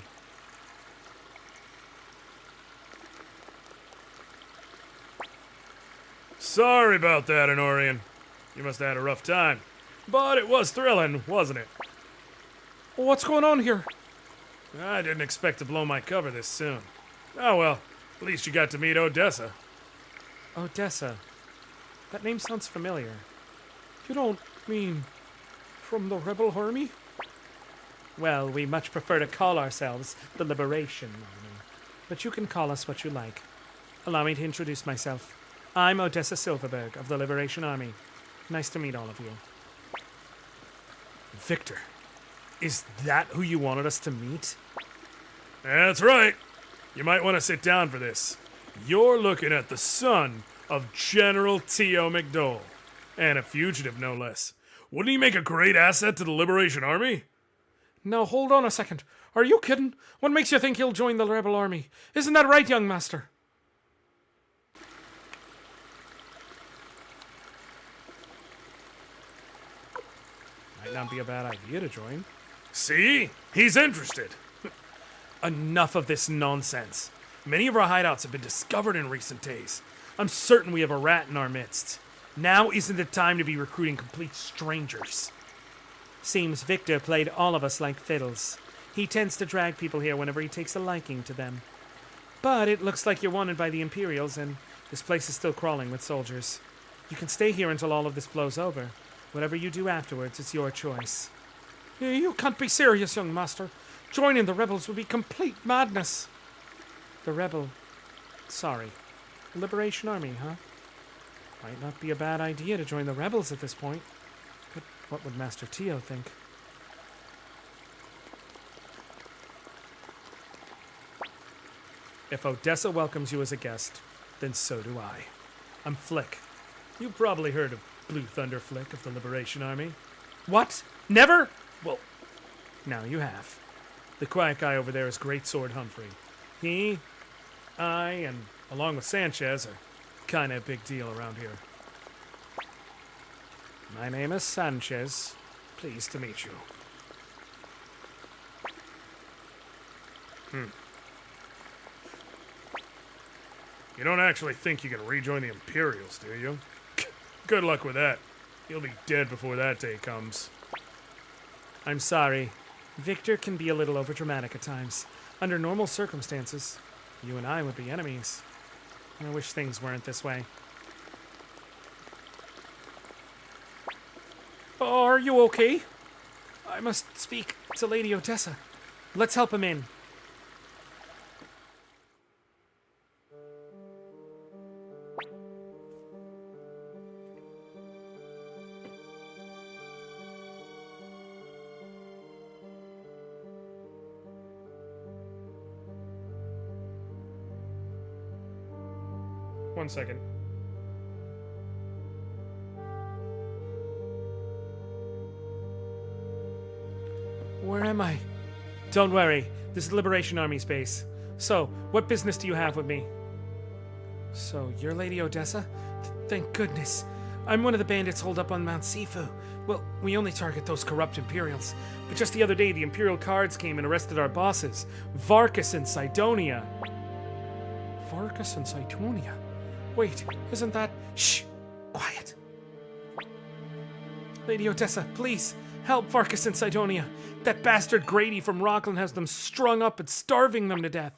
Sorry about that, Anoriand. You must have had a rough time. But it was thrilling, wasn't it? What's going on here? I didn't expect to blow my cover this soon. Oh well, at least you got to meet Odessa. Odessa. That name sounds familiar. You don't mean from the rebel army? Well, we much prefer to call ourselves the Liberation Army. But you can call us what you like. Allow me to introduce myself. I'm Odessa Silverberg of the Liberation Army. Nice to meet all of you. Victor, is that who you wanted us to meet? That's right. You might want to sit down for this. You're looking at the son of General Tio McDowell. And a fugitive, no less. Wouldn't he make a great asset to the Liberation Army? Now, hold on a second. Are you kidding? What makes you think he'll join the rebel army? Isn't that right, young master? Might not be a bad idea to join. See? He's interested. Enough of this nonsense. Many of our hideouts have been discovered in recent days. I'm certain we have a rat in our midst. Now isn't the time to be recruiting complete strangers. Seems Victor played all of us like fiddles. He tends to drag people here whenever he takes a liking to them. But it looks like you're wanted by the Imperials, and this place is still crawling with soldiers. You can stay here until all of this blows over. Whatever you do afterwards, it's your choice. You can't be serious, young master. Joining the rebels would be complete madness. Sorry. The Liberation Army, huh? Might not be a bad idea to join the rebels at this point. But what would Master Tio think? If Odessa welcomes you as a guest, then so do I. I'm Flick. You probably heard of Blue Thunder Flick of the Liberation Army. What? Never? Well, Now you have. The quiet guy over there is Greatsword Humphrey. He, I, and along with Sanchez are kind of a big deal around here. My name is Sanchez. Pleased to meet you. You don't actually think you can rejoin the Imperials, do you? Good luck with that. You'll be dead before that day comes. I'm sorry. Victor can be a little overdramatic at times. Under normal circumstances, you and I would be enemies. I wish things weren't this way. Are you okay? I must speak to Lady Odessa. Let's help him in. One second. Where am I? Don't worry. This is Liberation Army space. So, what business do you have with me? So, you're Lady Odessa? Thank goodness. I'm one of the bandits holed up on Mount Sifu. Well, we only target those corrupt Imperials. But just the other day, the Imperial Guards came and arrested our bosses, Varkas and Sidonia. Varkas and Sidonia? Wait, isn't that... Shh! Quiet. Lady Odessa, please, help Varkas and Sidonia. That bastard Grady from Rockland has them strung up and starving them to death.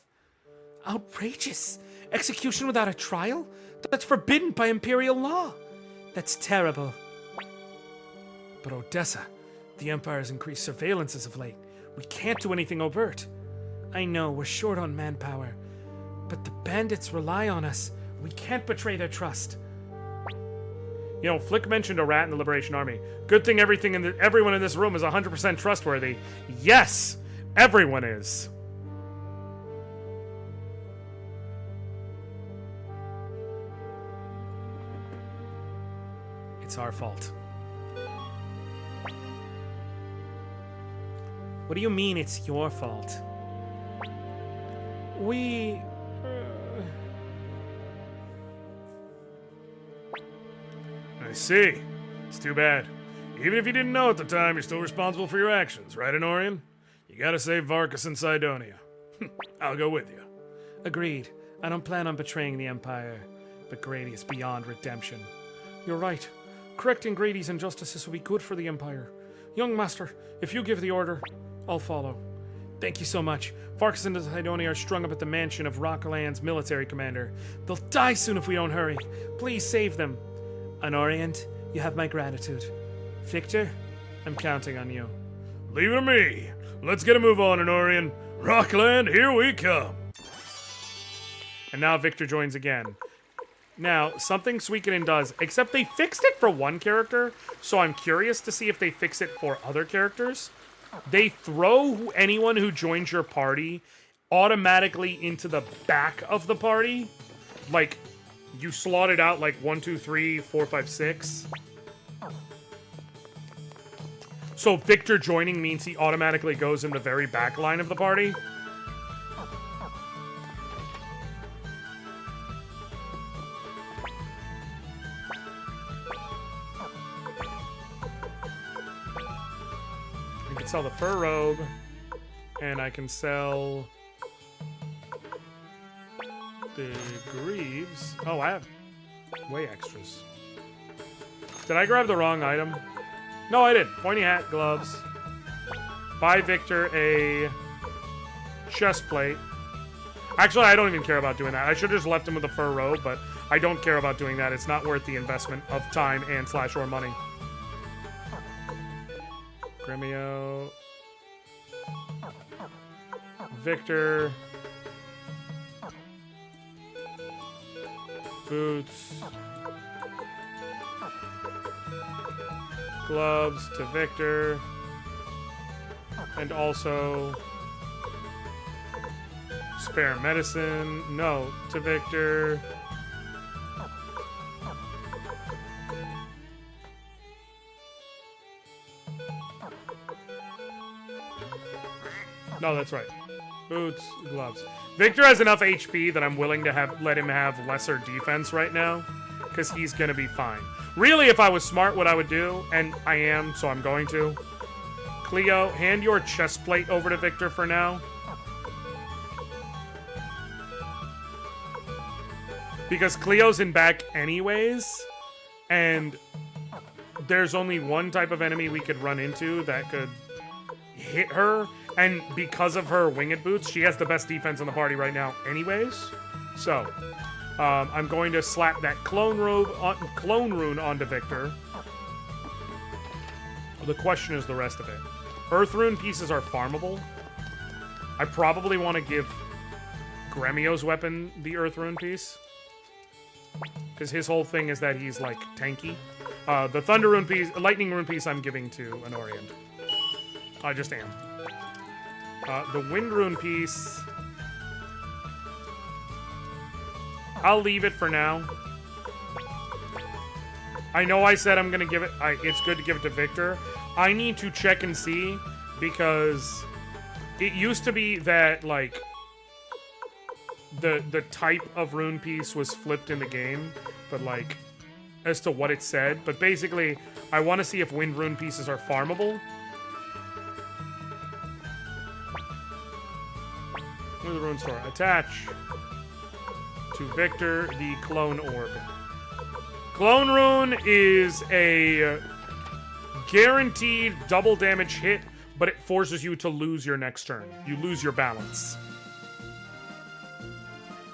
Outrageous! Execution without a trial? That's forbidden by Imperial law. That's terrible. But Odessa, the Empire has increased surveillance as of late. We can't do anything overt. I know, we're short on manpower. But the bandits rely on us. We can't betray their trust. You know, Flick mentioned a rat in the Liberation Army. Good thing everyone in this room is 100% trustworthy. Yes! Everyone is. It's our fault. What do you mean it's your fault? We... I see. It's too bad. Even if you didn't know at the time, you're still responsible for your actions, right, Anoriand? You gotta save Varkas and Sidonia. I'll go with you. Agreed. I don't plan on betraying the Empire, but Grady is beyond redemption. You're right. Correcting Grady's injustices will be good for the Empire. Young Master, if you give the order, I'll follow. Thank you so much. Varkas and Sidonia are strung up at the mansion of Rockland's military commander. They'll die soon if we don't hurry. Please save them. Anoriand, you have my gratitude. Victor, I'm counting on you. Leave it to me. Let's get a move on, Anoriand. Rockland, here we come. And now Victor joins again. Now, something Suikoden does, except they fixed it for one character, so I'm curious to see if they fix it for other characters. They throw anyone who joins your party automatically into the back of the party. Like, you slot it out like 1, 2, 3, 4, 5, 6. So Victor joining means he automatically goes in the very back line of the party. I can sell the fur robe, and I can sell the greaves. Oh, I have way extras. Did I grab the wrong item? No, I did. Pointy hat, gloves. Buy Victor a chest plate. Actually, I don't even care about doing that. I should have just left him with a fur robe, but I don't care about doing that. It's not worth the investment of time and / or money. Gremio. Victor. Boots. Gloves to Victor. And also spare medicine. No, to Victor. No, that's right. Boots, gloves. Victor has enough HP that I'm willing to let him have lesser defense right now, because he's gonna be fine. Really, if I was smart, what I would do, and I am, so I'm going to. Cleo, hand your chest plate over to Victor for now. Because Cleo's in back anyways, and there's only one type of enemy we could run into that could hit her, and because of her winged boots, she has the best defense in the party right now anyways. So, I'm going to slap that clone rune onto Victor. The question is the rest of it. Earth rune pieces are farmable. I probably want to give Gremio's weapon the earth rune piece, because his whole thing is that he's, like, tanky. The thunder rune piece, lightning rune piece I'm giving to Anoriand. I just am. The wind rune piece, I'll leave it for now. I know I said I'm gonna give it, it's good to give it to Victor. I need to check and see, because it used to be that, like, the type of rune piece was flipped in the game, but, like, as to what it said. But basically, I want to see if wind rune pieces are farmable. Where's the rune store? Attach to Victor the clone orb. Clone rune is a guaranteed double damage hit, but it forces you to lose your next turn. You lose your balance.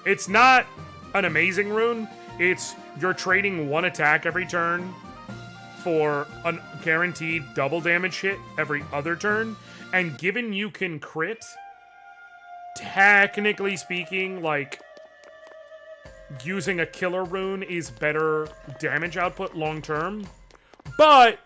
It's not an amazing rune. It's you're trading one attack every turn for a guaranteed double damage hit every other turn. And given you can crit, technically speaking, like, using a killer rune is better damage output long term. But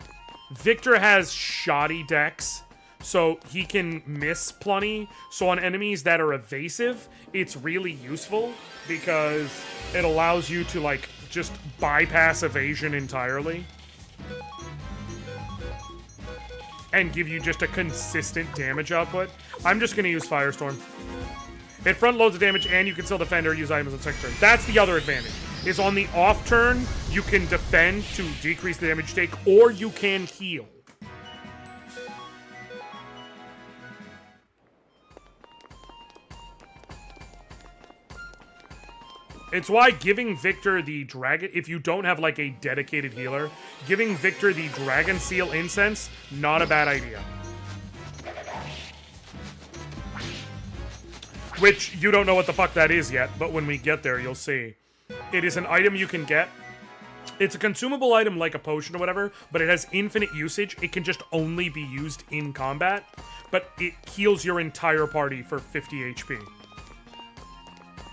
Victor has shoddy decks, so he can miss plenty. So on enemies that are evasive, it's really useful because it allows you to, like, just bypass evasion entirely and give you just a consistent damage output. I'm just going to use Firestorm. It front loads the damage, and you can still defend or use items on second turn. That's the other advantage. Is on the off turn, you can defend to decrease the damage take, or you can heal. It's why giving Victor the dragon, if you don't have, like, a dedicated healer, giving Victor the Dragon Seal Incense, not a bad idea. Which, you don't know what the fuck that is yet, but when we get there, you'll see. It is an item you can get. It's a consumable item like a potion or whatever, but it has infinite usage. It can just only be used in combat, but it heals your entire party for 50 HP.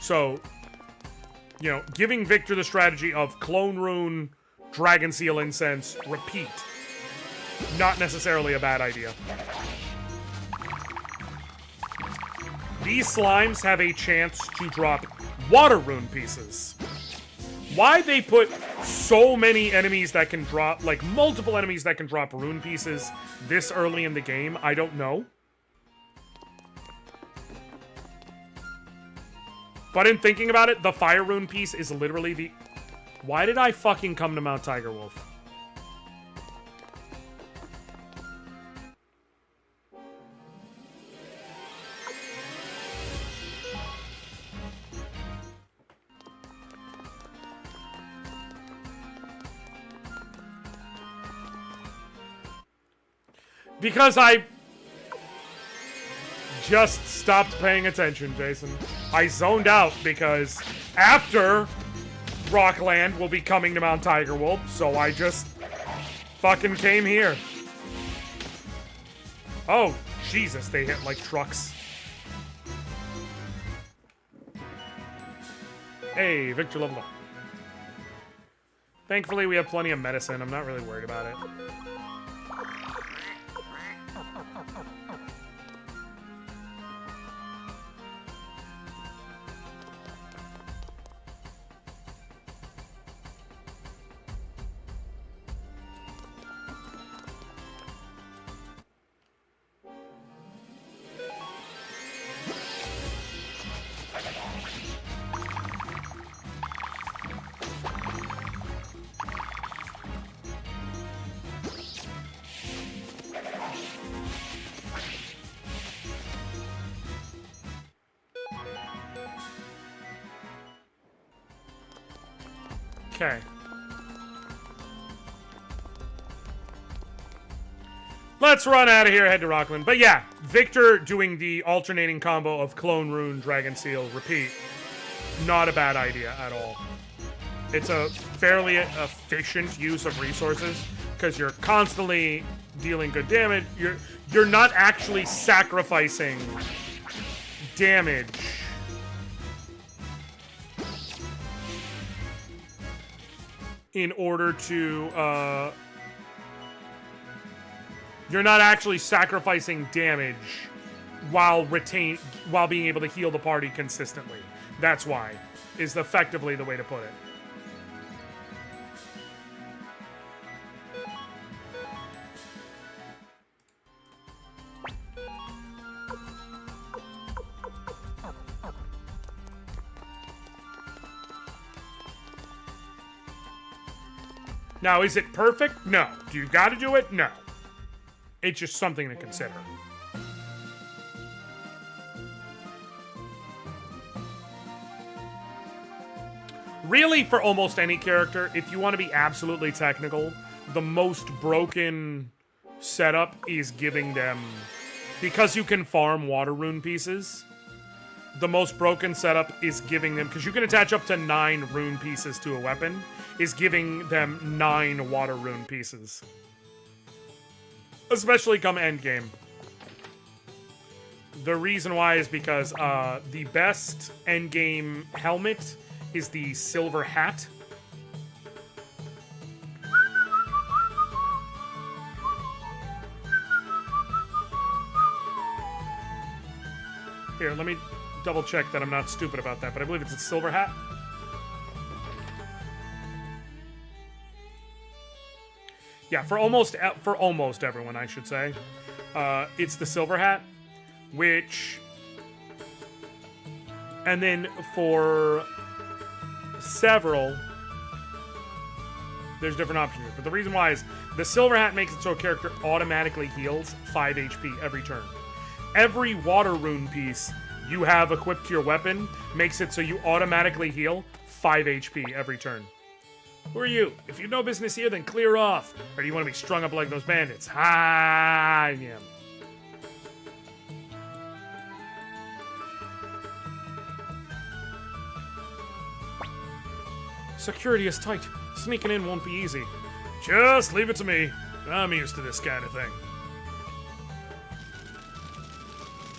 So, you know, giving Victor the strategy of Clone Rune, Dragon Seal Incense, repeat. Not necessarily a bad idea. These slimes have a chance to drop water rune pieces. Why they put so many enemies that can drop, like multiple enemies that can drop rune pieces this early in the game, I don't know. But in thinking about it, the fire rune piece is literally the... Why did I fucking come to Mount Tiger Wolf? Because I just stopped paying attention, Jason. I zoned out because after Rockland will be coming to Mount Tiger Wolf, so I just fucking came here. Oh, Jesus, they hit like trucks. Hey, Victor leveled up. Thankfully, we have plenty of medicine. I'm not really worried about it. Okay. Let's run out of here, head to Rockland. But yeah, Victor doing the alternating combo of Clone Rune, Dragon Seal, repeat. Not a bad idea at all. It's a fairly efficient use of resources because you're constantly dealing good damage. You're not actually sacrificing damage in order to you're not actually sacrificing damage while being able to heal the party consistently. That's why is effectively the way to put it. Now, is it perfect? No. Do you gotta do it? No. It's just something to consider. Really, for almost any character, if you want to be absolutely technical, the most broken setup is giving them... Because you can farm water rune pieces, the most broken setup is giving them... Because you can attach up to 9 rune pieces to a weapon, is giving them 9 water rune pieces. Especially come endgame. The reason why is because the best endgame helmet is the silver hat. Here, let me double check that I'm not stupid about that, but I believe it's a silver hat. Yeah, for almost everyone, I should say. It's the silver hat, which... And then for several, there's different options here. But the reason why is the silver hat makes it so a character automatically heals 5 HP every turn. Every water rune piece you have equipped to your weapon makes it so you automatically heal 5 HP every turn. Who are you? If you've no business here, then clear off. Or do you want to be strung up like those bandits? I am. Security is tight. Sneaking in won't be easy. Just leave it to me. I'm used to this kind of thing.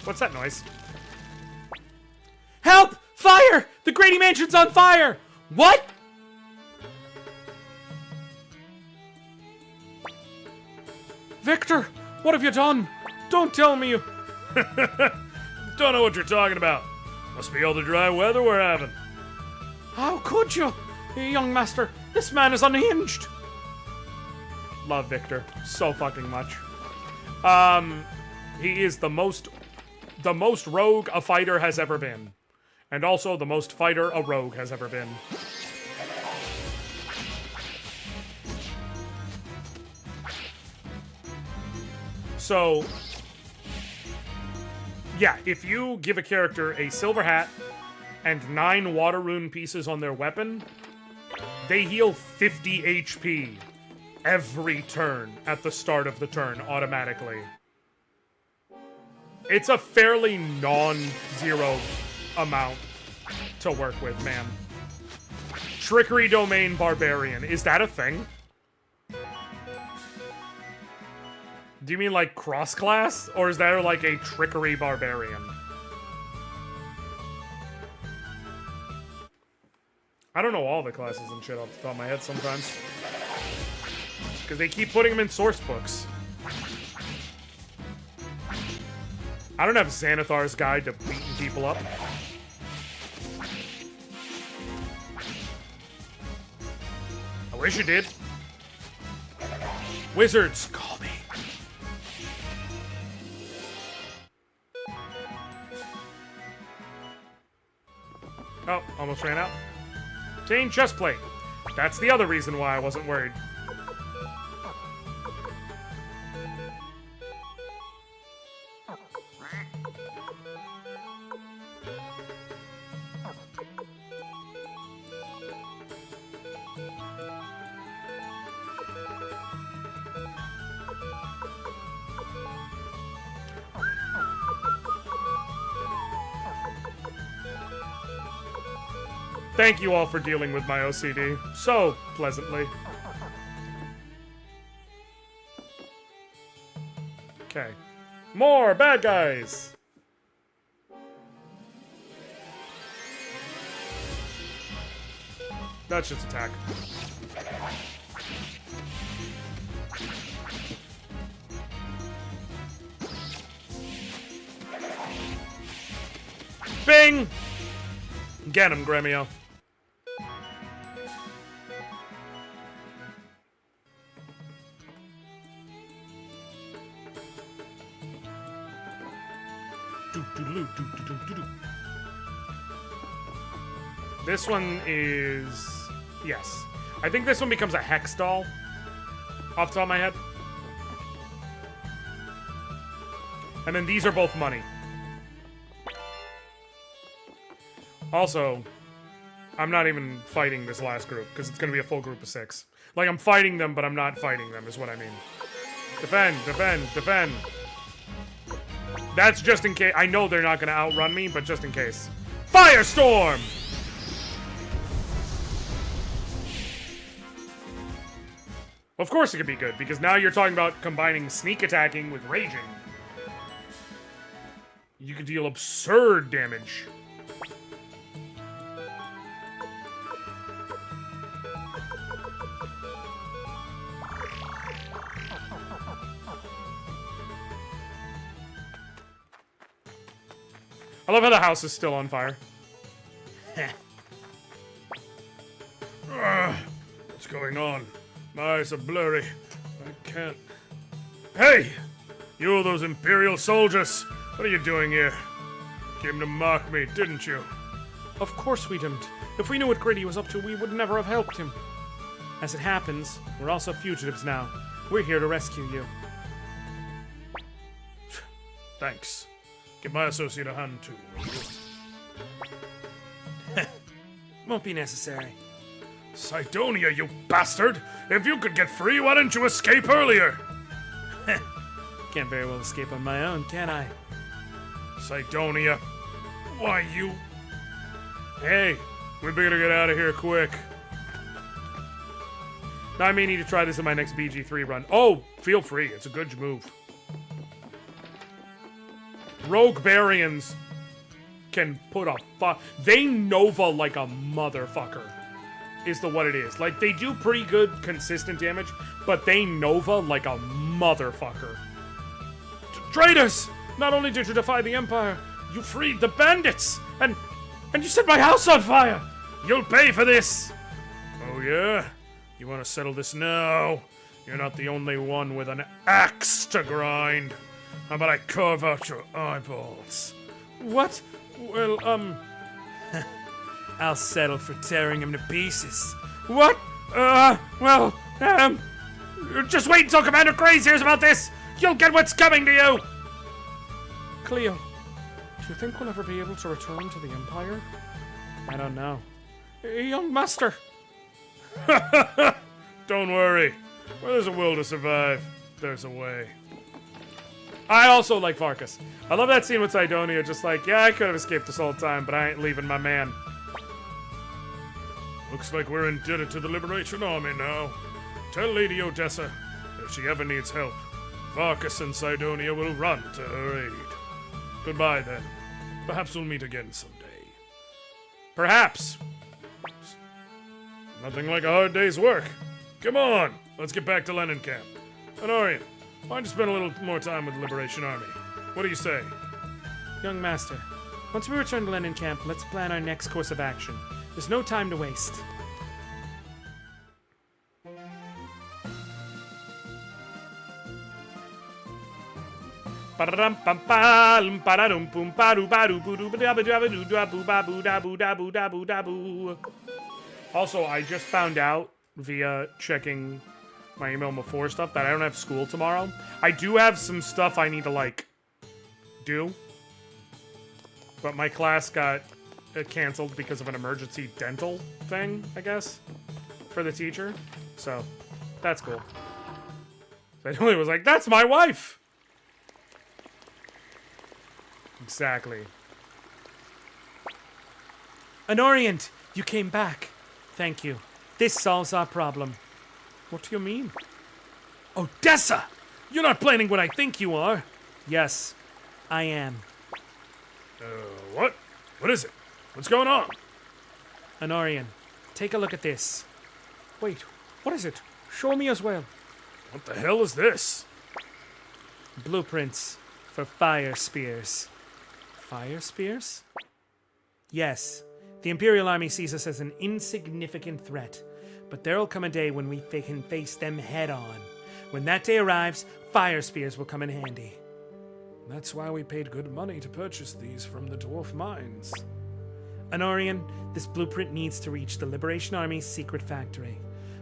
What's that noise? Help! Fire! The Grady Mansion's on fire! What? Victor, what have you done? Don't tell me you... Don't know what you're talking about. Must be all the dry weather we're having. How could you? Young master, this man is unhinged. Love Victor so fucking much. He is the most rogue a fighter has ever been. And also the most fighter a rogue has ever been. So, yeah, if you give a character a silver hat and 9 water rune pieces on their weapon, they heal 50 HP every turn at the start of the turn automatically. It's a fairly non-zero amount to work with, man. Trickery Domain Barbarian. Is that a thing? Do you mean like cross-class? Or is that like a Trickery Barbarian? I don't know all the classes and shit off the top of my head sometimes. Because they keep putting them in source books. I don't have Xanathar's Guide to Beating People Up. I wish you did. Wizards, call me. Oh, almost ran out. Obtain chestplate. That's the other reason why I wasn't worried. Thank you all for dealing with my OCD so pleasantly. Okay. More bad guys! That's just attack. Bing! Get him, Gremio. This one is... Yes. I think this one becomes a hex doll. Off the top of my head. And then these are both money. Also, I'm not even fighting this last group, because it's going to be a full group of 6. Like, I'm fighting them, but I'm not fighting them, is what I mean. Defend, defend, defend. That's just in case. I know they're not going to outrun me, but just in case. Firestorm! Of course it could be good, because now you're talking about combining sneak attacking with raging. You can deal absurd damage. I love how the house is still on fire. What's going on? My eyes are blurry. I can't... Hey! You, those Imperial soldiers! What are you doing here? Came to mock me, didn't you? Of course we didn't. If we knew what Grady was up to, we would never have helped him. As it happens, we're also fugitives now. We're here to rescue you. Thanks. Give my associate a hand, too, will you? Won't be necessary. Sidonia, you bastard! If you could get free, why didn't you escape earlier? Can't very well escape on my own, can I? Sidonia, why you... Hey, we better get out of here quick. Now I may need to try this in my next BG3 run. Oh, feel free. It's a good move. Rogue Barians can put a they Nova like a motherfucker. Is what it is. Like, they do pretty good, consistent damage, but they Nova like a motherfucker. Traitors! Not only did you defy the Empire, you freed the bandits! And you set my house on fire! You'll pay for this! Oh, yeah? You want to settle this now? You're not the only one with an axe to grind. How about I carve out your eyeballs? What? Well, I'll settle for tearing him to pieces. What? Just wait until Commander Craze hears about this! You'll get what's coming to you! Cleo, do you think we'll ever be able to return to the Empire? I don't know. Young master! Don't worry. Where there's a will to survive, there's a way. I also like Farkas. I love that scene with Sidonia, just like, yeah, I could have escaped this whole time, but I ain't leaving my man. Looks like we're indebted to the Liberation Army now. Tell Lady Odessa that if she ever needs help, Farkas and Sidonia will run to her aid. Goodbye, then. Perhaps we'll meet again someday. Perhaps. Nothing like a hard day's work. Come on, let's get back to Lenin Camp. Anoriand, why don't you spend a little more time with the Liberation Army? What do you say? Young master, once we return to Lenin Camp, let's plan our next course of action. There's no time to waste. Also, I just found out via checking my email before stuff that I don't have school tomorrow. I do have some stuff I need to, like, do. But my class got canceled because of an emergency dental thing, I guess, for the teacher. So, that's cool. So I totally was like, that's my wife! Exactly. Anoriand, You came back. Thank you. This solves our problem. What do you mean? Odessa! You're not planning what I think you are. Yes, I am. What? What is it? What's going on? Anoriand, take a look at this. Wait, what is it? Show me as well. What the hell is this? Blueprints for fire spears. Fire spears? Yes, the Imperial Army sees us as an insignificant threat, but there'll come a day when we can face them head on. When that day arrives, fire spears will come in handy. That's why we paid good money to purchase these from the dwarf mines. Anoriand, this blueprint needs to reach the Liberation Army's secret factory,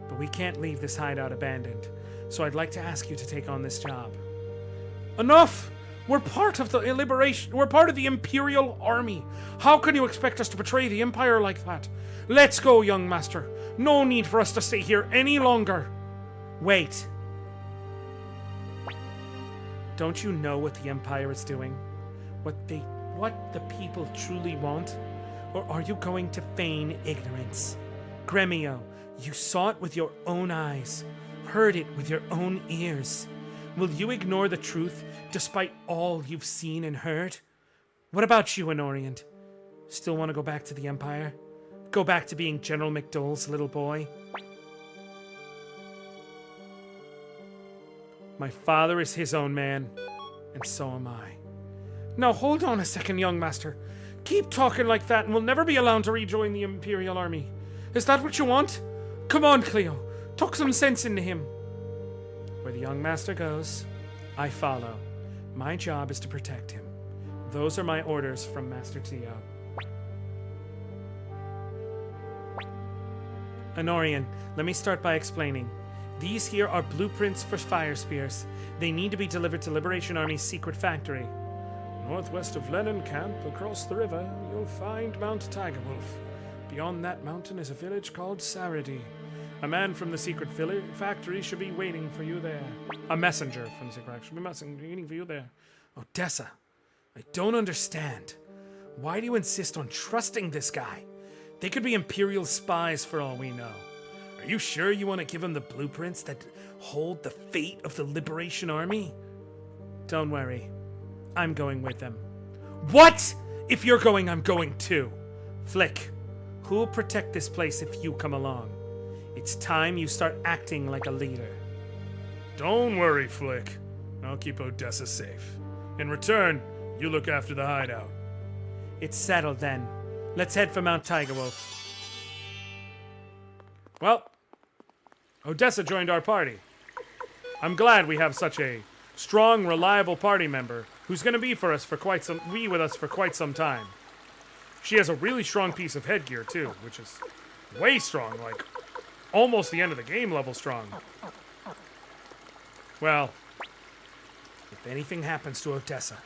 but we can't leave this hideout abandoned, so I'd like to ask you to take on this job. Enough! We're part of the Liberation. We're part of the Imperial Army. How can you expect us to betray the Empire like that? Let's go, young master. No need for us to stay here any longer. Wait. Don't you know what the Empire is doing? What the people truly want? Or are you going to feign ignorance? Gremio, you saw it with your own eyes, heard it with your own ears. Will you ignore the truth despite all you've seen and heard? What about you, Anoriand? Still want to go back to the Empire? Go back to being General McDole's little boy? My father is his own man, and so am I. Now hold on a second, young master. Keep talking like that and we'll never be allowed to rejoin the Imperial Army. Is that what you want? Come on, Cleo. Talk some sense into him. Where the young master goes, I follow. My job is to protect him. Those are my orders from Master Tio. Anoriand, let me start by explaining. These here are blueprints for fire spears. They need to be delivered to Liberation Army's secret factory. Northwest of Lenin Camp, across the river, you'll find Mount Tigerwolf. Beyond that mountain is a village called Saradi. A man from the secret factory should be waiting for you there. A messenger from the secret factory should be waiting for you there. Odessa, I don't understand. Why do you insist on trusting this guy? They could be Imperial spies for all we know. Are you sure you want to give him the blueprints that hold the fate of the Liberation Army? Don't worry. I'm going with them. What? If you're going, I'm going too. Flick, who'll protect this place if you come along? It's time you start acting like a leader. Don't worry, Flick. I'll keep Odessa safe. In return, you look after the hideout. It's settled then. Let's head for Mount Tigerwolf. Well, Odessa joined our party. I'm glad we have such a strong, reliable party member who's going to be with us for quite some time. She has a really strong piece of headgear too, which is way strong, like almost the end of the game level strong. Well, if anything happens to Odessa,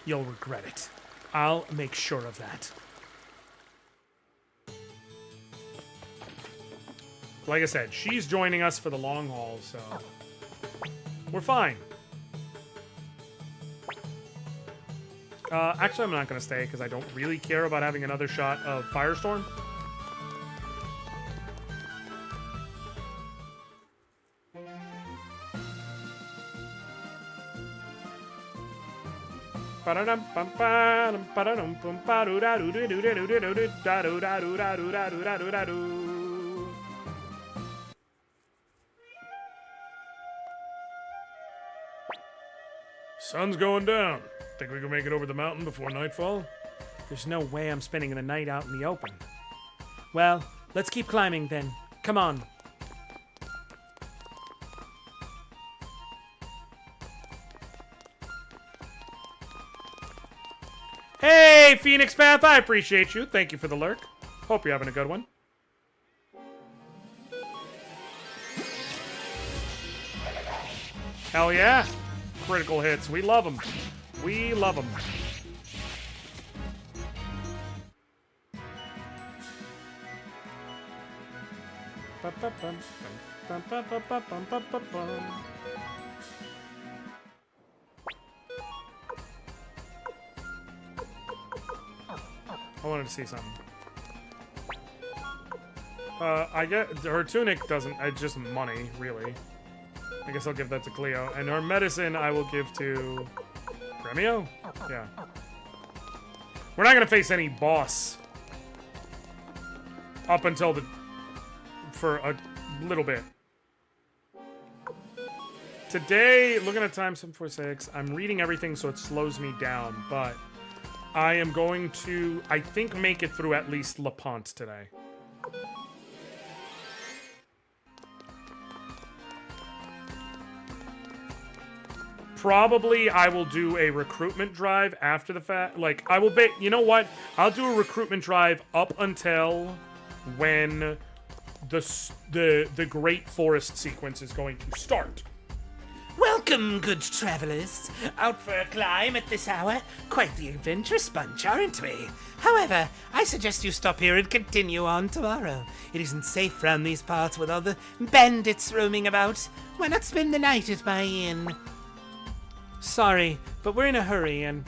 you'll regret it. I'll make sure of that. Like I said, she's joining us for the long haul, so we're fine. Actually, I'm not going to stay because I don't really care about having another shot of Firestorm. Sun's going down. Think we can make it over the mountain before nightfall? There's no way I'm spending the night out in the open. Well, let's keep climbing then. Come on. Hey, Phoenix Path, I appreciate you. Thank you for the lurk. Hope you're having a good one. Hell yeah. Critical hits. We love them. We love them. I wanted to see something. I get her tunic doesn't. It's just money, really. I guess I'll give that to Cleo, and her medicine I will give to Premio. Yeah. We're not gonna face any boss up until for a little bit. Today, looking at time 746, I'm reading everything so it slows me down, but I am going to, I think, make it through at least La Pont today. Probably I will do a recruitment drive after the fact. Like, I will you know what? I'll do a recruitment drive up until when the Great Forest sequence is going to start. Welcome, good travelers. Out for a climb at this hour? Quite the adventurous bunch, aren't we? However, I suggest you stop here and continue on tomorrow. It isn't safe round these parts with all the bandits roaming about. Why not spend the night at my inn? Sorry, but we're in a hurry and...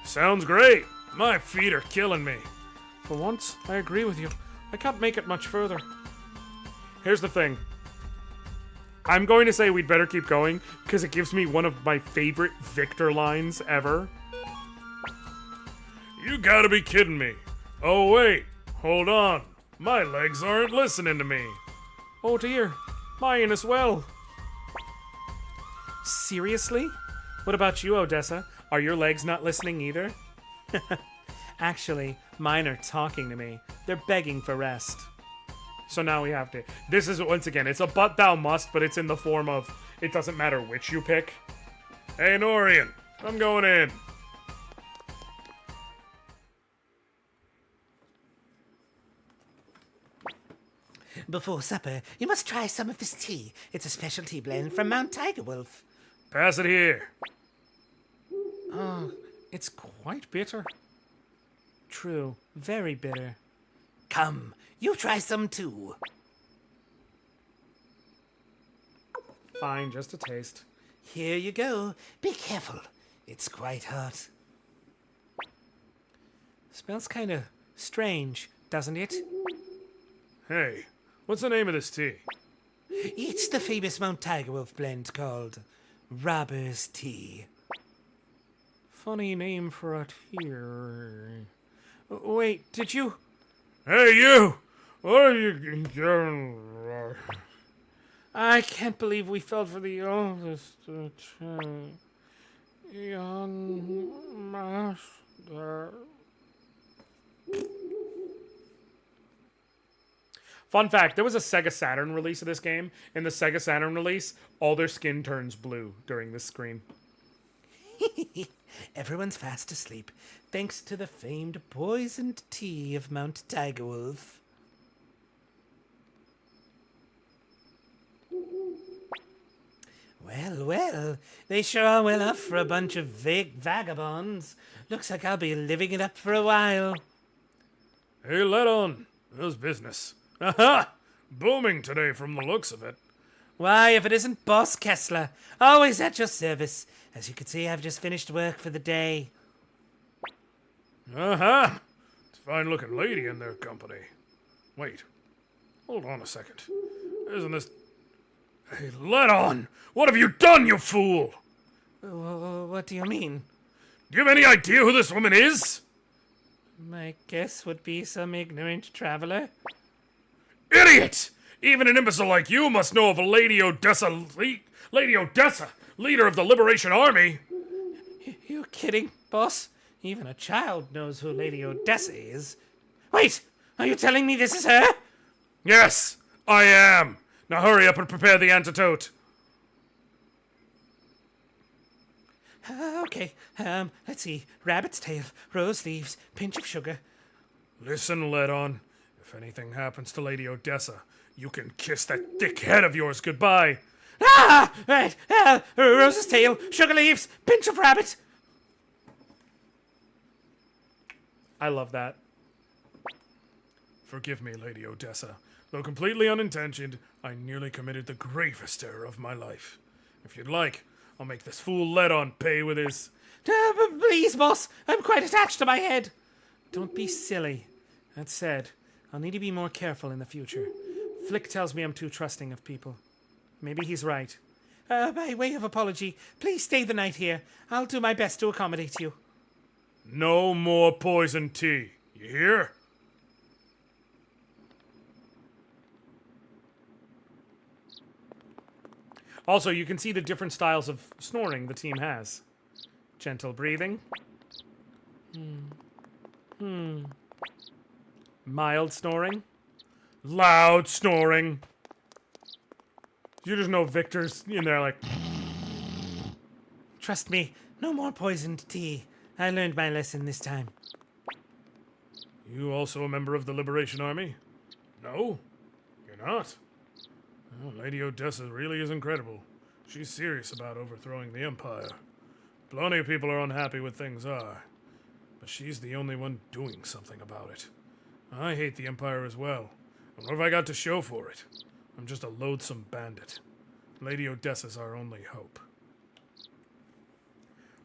Sounds great. My feet are killing me. For once, I agree with you. I can't make it much further. Here's the thing. I'm going to say we'd better keep going, because it gives me one of my favorite Victor lines ever. You gotta be kidding me. Oh wait, hold on. My legs aren't listening to me. Oh dear, mine as well. Seriously? What about you, Odessa? Are your legs not listening either? Actually, mine are talking to me. They're begging for rest. So now we have to. This is, once again, it's a but thou must, but it's in the form of, it doesn't matter which you pick. Hey, Anoriand, I'm going in. Before supper, you must try some of this tea. It's a specialty blend from Mount Tiger Wolf. Pass it here. Oh, it's quite bitter. True, very bitter. Come, you try some too. Fine, just a taste. Here you go. Be careful. It's quite hot. Smells kind of strange, doesn't it? Hey, what's the name of this tea? It's the famous Mount Tiger Wolf blend called Robber's Tea. Funny name for a tea. Wait, did you... Hey, you! What are you doing? I can't believe we fell for the oldest young master. Fun fact, there was a Sega Saturn release of this game. In the Sega Saturn release, all their skin turns blue during this screen. Everyone's fast asleep, thanks to the famed poisoned tea of Mount Tiger Wolf. Well, well, they sure are well off for a bunch of vague vagabonds. Looks like I'll be living it up for a while. Hey, let on. How's business? Aha! Booming today from the looks of it. Why, if it isn't Boss Kessler, always at your service. As you can see, I've just finished work for the day. Aha! It's a fine-looking lady in their company. Wait. Hold on a second. Isn't this... Hey, let on! What have you done, you fool? What do you mean? Do you have any idea who this woman is? My guess would be some ignorant traveler. Idiot! Even an imbecile like you must know of a Lady Odessa, Lady Odessa, leader of the Liberation Army. You kidding, boss? Even a child knows who Lady Odessa is. Wait, are you telling me this is her? Yes, I am. Now hurry up and prepare the antidote. Okay, let's see. Rabbit's tail, rose leaves, pinch of sugar. Listen, Ledon. If anything happens to Lady Odessa, you can kiss that thick head of yours goodbye. Ah! Right, rose's tail, sugar leaves, pinch of rabbit. I love that. Forgive me, Lady Odessa. Though completely unintentioned, I nearly committed the gravest error of my life. If you'd like, I'll make this fool Ledon pay with his... Please, boss, I'm quite attached to my head. Don't be silly. That said, I'll need to be more careful in the future. Flick tells me I'm too trusting of people. Maybe he's right. By way of apology, please stay the night here. I'll do my best to accommodate you. No more poison tea. You hear? Also, you can see the different styles of snoring the team has. Gentle breathing. Mild snoring. Loud snoring. You just know Victor's in there like, Trust me, no more poisoned tea. I learned my lesson this time. you also a member of the Liberation Army? No? You're not? Oh, Lady Odessa really is incredible. She's serious about overthrowing the Empire. Plenty of people are unhappy with things are, but she's the only one doing something about it. I hate the Empire as well, and what have I got to show for it? I'm just a loathsome bandit. Lady Odessa's our only hope.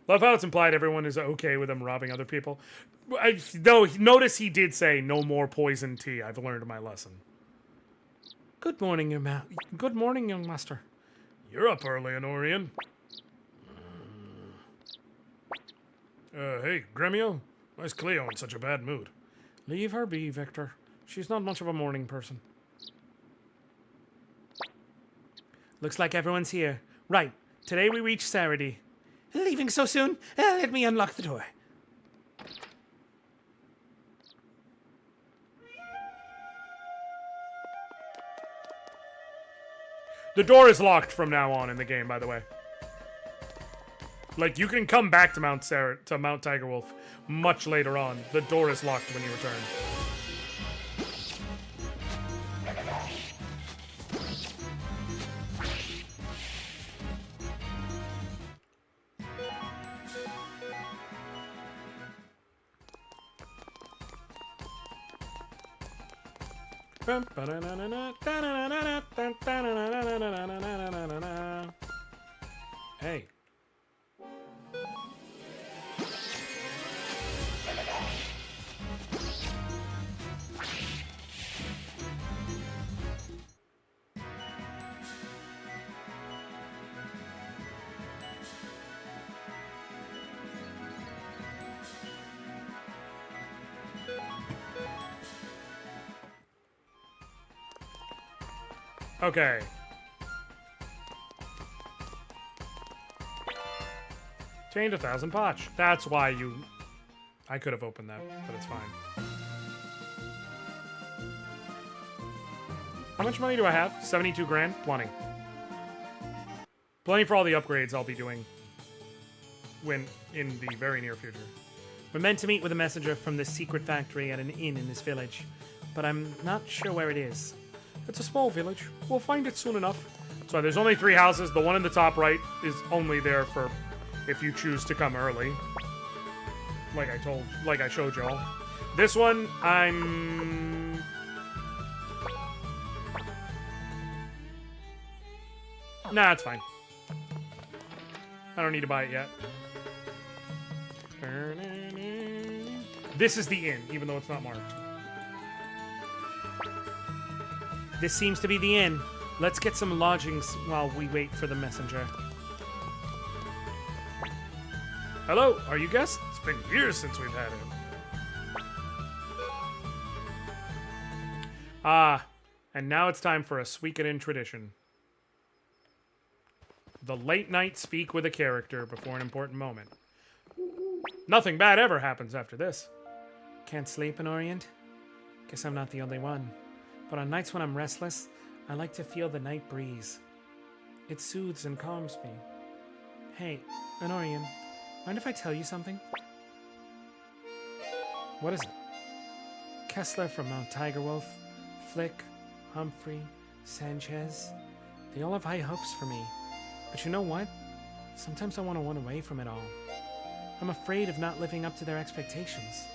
Love how it's implied everyone is okay with him robbing other people. Notice he did say no more poison tea. I've learned my lesson. Good morning, Good morning, young master. You're up early, Anoriand. Hey, Gremio? Why is Cleo in such a bad mood? Leave her be, Victor. She's not much of a morning person. Looks like everyone's here. Right. Today we reach Saradi. Leaving so soon? Let me unlock the door. The door is locked from now on in the game, by the way. Like, you can come back to Mount Tiger Wolf much later on. The door is locked when you return. Hey. Okay. Chained 1,000 potch. That's why you... I could have opened that, but it's fine. How much money do I have? 72 grand? Plenty. Plenty for all the upgrades I'll be doing when in the very near future. We're meant to meet with a messenger from the secret factory at an inn in this village, but I'm not sure where it is. It's a small village. We'll find it soon enough. So there's only 3 houses. The one in the top right is only there for if you choose to come early. Like I showed y'all. This one, I'm... Nah, it's fine. I don't need to buy it yet. This is the inn, even though it's not marked. This seems to be the inn. Let's get some lodgings while we wait for the messenger. Hello, are you guests? It's been years since we've had him. Ah, and now it's time for a Suikoden tradition. The late night speak with a character before an important moment. Nothing bad ever happens after this. Can't sleep, Anoriand? Guess I'm not the only one. But on nights when I'm restless, I like to feel the night breeze. It soothes and calms me. Hey, Anorian, mind if I tell you something? What is it? Kessler from Mount Tiger Wolf, Flick, Humphrey, Sanchez, they all have high hopes for me. But you know what? Sometimes I want to run away from it all. I'm afraid of not living up to their expectations.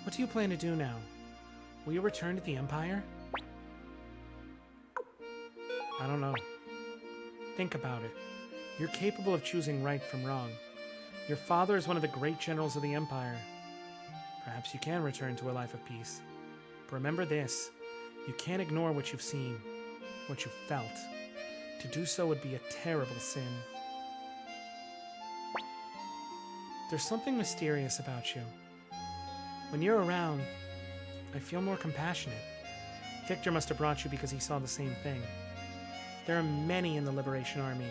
What do you plan to do now? Will you return to the Empire? I don't know. Think about it. You're capable of choosing right from wrong. Your father is one of the great generals of the Empire. Perhaps you can return to a life of peace. But remember this. You can't ignore what you've seen, what you've felt. To do so would be a terrible sin. There's something mysterious about you. When you're around, I feel more compassionate. Victor must have brought you because he saw the same thing. There are many in the Liberation Army.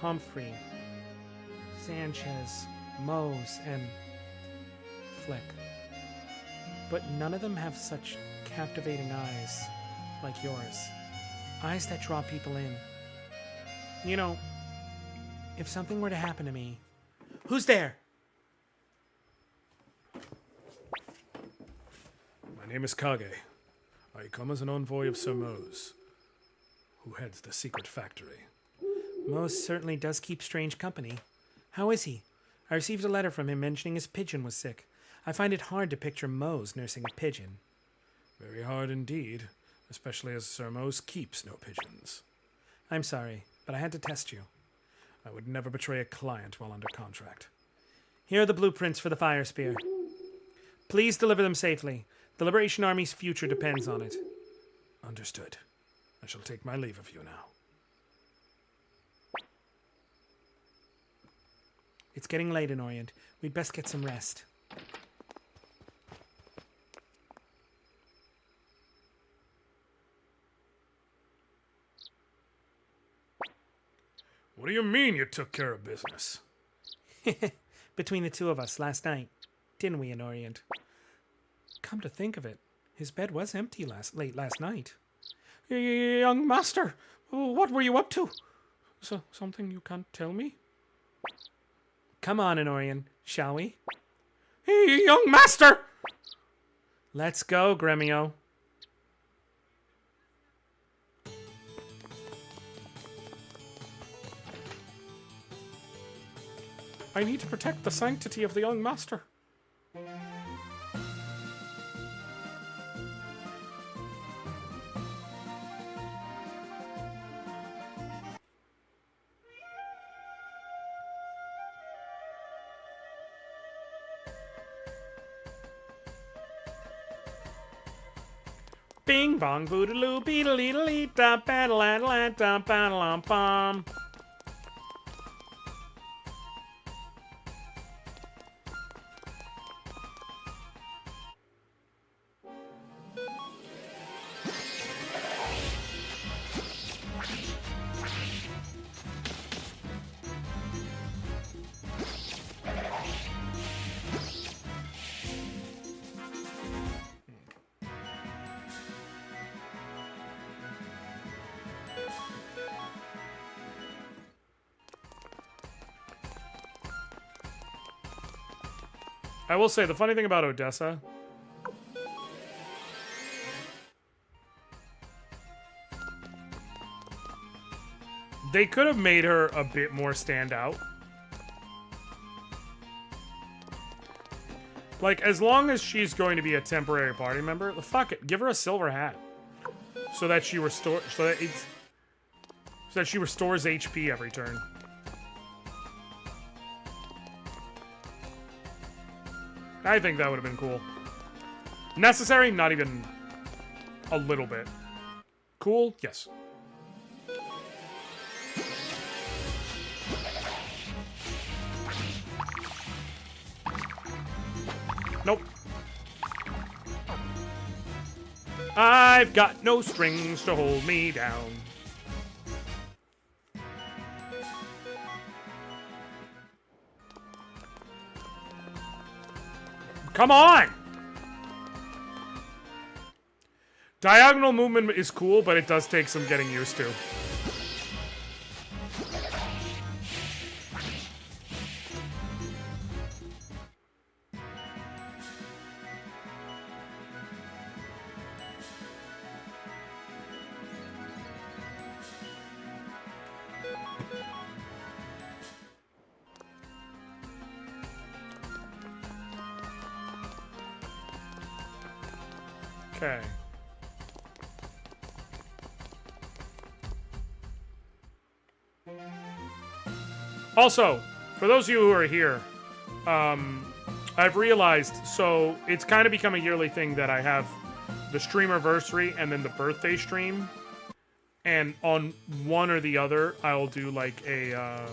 Humphrey, Sanchez, Mose, and Flick. But none of them have such captivating eyes like yours. Eyes that draw people in. You know, if something were to happen to me... Who's there? My name is Kage. I come as an envoy of Sir Mose, who heads the secret factory. Mose certainly does keep strange company. How is he? I received a letter from him mentioning his pigeon was sick. I find it hard to picture Mose nursing a pigeon. Very hard indeed, especially as Sir Mose keeps no pigeons. I'm sorry, but I had to test you. I would never betray a client while under contract. Here are the blueprints for the fire spear. Please deliver them safely. The Liberation Army's future depends on it. Understood. I shall take my leave of you now. It's getting late, Anoriand. We'd best get some rest. What do you mean you took care of business? Between the two of us last night, didn't we, Anoriand? Come to think of it, his bed was empty late last night. Young master, what were you up to? Something you can't tell me? Come on, Anoriand, shall we? Young master! Let's go, Gremio. I need to protect the sanctity of the young master. Bing bong boodaloo beedlee da battle at da battle bomb. I will say, the funny thing about Odessa... They could have made her a bit more standout. Like, as long as she's going to be a temporary party member, fuck it, give her a silver hat. So that she restores... So that she restores HP every turn. I think that would have been cool. Necessary? Not even a little bit. Cool? Yes. Nope. I've got no strings to hold me down. Come on! Diagonal movement is cool, but it does take some getting used to. Okay. Also, for those of you who are here, I've realized, so it's kind of become a yearly thing that I have the streamiversary and then the birthday stream. And on one or the other, I'll do like a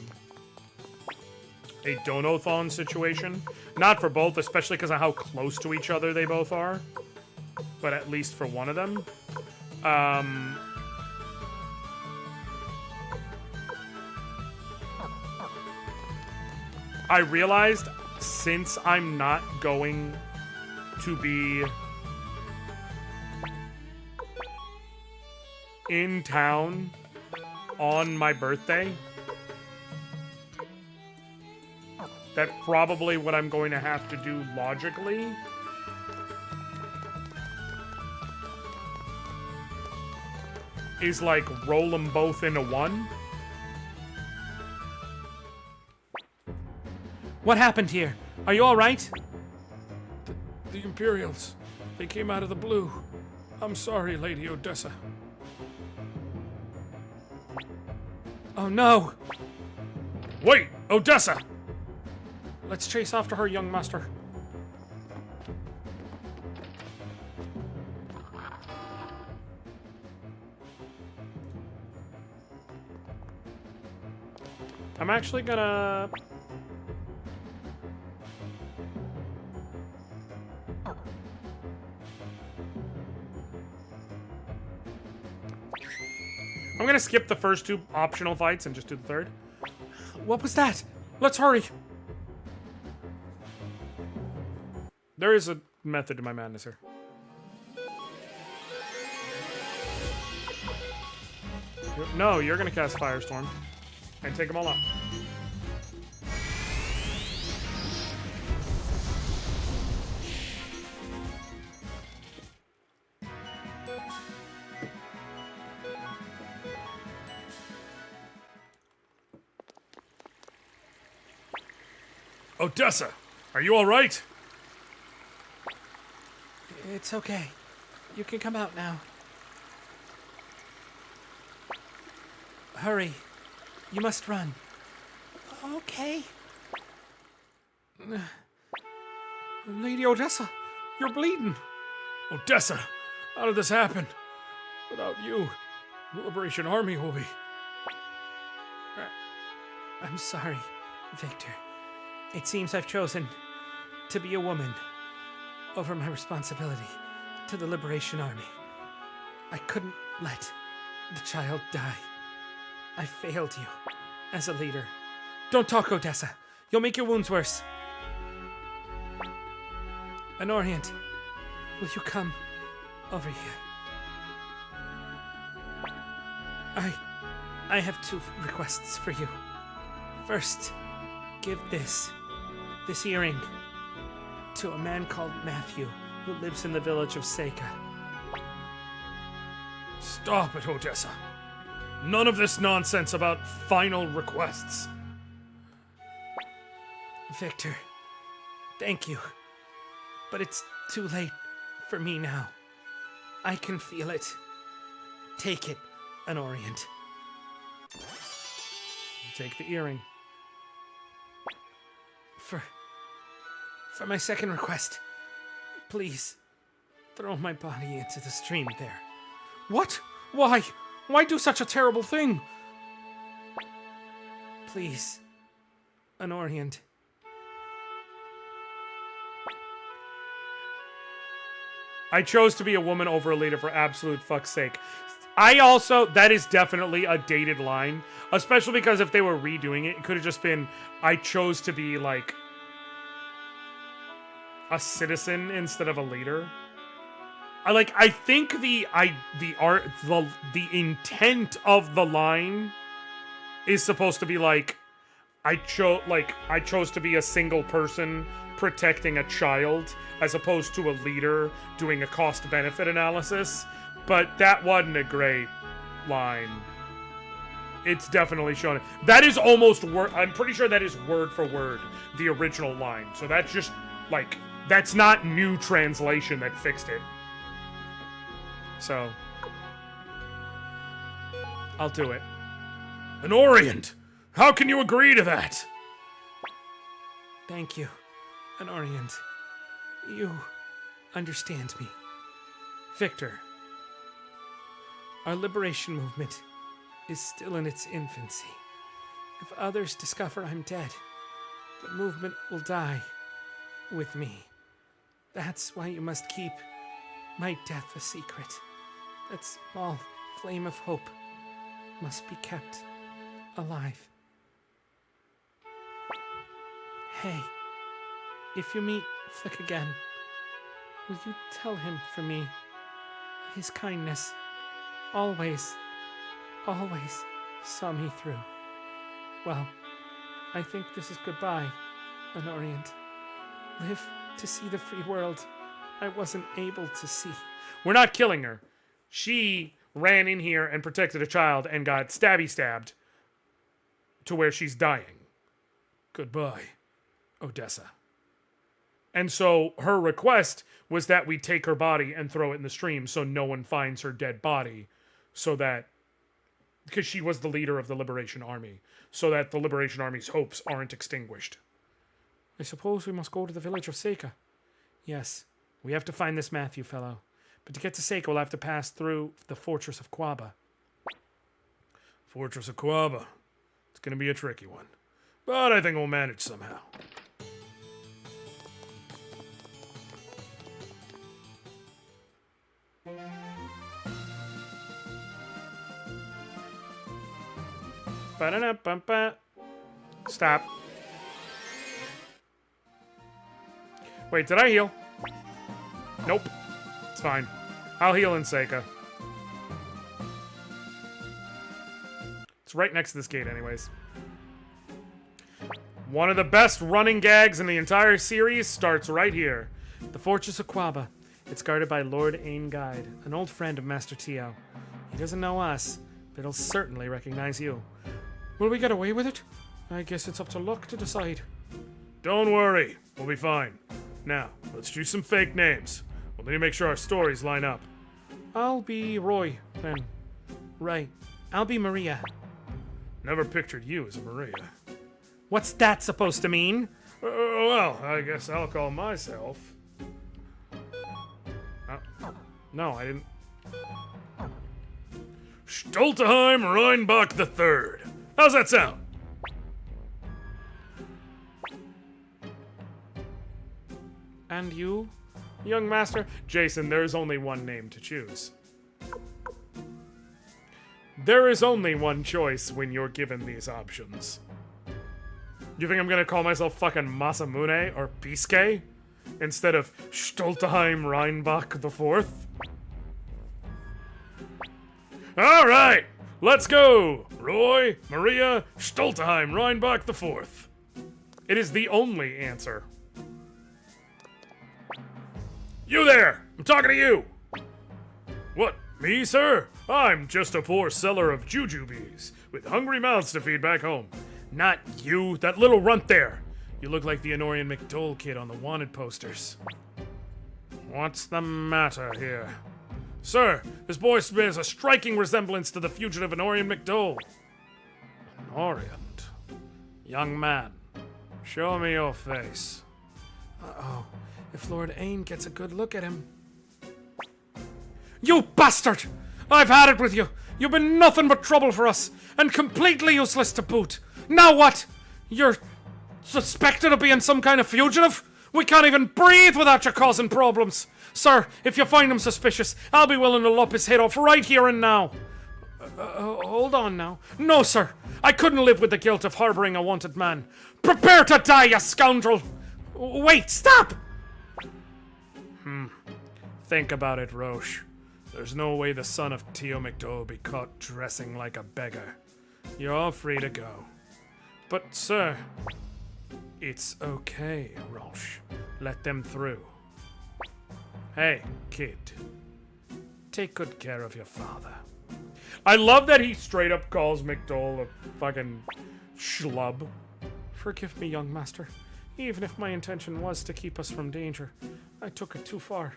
donathon situation. Not for both, especially because of how close to each other they both are. But at least for one of them. I realized since I'm not going to be in town on my birthday, that probably what I'm going to have to do logically is like roll them both into one. What happened here? Are you all right? The Imperials. They came out of the blue. I'm sorry, Lady Odessa. Oh no! Wait, Odessa! Let's chase after her, young master. I'm actually gonna... I'm gonna skip the first two optional fights and just do the third. What was that? Let's hurry. There is a method to my madness here. No, you're gonna cast Firestorm and take them all out. Odessa, are you all right? It's okay. You can come out now. Hurry. You must run. Okay. Lady Odessa, you're bleeding. Odessa, how did this happen? Without you, the Liberation Army will be... I'm sorry, Victor. It seems I've chosen to be a woman over my responsibility to the Liberation Army. I couldn't let the child die. I failed you as a leader. Don't talk, Odessa. You'll make your wounds worse. Anoriand, will you come over here? I have two requests for you. First, give this earring to a man called Matthew who lives in the village of Seika. Stop it, Odessa. None of this nonsense about final requests. Victor, thank you. But it's too late for me now. I can feel it. Take it, Anoriand. Take the earring. For my second request, please throw my body into the stream there. What? Why? Why do such a terrible thing? Please, Anoriand. I chose to be a woman over a leader for absolute fuck's sake. That is definitely a dated line. Especially because if they were redoing it, it could have just been, I chose to be, like, a citizen instead of a leader. I think the intent of the line is supposed to be like, I chose to be a single person protecting a child as opposed to a leader doing a cost-benefit analysis. But that wasn't a great line. It's definitely shown. That is almost I'm pretty sure that is word for word the original line. So that's just like, that's not new translation that fixed it. So I'll do it. Anoriand, how can you agree to that? Thank you, Anoriand. You understand me. Victor, our liberation movement is still in its infancy. If others discover I'm dead, the movement will die with me. That's why you must keep my death a secret. That small flame of hope must be kept alive. Hey, if you meet Flick again, will you tell him for me his kindness always saw me through? Well, I think this is goodbye, Anoriand. Live to see the free world I wasn't able to see. We're not killing her. She ran in here and protected a child and got stabbed to where she's dying. Goodbye, Odessa. And so her request was that we take her body and throw it in the stream so no one finds her dead body, so that, because she was the leader of the Liberation Army, so that the Liberation Army's hopes aren't extinguished. I suppose we must go to the village of Seika. Yes, we have to find this Matthew fellow. But to get to Seika, we'll have to pass through the fortress of Quaba. Fortress of Quaba. It's going to be a tricky one. But I think we'll manage somehow. Ba-da-da-bum-ba. Stop. Wait, did I heal? Nope. It's fine. I'll heal in Seika. It's right next to this gate anyways. One of the best running gags in the entire series starts right here. The fortress of Quaba. It's guarded by Lord Ain Guide, an old friend of Master Tio. He doesn't know us, but he'll certainly recognize you. Will we get away with it? I guess it's up to luck to decide. Don't worry. We'll be fine. Now, let's choose some fake names. We'll need to make sure our stories line up. I'll be Roy, then. Right. I'll be Maria. Never pictured you as a Maria. What's that supposed to mean? Well, I guess I'll call myself. No, I didn't. Stolteheim Reinbach III. How's that sound? And you? Young master? Jason, there's only one name to choose. There is only one choice when you're given these options. You think I'm gonna call myself fucking Masamune or Pisuke instead of Stolteheim Reinbach IV? All right, let's go. Roy, Maria, Stolteheim Reinbach IV. It is the only answer. You there! I'm talking to you! What, me, sir? I'm just a poor seller of jujubes with hungry mouths to feed back home. Not you, that little runt there. You look like the Anoriand McDole kid on the wanted posters. What's the matter here? Sir, this boy bears a striking resemblance to the fugitive Anoriand McDole. Anoriand? Young man, show me your face. Uh-oh. If Lord Ain gets a good look at him. You bastard! I've had it with you. You've been nothing but trouble for us, and completely useless to boot. Now what? You're suspected of being some kind of fugitive? We can't even breathe without you causing problems. Sir, if you find him suspicious, I'll be willing to lop his head off right here and now. Hold on now. No, sir. I couldn't live with the guilt of harboring a wanted man. Prepare to die, you scoundrel! Wait, stop! Think about it, Roche. There's no way the son of Tio McDowell be caught dressing like a beggar. You're all free to go. But, sir, it's okay, Roche. Let them through. Hey, kid. Take good care of your father. I love that he straight up calls McDowell a fucking schlub. Forgive me, young master. Even if my intention was to keep us from danger, I took it too far.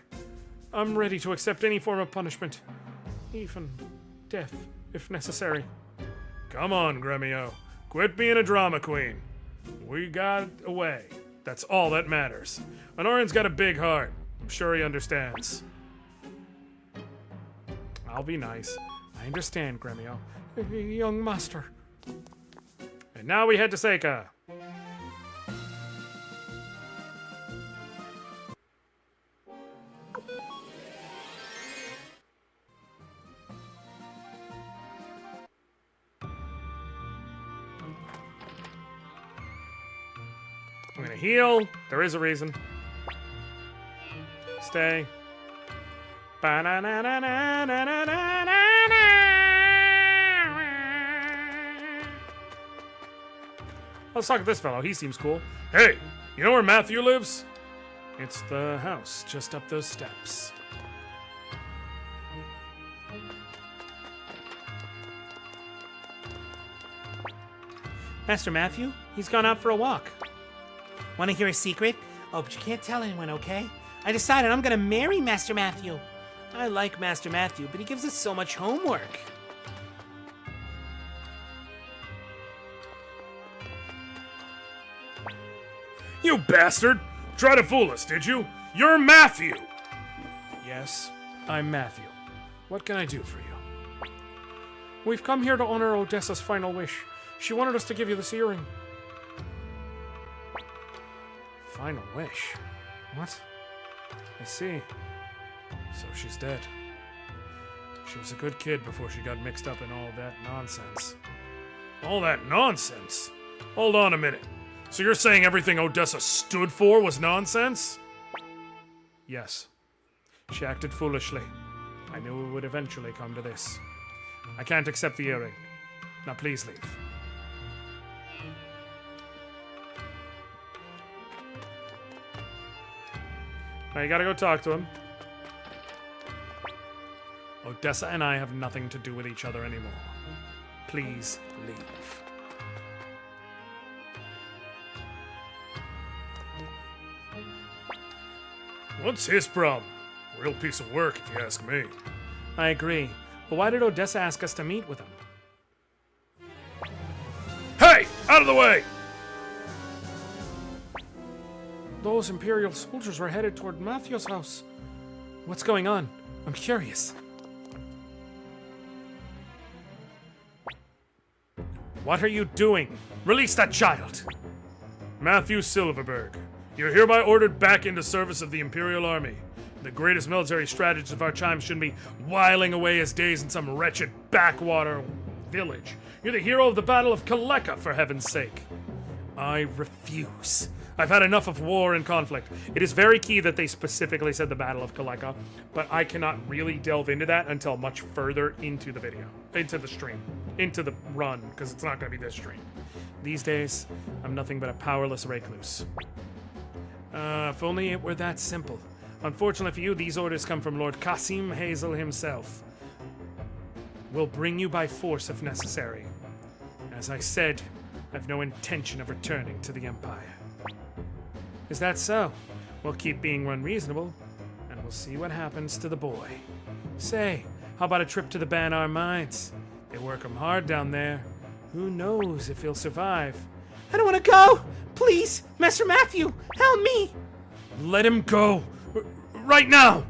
I'm ready to accept any form of punishment. Even death, if necessary. Come on, Gremio. Quit being a drama queen. We got away. That's all that matters. Anorian's got a big heart. I'm sure he understands. I'll be nice. I understand, Gremio. Young master. And now we head to Seika. I'm gonna heal. There is a reason. Stay. Let's talk to this fellow. He seems cool. Hey, you know where Matthew lives? It's the house just up those steps. Master Matthew? He's gone out for a walk. Want to hear a secret? Oh, but you can't tell anyone, okay? I decided I'm gonna marry Master Matthew. I like Master Matthew, but he gives us so much homework. You bastard! Try to fool us, did you? You're Matthew! Yes, I'm Matthew. What can I do for you? We've come here to honor Odessa's final wish. She wanted us to give you this earring. Final wish? What? I see. So she's dead. She was a good kid before she got mixed up in all that nonsense. All that nonsense? Hold on a minute. So you're saying everything Odessa stood for was nonsense? Yes. She acted foolishly. I knew it would eventually come to this. I can't accept the earring. Now please leave. Now you gotta go talk to him. Odessa and I have nothing to do with each other anymore. Please leave. What's his problem? Real piece of work, if you ask me. I agree. But why did Odessa ask us to meet with him? Hey! Out of the way! Those Imperial soldiers were headed toward Matthew's house. What's going on? I'm curious. What are you doing? Release that child! Matthew Silverberg, you're hereby ordered back into service of the Imperial Army. The greatest military strategist of our time shouldn't be whiling away his days in some wretched backwater village. You're the hero of the Battle of Kaleka, for heaven's sake. I refuse. I've had enough of war and conflict. It is very key that they specifically said the Battle of Kaleka, but I cannot really delve into that until much further into the video, into the stream, into the run, because it's not going to be this stream. These days, I'm nothing but a powerless recluse. If only it were that simple. Unfortunately for you, these orders come from Lord Qasim Hazel himself. We'll bring you by force if necessary. As I said, I've no intention of returning to the Empire. Is that so? We'll keep being unreasonable, and we'll see what happens to the boy. Say, how about a trip to the Banar Mines? They work him hard down there. Who knows if he'll survive? I don't want to go! Please, Master Matthew, help me! Let him go! Right now!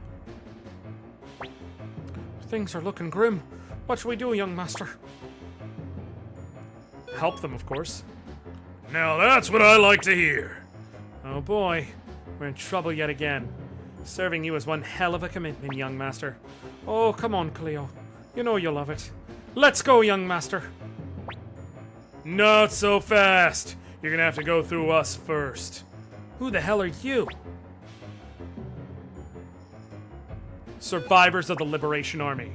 Things are looking grim. What should we do, young master? Help them, of course. Now that's what I like to hear. Oh boy, we're in trouble yet again. Serving you is one hell of a commitment, young master. Oh, come on, Cleo. You know you'll love it. Let's go, young master. Not so fast. You're gonna have to go through us first. Who the hell are you? Survivors of the Liberation Army.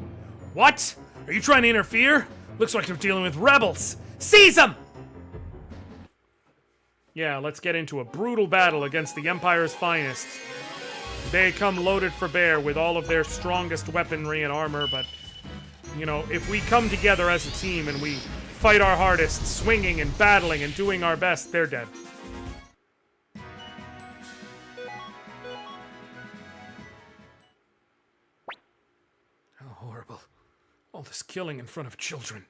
What? Are you trying to interfere? Looks like you're dealing with rebels. Seize them! Yeah, let's get into a brutal battle against the Empire's finest. They come loaded for bear with all of their strongest weaponry and armor, but, you know, if we come together as a team and we fight our hardest, swinging and battling and doing our best, they're dead. How horrible. All this killing in front of children.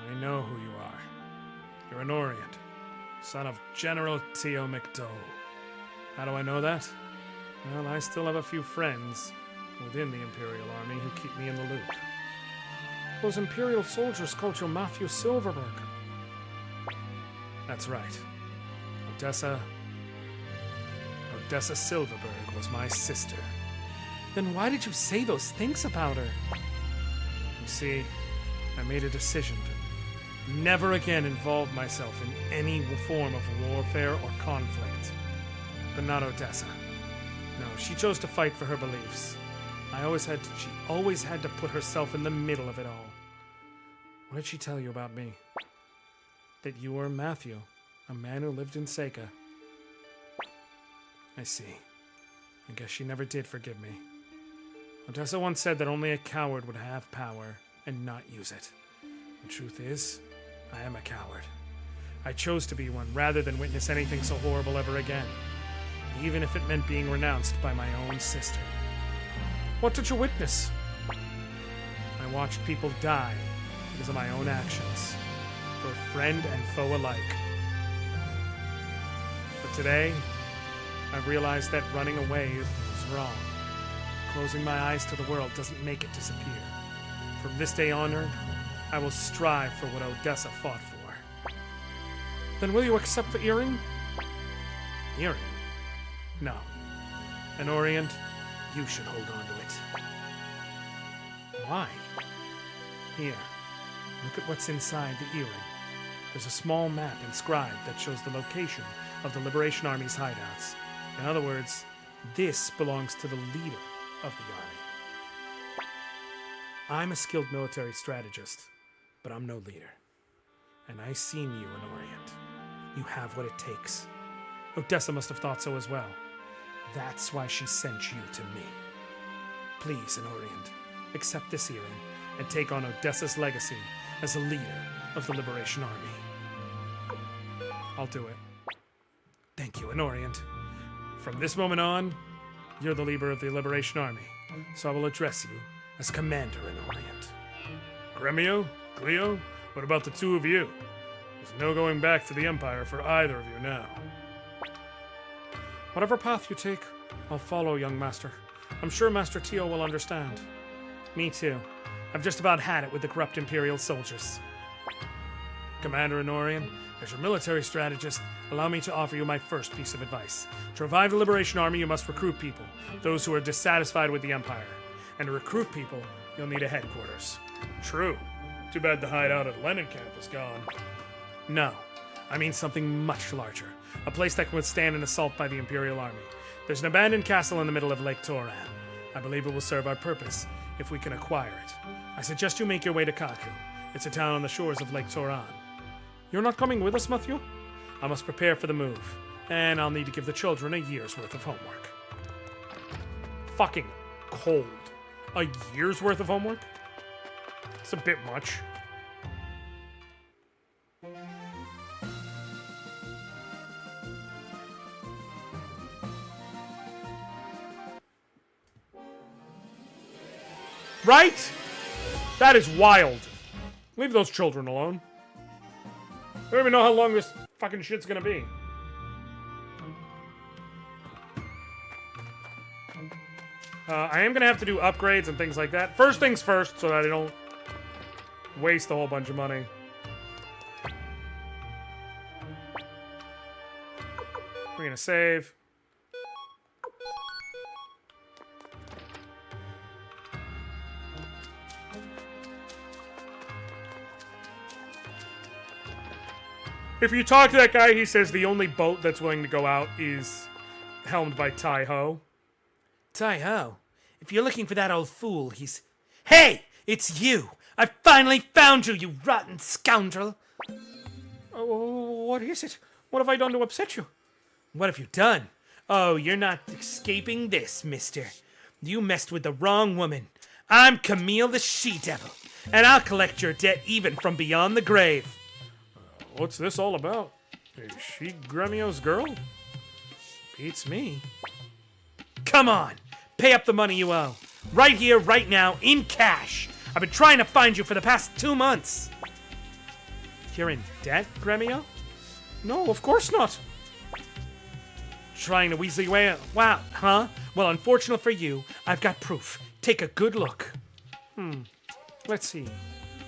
I know who you are. You're Anoriand, son of General Teo McDowell. How do I know that? Well, I still have a few friends within the Imperial Army who keep me in the loop. Those Imperial soldiers called you Matthew Silverberg. That's right. Odessa Silverberg was my sister. Then why did you say those things about her? You see, I made a decision to never again involve myself in any form of warfare or conflict. But not Odessa. No, she chose to fight for her beliefs. She always had to put herself in the middle of it all. What did she tell you about me? That you were Matthew, a man who lived in Seika. I see. I guess she never did forgive me. Odessa once said that only a coward would have power and not use it. The truth is, I am a coward. I chose to be one rather than witness anything so horrible ever again, even if it meant being renounced by my own sister. What did you witness? I watched people die because of my own actions, both friend and foe alike. But today, I've realized that running away is wrong. Closing my eyes to the world doesn't make it disappear. From this day onward, I will strive for what Odessa fought for. Then will you accept the earring? Earring? No. Anoriand, you should hold on to it. Why? Here, look at what's inside the earring. There's a small map inscribed that shows the location of the Liberation Army's hideouts. In other words, this belongs to the leader of the army. I'm a skilled military strategist, but I'm no leader. And I seen you, Anoriand. You have what it takes. Odessa must have thought so as well. That's why she sent you to me. Please, Anoriand, accept this earring and take on Odessa's legacy as a leader of the Liberation Army. I'll do it. Thank you, Anoriand. From this moment on, you're the leader of the Liberation Army, so I will address you as Commander Anoriand. Gremio? Cleo? What about the two of you? There's no going back to the Empire for either of you now. Whatever path you take, I'll follow, young master. I'm sure Master Tio will understand. Me too. I've just about had it with the corrupt Imperial soldiers. Commander Anorian, as your military strategist, allow me to offer you my first piece of advice. To revive the Liberation Army, you must recruit people, those who are dissatisfied with the Empire. And to recruit people, you'll need a headquarters. True. Too bad the hideout at Lenin Camp is gone. No. I mean something much larger. A place that can withstand an assault by the Imperial Army. There's an abandoned castle in the middle of Lake Toran. I believe it will serve our purpose if we can acquire it. I suggest you make your way to Kaku. It's a town on the shores of Lake Toran. You're not coming with us, Matthew? I must prepare for the move, and I'll need to give the children a year's worth of homework. Fucking cold. A year's worth of homework? It's a bit much. Right? That is wild. Leave those children alone. I don't even know how long this fucking shit's gonna be. I am gonna have to do upgrades and things like that. First things first, so that I don't waste a whole bunch of money. We're gonna save. If you talk to that guy, he says the only boat that's willing to go out is helmed by Tai-Ho. Tai-Ho, if you're looking for that old fool, he's... Hey! It's you! I finally found you, you rotten scoundrel! Oh, what is it? What have I done to upset you? What have you done? Oh, you're not escaping this, mister. You messed with the wrong woman. I'm Camille the She-Devil, and I'll collect your debt even from beyond the grave. What's this all about? Is she Gremio's girl? Beats me. Come on, pay up the money you owe. Right here, right now, in cash. I've been trying to find you for the past 2 months. You're in debt, Gremio? No, of course not. trying to weasel your way out. Wow, huh? Well, unfortunate for you, I've got proof. Take a good look. Let's see.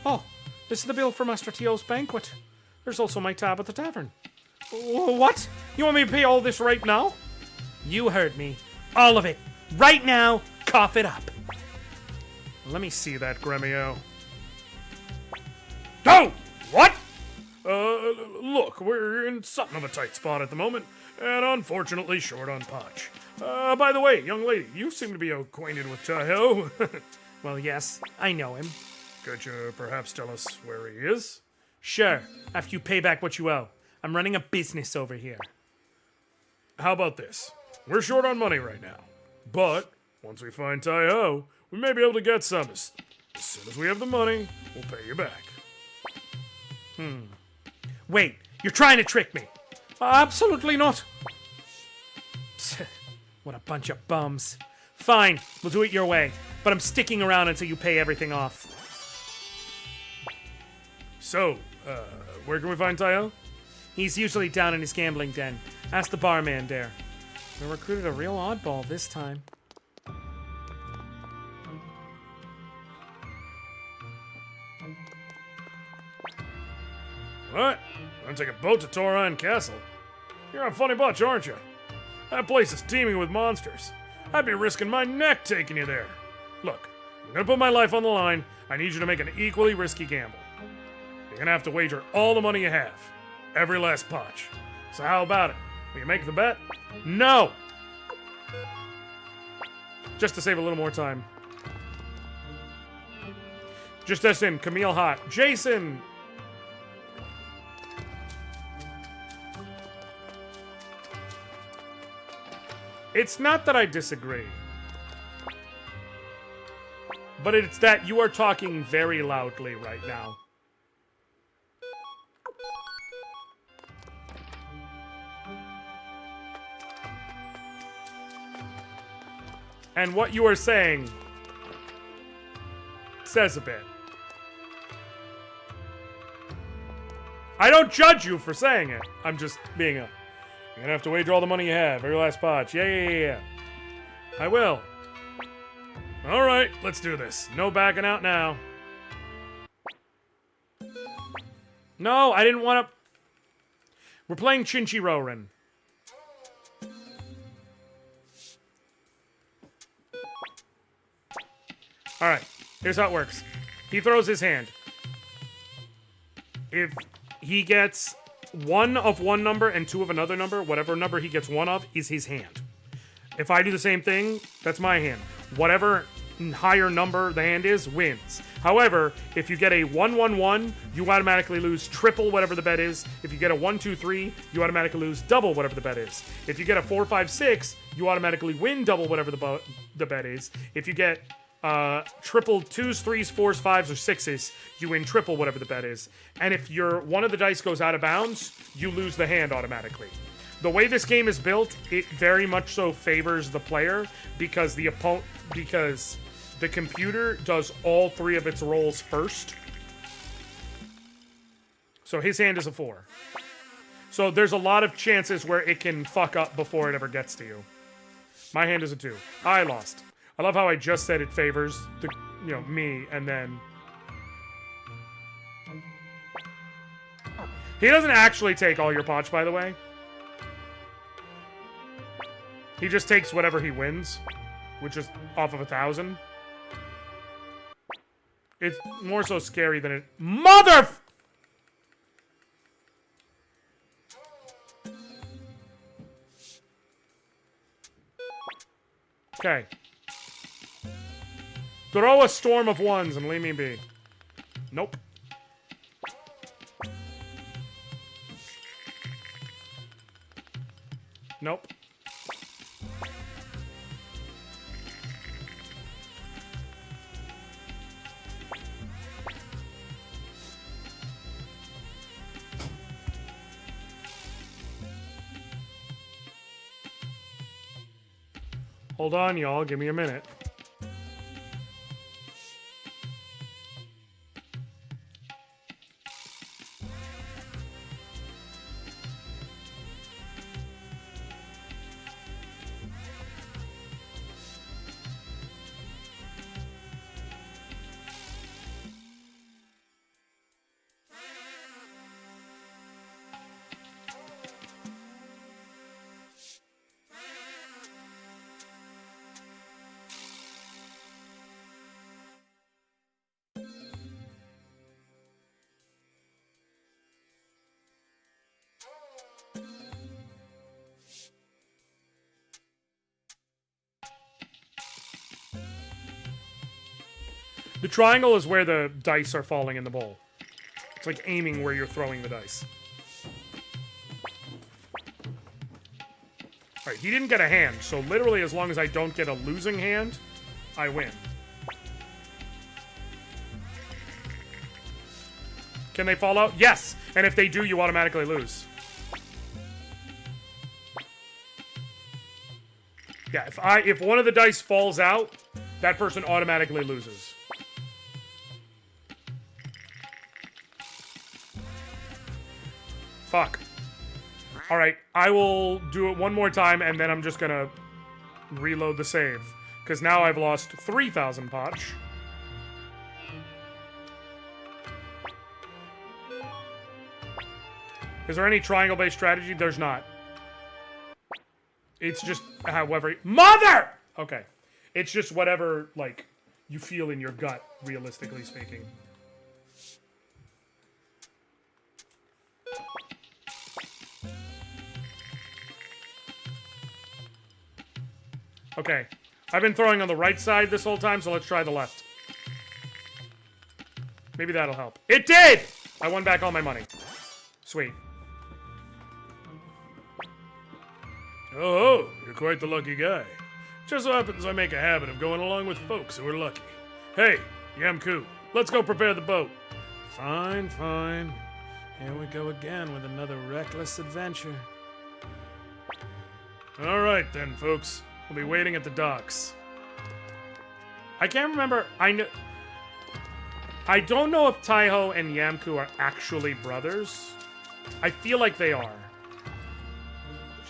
Oh, this is the bill for Master Tio's banquet. There's also my tab at the tavern. What? You want me to pay all this right now? You heard me. All of it. Right now, cough it up. Let me see that, Gremio. Oh! What? Look, we're in something of a tight spot at the moment, and unfortunately short on punch. By the way, young lady, you seem to be acquainted with Tahoe. Well, yes, I know him. Could you perhaps tell us where he is? Sure, after you pay back what you owe. I'm running a business over here. How about this? We're short on money right now, but once we find Tai-Ho, we may be able to get some. As soon as we have the money, we'll pay you back. Wait, you're trying to trick me. Absolutely not. What a bunch of bums. Fine, we'll do it your way, but I'm sticking around until you pay everything off. So, where can we find Tai-Ho? He's usually down in his gambling den. Ask the barman there. We recruited a real oddball this time. What? Gonna take a boat to Taurian Castle? You're a funny bunch, aren't you? That place is teeming with monsters. I'd be risking my neck taking you there. Look, I'm gonna put my life on the line. I need you to make an equally risky gamble. You're gonna have to wager all the money you have. Every last punch. So how about it? Will you make the bet? No! Just to save a little more time. Just as in, Camille Hot. Jason! It's not that I disagree. But it's that you are talking very loudly right now. And what you are saying says a bit. I don't judge you for saying it. I'm just being a... You're gonna have to wager all the money you have. Every last punch. Yeah. I will. Alright, let's do this. No backing out now. No, I didn't want to... We're playing Chinchirorin. Alright, here's how it works. He throws his hand. If he gets one of one number and two of another number, whatever number he gets one of is his hand. If I do the same thing, that's my hand. Whatever higher number the hand is, wins. However, if you get a 1-1-1, you automatically lose triple whatever the bet is. If you get a 1-2-3, you automatically lose double whatever the bet is. If you get a 4-5-6, you automatically win double whatever the bet is. If you get triple 2s, 3s, 4s, 5s, or 6s, you win triple whatever the bet is. And if one of the dice goes out of bounds, you lose the hand automatically. The way this game is built, it very much so favors the player because the computer does all three of its rolls first. So his hand is a 4. So there's a lot of chances where it can fuck up before it ever gets to you. My hand is a 2. I lost. I love how I just said it favors me, and then he doesn't actually take all your potch, by the way. He just takes whatever he wins, which is off of 1,000. It's more so scary than it. Mother. Okay. Throw a storm of ones and leave me be. Nope. Nope. Hold on, y'all. Give me a minute. The triangle is where the dice are falling in the bowl. It's like aiming where you're throwing the dice. Alright, he didn't get a hand, so literally as long as I don't get a losing hand, I win. Can they fall out? Yes! And if they do, you automatically lose. Yeah, if one of the dice falls out, that person automatically loses. Fuck. Alright, I will do it one more time, and then I'm just gonna reload the save. Because now I've lost 3,000 potch. Is there any triangle-based strategy? There's not. It's just however... Mother! Okay. It's just whatever, like, you feel in your gut, realistically speaking. Okay. I've been throwing on the right side this whole time, so let's try the left. Maybe that'll help. It did! I won back all my money. Sweet. Oh, you're quite the lucky guy. Just so happens I make a habit of going along with folks who are lucky. Hey, Yamku, let's go prepare the boat. Fine, fine. Here we go again with another reckless adventure. All right then, folks. We'll be waiting at the docks. I can't remember. I don't know if Taiho and Yamku are actually brothers. I feel like they are.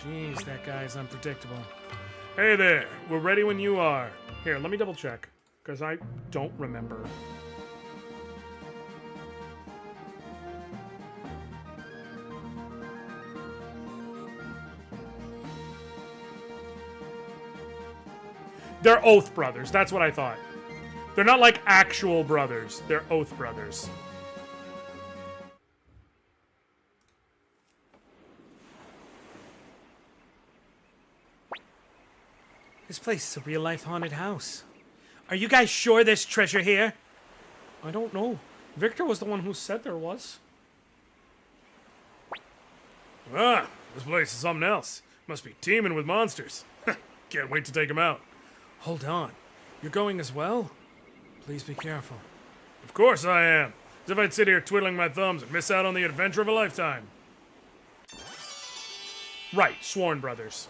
Jeez, that guy's unpredictable. Hey there, we're ready when you are. Here, let me double check, because I don't remember. They're oath brothers, that's what I thought. They're not like actual brothers, they're oath brothers. This place is a real-life haunted house. Are you guys sure there's treasure here? I don't know. Victor was the one who said there was. Ah, this place is something else. Must be teeming with monsters. Can't wait to take them out. Hold on. You're going as well? Please be careful. Of course I am. As if I'd sit here twiddling my thumbs and miss out on the adventure of a lifetime. Right, sworn brothers.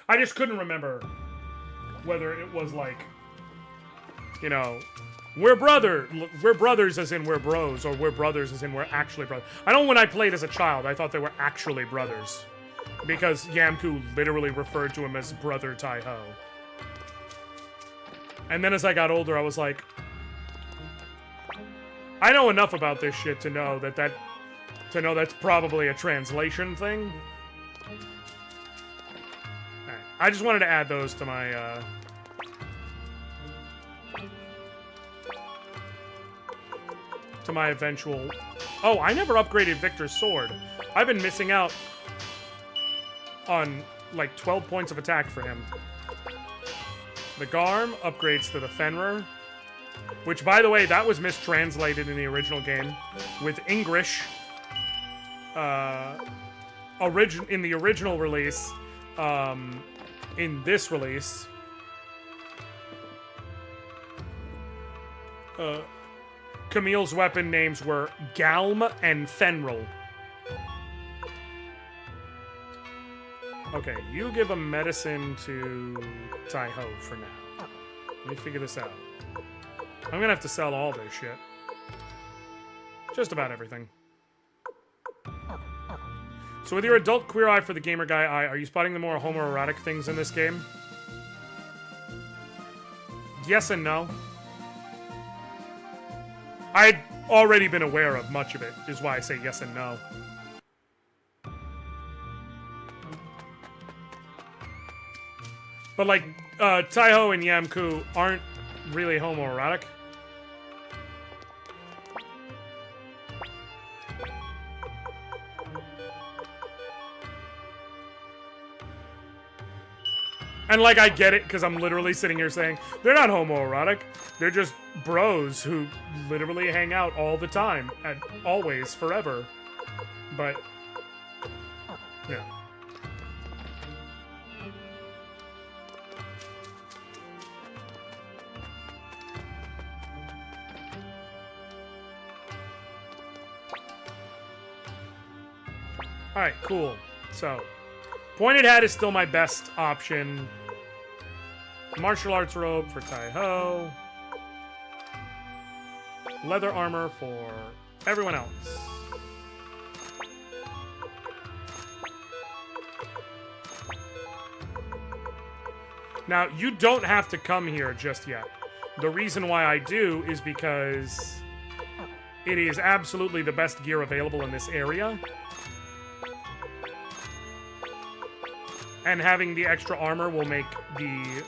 I just couldn't remember whether it was like, you know, we're brothers as in we're bros, or we're brothers as in we're actually brothers. I know when I played as a child, I thought they were actually brothers. Because Yamku literally referred to him as Brother Taiho. And then as I got older, I was like, I know enough about this shit to know that's probably a translation thing. Alright, I just wanted to add those to my, eventual... Oh, I never upgraded Victor's sword. I've been missing out on, like, 12 points of attack for him. The Garm upgrades to the Fenrir, which, by the way, that was mistranslated in the original game with English. In the original release, in this release, Camille's weapon names were Galm and Fenril. Okay, you give a medicine to Taiho for now. Let me figure this out. I'm gonna have to sell all this shit. Just about everything. So with your adult queer eye for the gamer guy eye, are you spotting the more homoerotic things in this game? Yes and no. I'd already been aware of much of it, is why I say yes and no. But, like, Taiho and Yamku aren't really homoerotic. And, like, I get it, because I'm literally sitting here saying, they're not homoerotic. They're just bros who literally hang out all the time. And always, forever. But, yeah. Alright, cool. So, pointed hat is still my best option. Martial arts robe for Tai-Ho. Leather armor for everyone else. Now, you don't have to come here just yet. The reason why I do is because it is absolutely the best gear available in this area. And having the extra armor will make the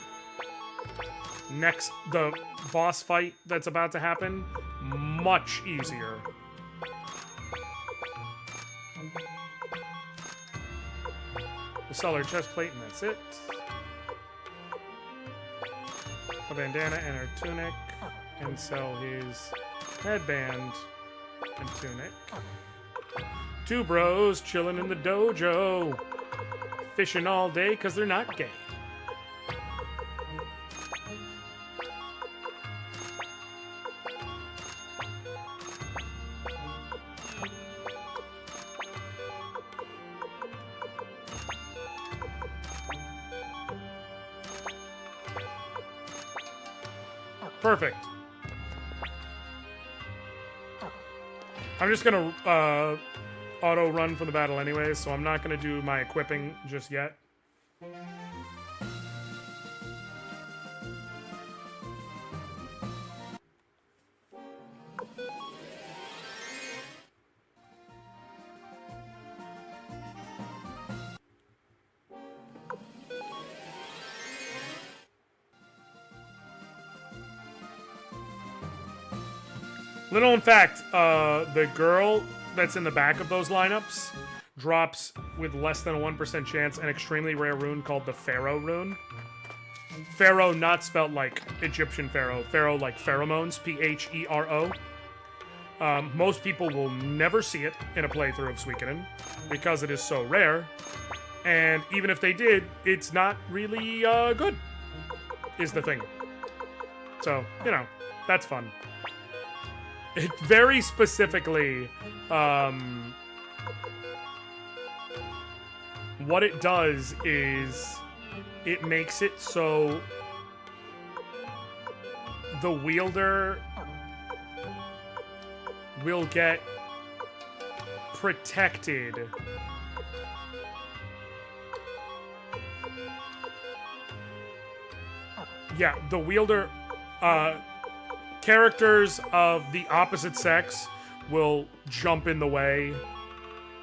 boss fight that's about to happen much easier. We'll sell our chest plate and that's it. A bandana and our tunic. And sell his headband and tunic. Two bros chilling in the dojo. Fishing all day because they're not gay. Perfect. I'm just gonna auto run for the battle anyways, so I'm not gonna do my equipping just yet. Little known fact, the girl that's in the back of those lineups drops with less than a 1% chance an extremely rare rune called the Pharaoh rune. Pharaoh not spelled like Egyptian Pharaoh. Pharaoh like pheromones, P-H-E-R-O. Most people will never see it in a playthrough of Suikoden because it is so rare. And even if they did, it's not really good, is the thing. So, you know, that's fun. It very specifically, what it does is it makes it so the wielder will get protected the wielder, characters of the opposite sex will jump in the way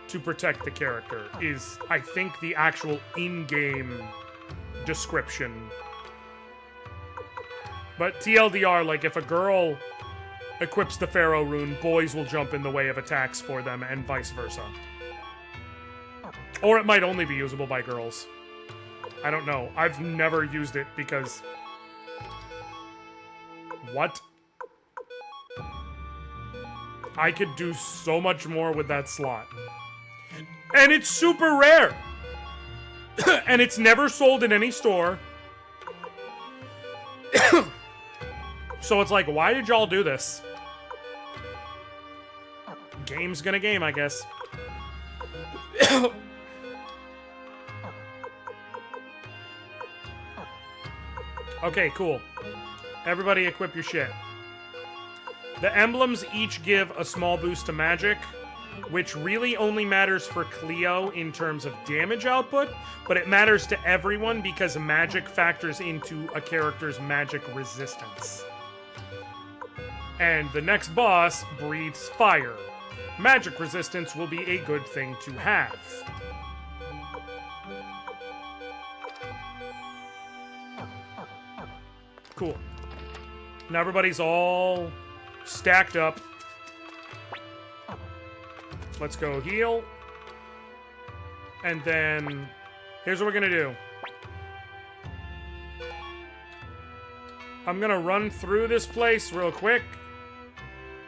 to protect the character, is, I think, the actual in-game description. But TLDR, like, if a girl equips the Pharaoh rune, boys will jump in the way of attacks for them, and vice versa. Or it might only be usable by girls. I don't know. I've never used it because... What? I could do so much more with that slot. And it's super rare! And it's never sold in any store. So it's like, why did y'all do this? Game's gonna game, I guess. Okay, cool. Everybody equip your shit. The emblems each give a small boost to magic, which really only matters for Cleo in terms of damage output, but it matters to everyone because magic factors into a character's magic resistance. And the next boss breathes fire. Magic resistance will be a good thing to have. Cool. Now everybody's all stacked up. Let's go heal. And then, here's what we're gonna do. I'm gonna run through this place real quick.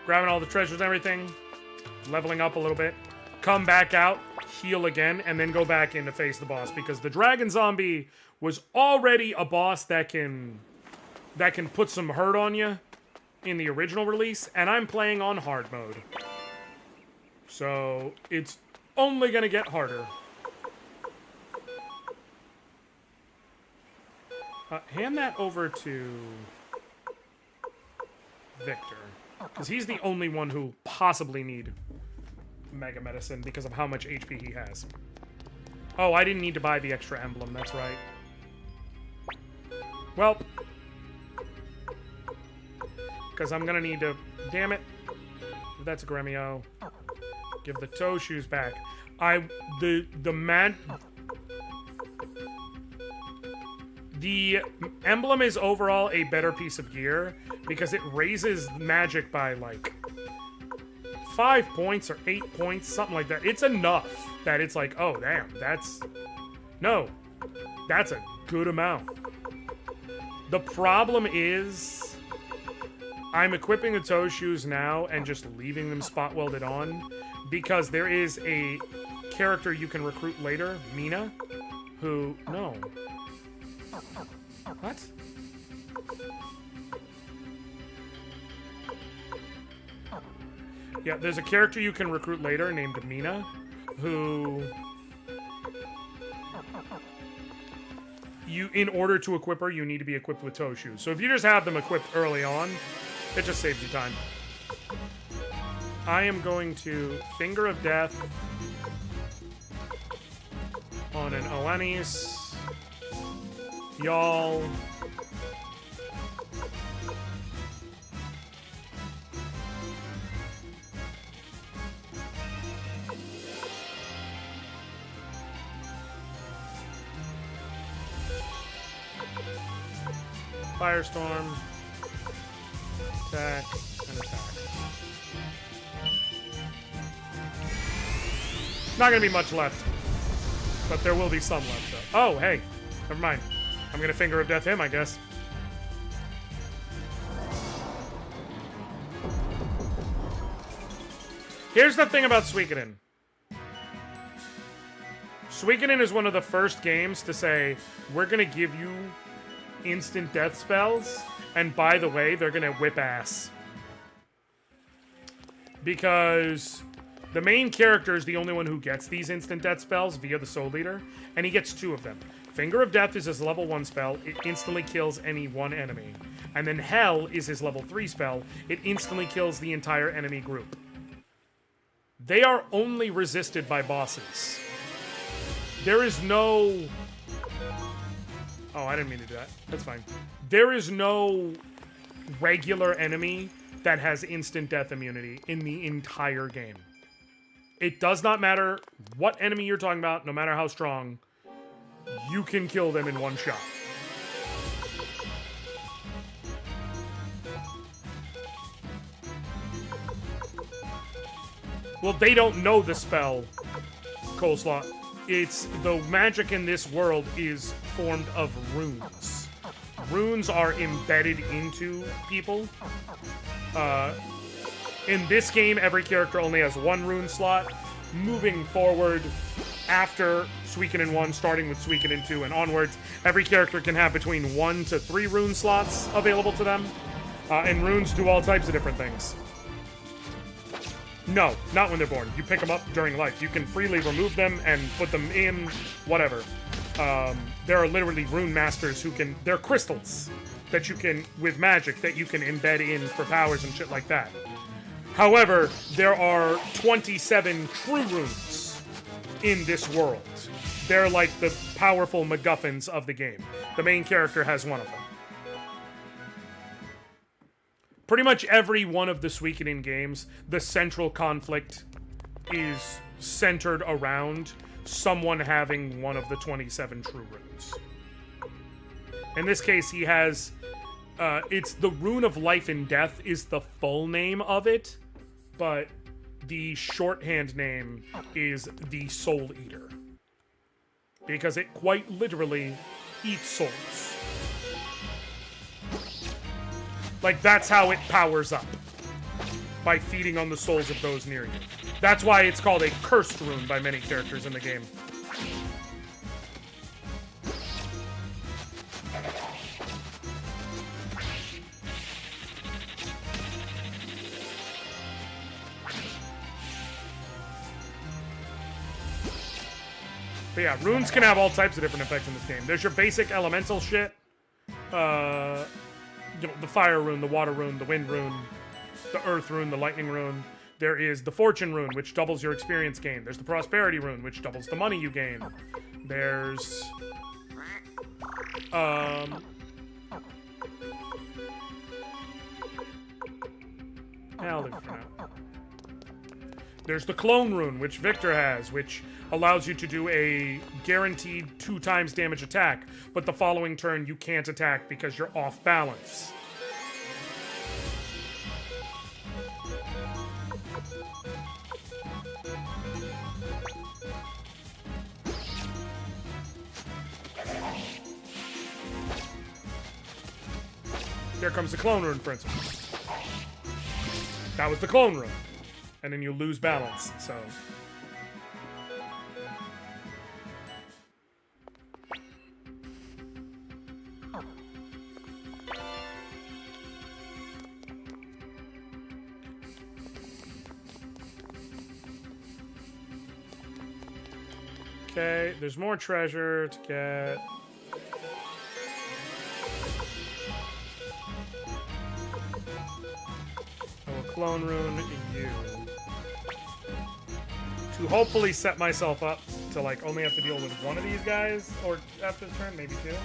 Grabbing all the treasures and everything. Leveling up a little bit. Come back out, heal again, and then go back in to face the boss. Because the dragon zombie was already a boss that can put some hurt on you in the original release. And I'm playing on hard mode. So it's only gonna get harder. Hand that over to Victor. Because he's the only one who possibly need Mega Medicine because of how much HP he has. Oh, I didn't need to buy the extra emblem, that's right. Well. Because I'm gonna need to... Damn it. That's a Gremio. Give the toe shoes back. The emblem is overall a better piece of gear because it raises magic by like 5 points or 8 points, something like that. It's enough that it's like, oh damn, that's a good amount. The problem is I'm equipping the toe shoes now and just leaving them spot welded on because there is a character you can recruit later, Mina, who What? Yeah, there's a character you can recruit later named Mina, who in order to equip her, you need to be equipped with toe shoes. So if you just have them equipped early on, it just saves you time. I am going to Finger of Death on an Oanis. Y'all. Firestorm. Attack and attack. Not gonna be much left. But there will be some left though. Oh, hey. Never mind. I'm gonna Finger of Death him, I guess. Here's the thing about Suikoden. Suikoden is one of the first games to say, we're gonna give you instant death spells, and by the way, they're gonna whip ass. Because the main character is the only one who gets these instant death spells via the Soul Leader, and he gets 2 of them. Finger of Death is his level 1 spell. It instantly kills any one enemy. And then Hell is his level 3 spell. It instantly kills the entire enemy group. They are only resisted by bosses. There is no... Oh, I didn't mean to do that. That's fine. There is no regular enemy that has instant death immunity in the entire game. It does not matter what enemy you're talking about, no matter how strong. You can kill them in one shot. Well, they don't know the spell, Coleslaw. It's the magic in this world is formed of runes. Runes are embedded into people. In this game, every character only has 1 rune slot. Moving forward, after Suikoden 1, starting with Suikoden 2 and onwards, every character can have between 1 to 3 rune slots available to them. And runes do all types of different things. No, not when they're born. You pick them up during life. You can freely remove them and put them in whatever. There are literally rune masters who can... They're crystals that you can, with magic, that you can embed in for powers and shit like that. However, there are 27 true runes in this world. They're like the powerful MacGuffins of the game. The main character has one of them. Pretty much every one of the Suikoden games, the central conflict is centered around someone having one of the 27 true runes. In this case, he has... it's the Rune of Life and Death is the full name of it, but the shorthand name is the Soul Eater. Because it quite literally eats souls. Like, that's how it powers up. By feeding on the souls of those near you. That's why it's called a cursed rune by many characters in the game. But yeah, runes can have all types of different effects in this game. There's your basic elemental shit. You know, the fire rune, the water rune, the wind rune, the earth rune, the lightning rune. There is the fortune rune, which doubles your experience gain. There's the prosperity rune, which doubles the money you gain. There's... Hell, leave it for now. There's the clone rune, which Victor has, which allows you to do a guaranteed 2 times damage attack, but the following turn you can't attack because you're off balance. Here comes the clone rune, for instance. That was the clone rune. And then you lose balance, so... Okay, there's more treasure to get. I will clone rune you. To hopefully set myself up to like only have to deal with one of these guys, or after this turn, maybe 2.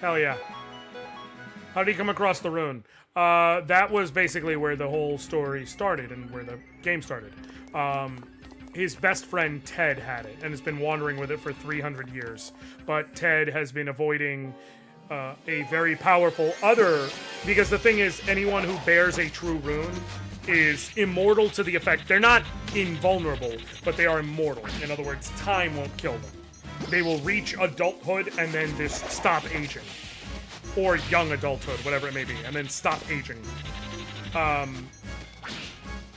Hell yeah. How did he come across the rune? That was basically where the whole story started and where the game started. His best friend Ted had it and has been wandering with it for 300 years. But Ted has been avoiding a very powerful other... Because the thing is, anyone who bears a true rune is immortal to the effect... They're not invulnerable, but they are immortal. In other words, time won't kill them. They will reach adulthood and then just stop aging. Or young adulthood, whatever it may be, and then stop aging.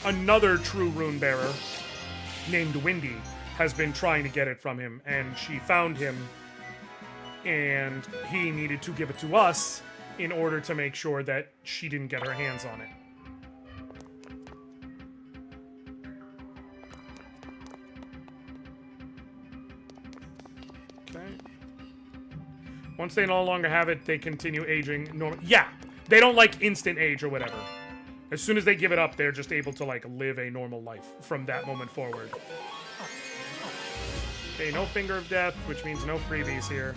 Another true rune bearer, named Windy, has been trying to get it from him, and she found him, and he needed to give it to us in order to make sure that she didn't get her hands on it. Once they no longer have it, they continue aging normal. Yeah, they don't like instant age or whatever. As soon as they give it up, they're just able to like live a normal life from that moment forward. Okay, no Finger of Death, which means no freebies here.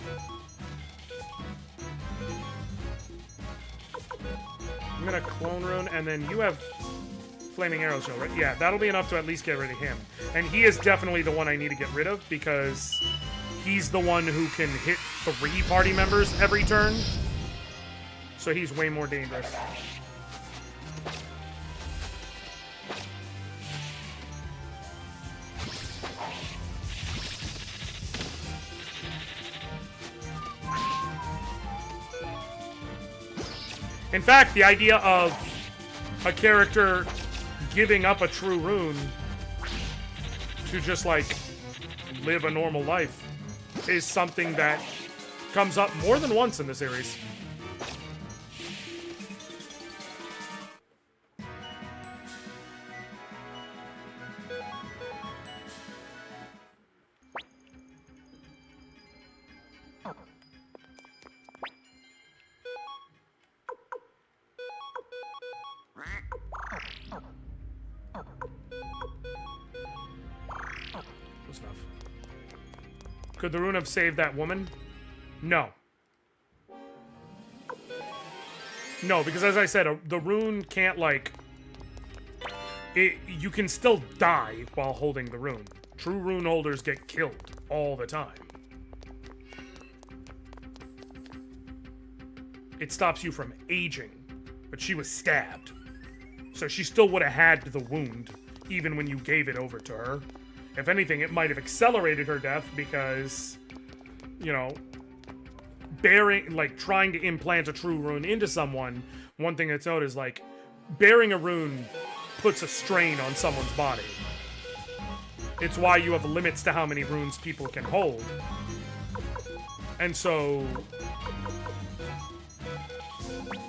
I'm gonna clone rune, and then you have Flaming Arrows, right? Yeah, that'll be enough to at least get rid of him. And he is definitely the one I need to get rid of because he's the one who can hit 3 party members every turn. So he's way more dangerous. In fact, the idea of a character giving up a true rune to just, like, live a normal life is something that comes up more than once in the series. Could the rune have saved that woman? No. No, because as I said, the rune can't, like... you can still die while holding the rune. True rune holders get killed all the time. It stops you from aging, but she was stabbed. So she still would have had the wound, even when you gave it over to her. If anything, it might have accelerated her death because, you know, trying to implant a true rune into someone, one thing that's noted is, like, bearing a rune puts a strain on someone's body. It's why you have limits to how many runes people can hold. And so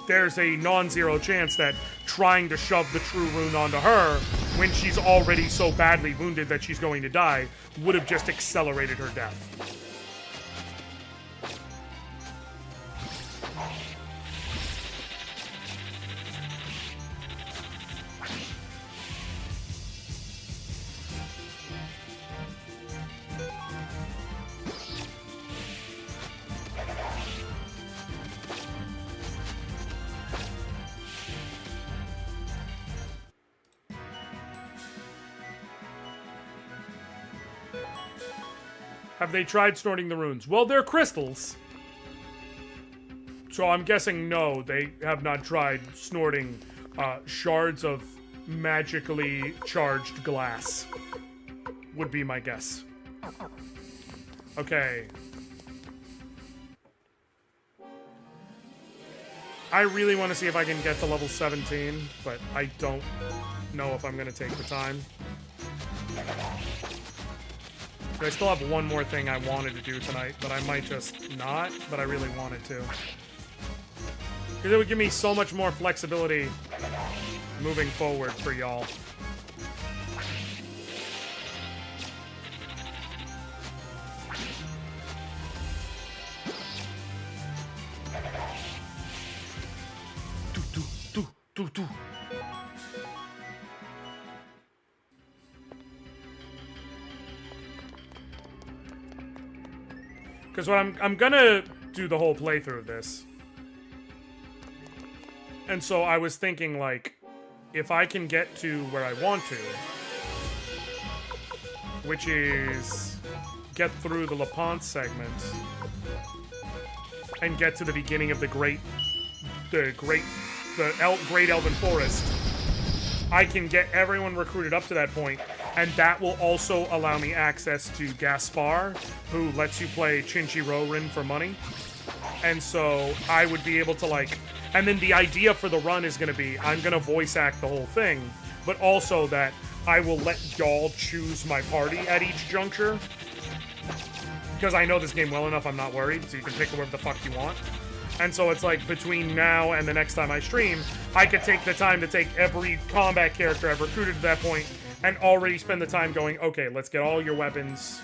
there's a non-zero chance that trying to shove the true rune onto her when she's already so badly wounded that she's going to die would have just accelerated her death. Have they tried snorting the runes? Well, they're crystals. So I'm guessing no, they have not tried snorting shards of magically charged glass. Would be my guess. Okay. I really want to see if I can get to level 17, but I don't know if I'm going to take the time. I still have one more thing I wanted to do tonight, but I might just not, but I really wanted to. Because it would give me so much more flexibility moving forward for y'all. Because what I'm gonna do the whole playthrough of this. And so I was thinking, like, if I can get to where I want to, which is get through the LaPont segment and get to the beginning of the Great Elven Forest, I can get everyone recruited up to that point, and that will also allow me access to Gaspar, who lets you play Chinchi-Rorin for money. And so I would be able to, like... And then the idea for the run is going to be, I'm going to voice act the whole thing, but also that I will let y'all choose my party at each juncture. Because I know this game well enough, I'm not worried, so you can pick whoever the fuck you want. And so it's like, between now and the next time I stream, I could take the time to take every combat character I've recruited to that point and already spend the time going, okay, let's get all your weapons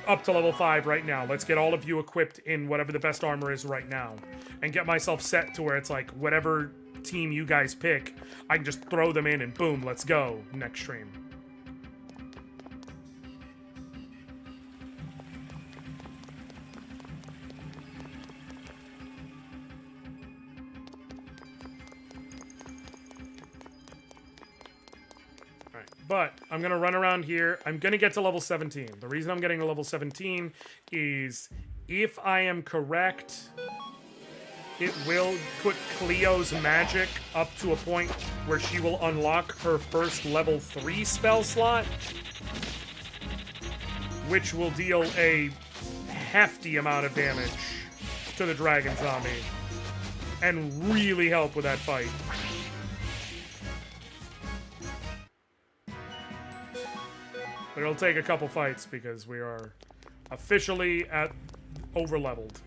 up to level 5 right now. Let's get all of you equipped in whatever the best armor is right now. And get myself set to where it's like, whatever team you guys pick, I can just throw them in and boom, let's go, next stream. But I'm going to run around here. I'm going to get to level 17. The reason I'm getting to level 17 is, if I am correct, it will put Cleo's magic up to a point where she will unlock her first level 3 spell slot, which will deal a hefty amount of damage to the dragon zombie and really help with that fight. But it'll take a couple fights because we are officially at over-leveled.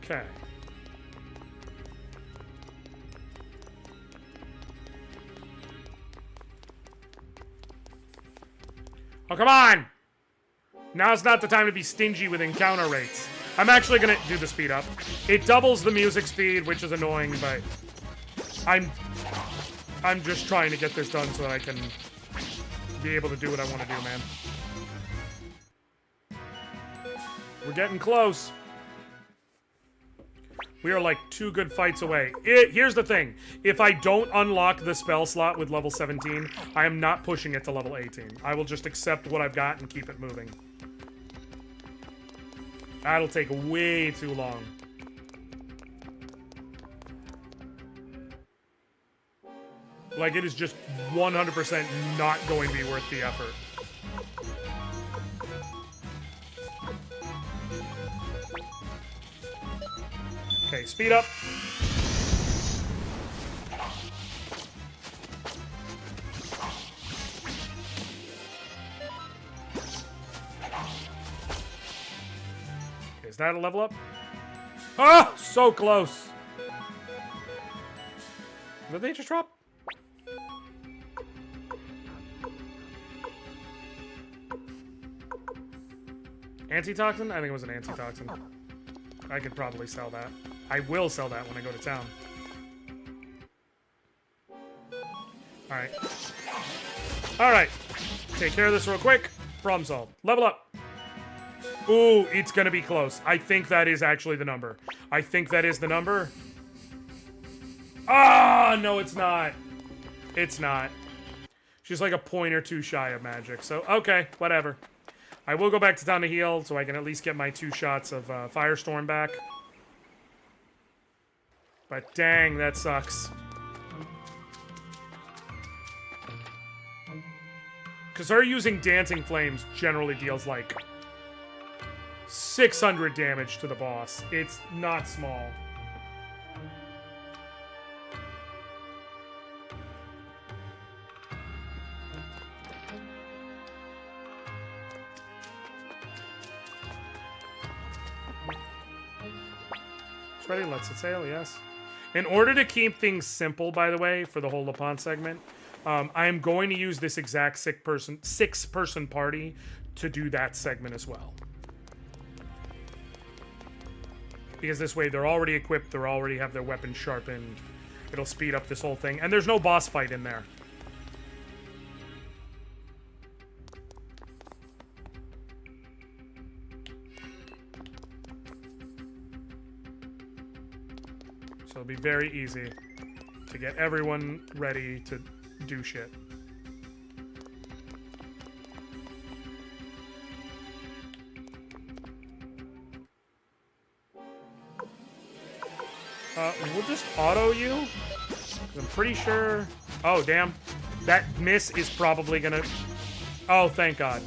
Okay. Oh, come on! Now's not the time to be stingy with encounter rates. I'm actually gonna do the speed up. It doubles the music speed, which is annoying, but I'm just trying to get this done so that I can be able to do what I want to do, man. We're getting close. We are like 2 good fights away. Here's the thing. If I don't unlock the spell slot with level 17, I am not pushing it to level 18. I will just accept what I've got and keep it moving. That'll take way too long. Like, it is just 100% not going to be worth the effort. Okay, speed up. Okay, is that a level up? Oh, so close. Did they just drop? Antitoxin? I think it was an antitoxin. I could probably sell that. I will sell that when I go to town. Alright. Alright. Take care of this real quick. Problem solved. Level up. Ooh, it's gonna be close. I think that is actually the number. I think that is the number. Ah, no, it's not. It's not. She's like a point or two shy of magic. So, okay, whatever. I will go back to town to heal, so I can at least get my 2 shots of Firestorm back. But dang, that sucks. Because her using Dancing Flames generally deals like 600 damage to the boss. It's not small. It's ready, let's it sail, yes. In order to keep things simple, by the way, for the whole LaPont segment, I am going to use this exact 6-person party to do that segment as well. Because this way they're already equipped, they already have their weapons sharpened. It'll speed up this whole thing. And there's no boss fight in there. So it'll be very easy to get everyone ready to do shit. We'll just auto you. I'm pretty sure... Oh, damn. That miss is probably gonna... Oh, thank God.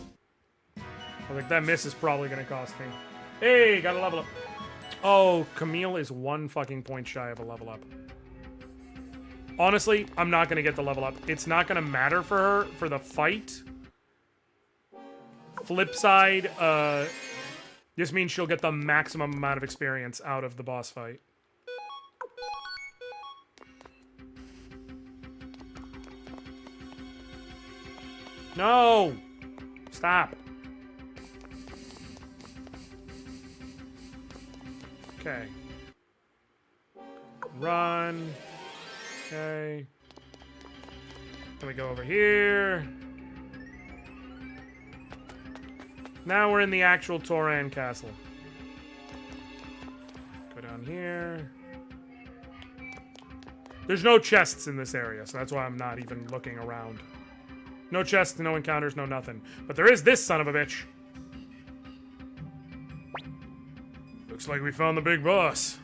I was like, that miss is probably gonna cost me. Hey, got a level up. Oh, Camille is 1 fucking point shy of a level up. Honestly, I'm not gonna get the level up. It's not gonna matter for her for the fight. Flip side, this means she'll get the maximum amount of experience out of the boss fight. No! Stop. Okay. Run. Okay. Then we go over here. Now we're in the actual Toran castle. Go down here. There's no chests in this area, so that's why I'm not even looking around. No chests, no encounters, no nothing. But there is this son of a bitch. Looks like we found the big boss.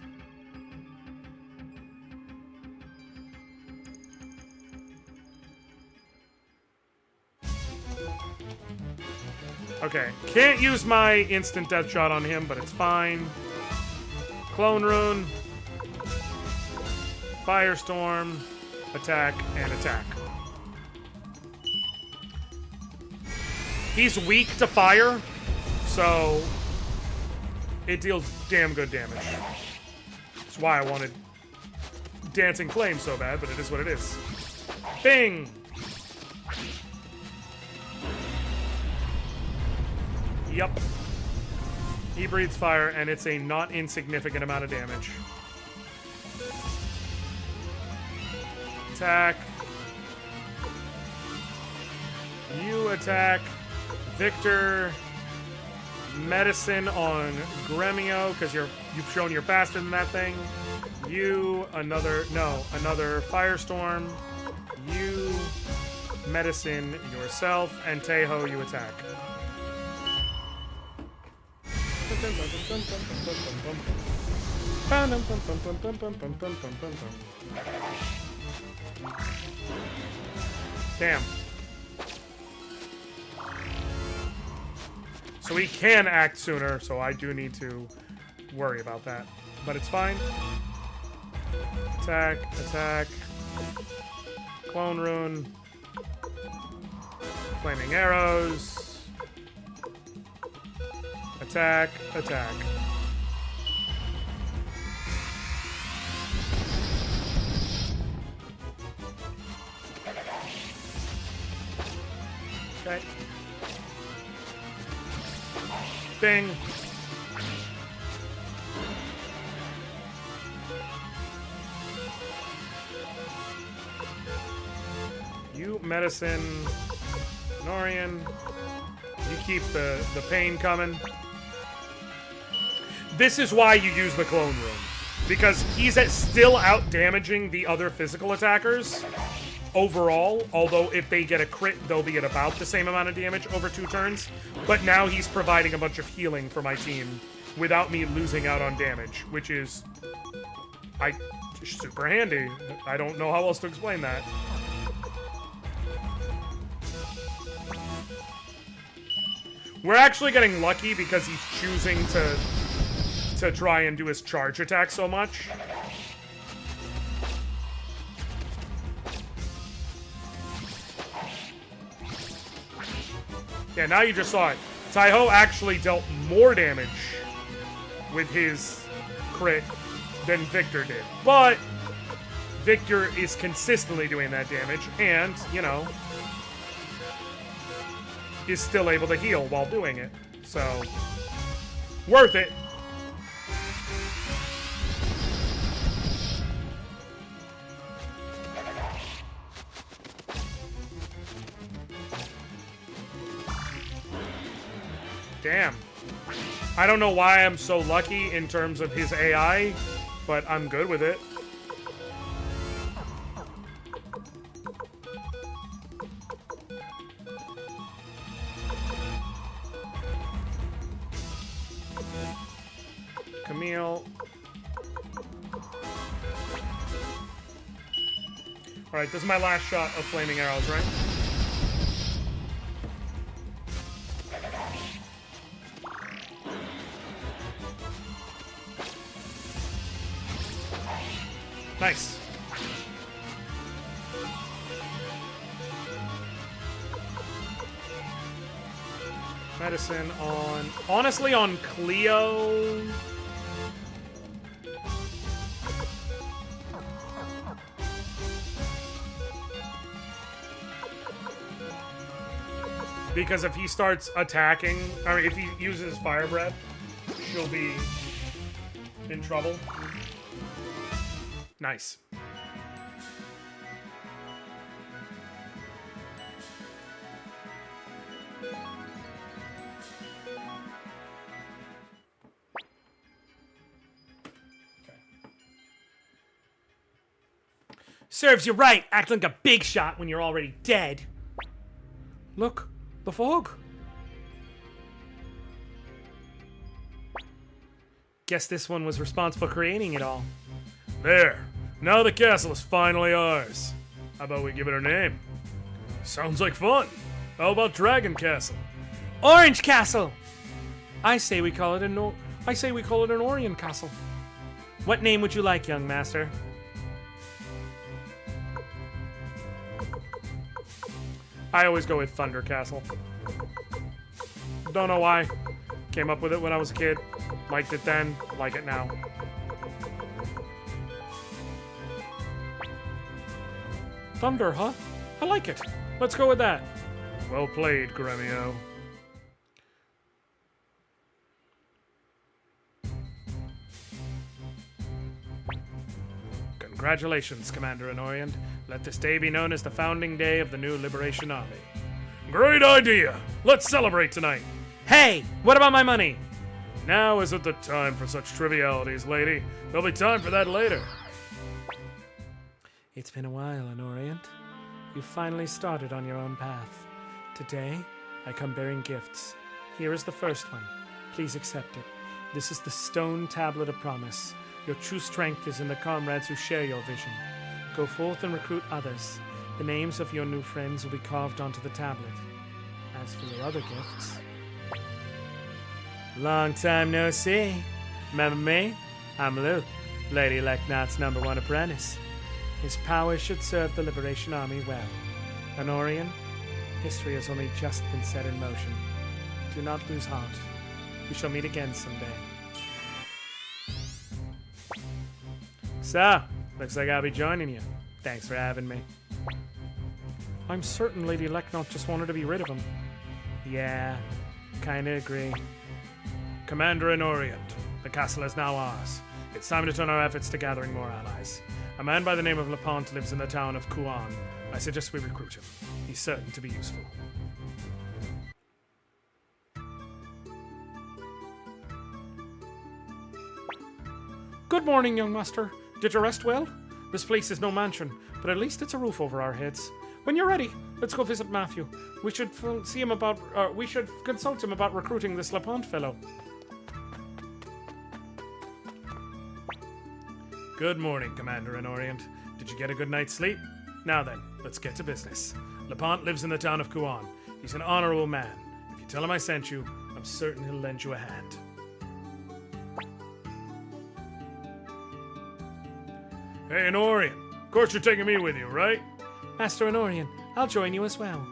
Okay, can't use my instant death shot on him, but it's fine. Clone Rune. Firestorm. Attack and attack. He's weak to fire, so it deals damn good damage. That's why I wanted Dancing Flame so bad, but it is what it is. Bing! Yep. He breathes fire, and it's a not insignificant amount of damage. Attack. You attack Victor. Medicine on Gremio, because you've shown you're faster than that thing. You, another Firestorm. You, medicine yourself, and Teho, you attack. Damn. So he can act sooner, so I do need to worry about that. But it's fine. Attack, attack. Clone Rune. Flaming Arrows. Attack, attack. Okay. Bing. You medicine Anoriand. You keep the pain coming. This is why you use the clone room. Because he's still out damaging the other physical attackers overall, although if they get a crit, they'll be at about the same amount of damage over 2 turns. But now he's providing a bunch of healing for my team without me losing out on damage, which is super handy. I don't know how else to explain that. We're actually getting lucky because he's choosing to try and do his charge attack so much. Yeah, now you just saw it. Taiho actually dealt more damage with his crit than Victor did. But Victor is consistently doing that damage and, you know, is still able to heal while doing it. So, worth it. Damn. I don't know why I'm so lucky in terms of his AI, but I'm good with it. Camille. Alright, this is my last shot of flaming arrows, right? Nice. Medicine on... Honestly, on Cleo... Because if he starts attacking... I mean, if he uses Fire Breath, she'll be in trouble. Nice. Serves you right, acting like a big shot when you're already dead. Look, the fog. Guess this one was responsible for creating it all. There. Now the castle is finally ours. How about we give it a name? Sounds like fun. How about Dragon Castle? Orange Castle! I say we call it an Anoriand Castle. What name would you like, young master? I always go with Thunder Castle. Don't know why. Came up with it when I was a kid. Liked it then, like it now. Thunder, huh? I like it. Let's go with that. Well played, Gremio. Congratulations, Commander Anoriand. Let this day be known as the founding day of the new Liberation Army. Great idea. Let's celebrate tonight. Hey, what about my money? Now isn't the time for such trivialities, lady. There'll be time for that later. It's been a while, Anoriand. You finally started on your own path. Today, I come bearing gifts. Here is the first one. Please accept it. This is the stone tablet of promise. Your true strength is in the comrades who share your vision. Go forth and recruit others. The names of your new friends will be carved onto the tablet. As for your other gifts... Long time no see. Remember me? I'm Luke, Lady Leknot's #1 apprentice. His powers should serve the Liberation Army well. Anorian, history has only just been set in motion. Do not lose heart. We shall meet again someday. So, looks like I'll be joining you. Thanks for having me. I'm certain Lady Leknot just wanted to be rid of him. Yeah, kinda agree. Commander Anoriand, the castle is now ours. It's time to turn our efforts to gathering more allies. A man by the name of Lepant lives in the town of Kuan. I suggest we recruit him. He's certain to be useful. Good morning, young master. Did you rest well? This place is no mansion, but at least it's a roof over our heads. When you're ready, let's go visit Matthew. We should we should consult him about recruiting this Lepant fellow. Good morning, Commander Anoriand. Did you get a good night's sleep? Now then, let's get to business. Lepant lives in the town of Kuan. He's an honorable man. If you tell him I sent you, I'm certain he'll lend you a hand. Hey, Anoriand. Of course you're taking me with you, right? Master Anorian, I'll join you as well.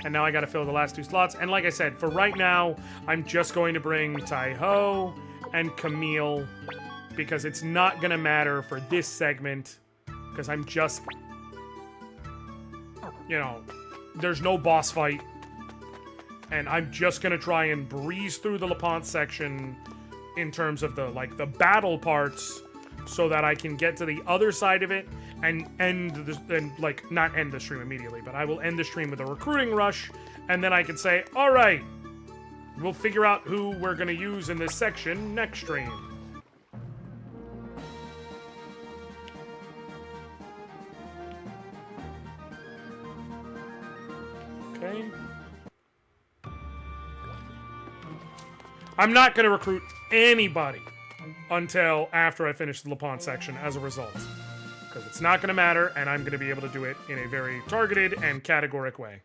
And now I gotta fill the last 2 slots. And like I said, for right now, I'm just going to bring Tai-Ho and Camille because it's not gonna matter for this segment because I'm just, you know, there's no boss fight. And I'm just gonna try and breeze through the Lepant section in terms of the battle parts so that I can get to the other side of it and not end the stream immediately, but I will end the stream with a recruiting rush, and then I can say, all right, we'll figure out who we're gonna use in this section next stream. Okay. I'm not gonna recruit anybody until after I finish the Lepant section as a result. Because it's not going to matter, and I'm going to be able to do it in a very targeted and categoric way.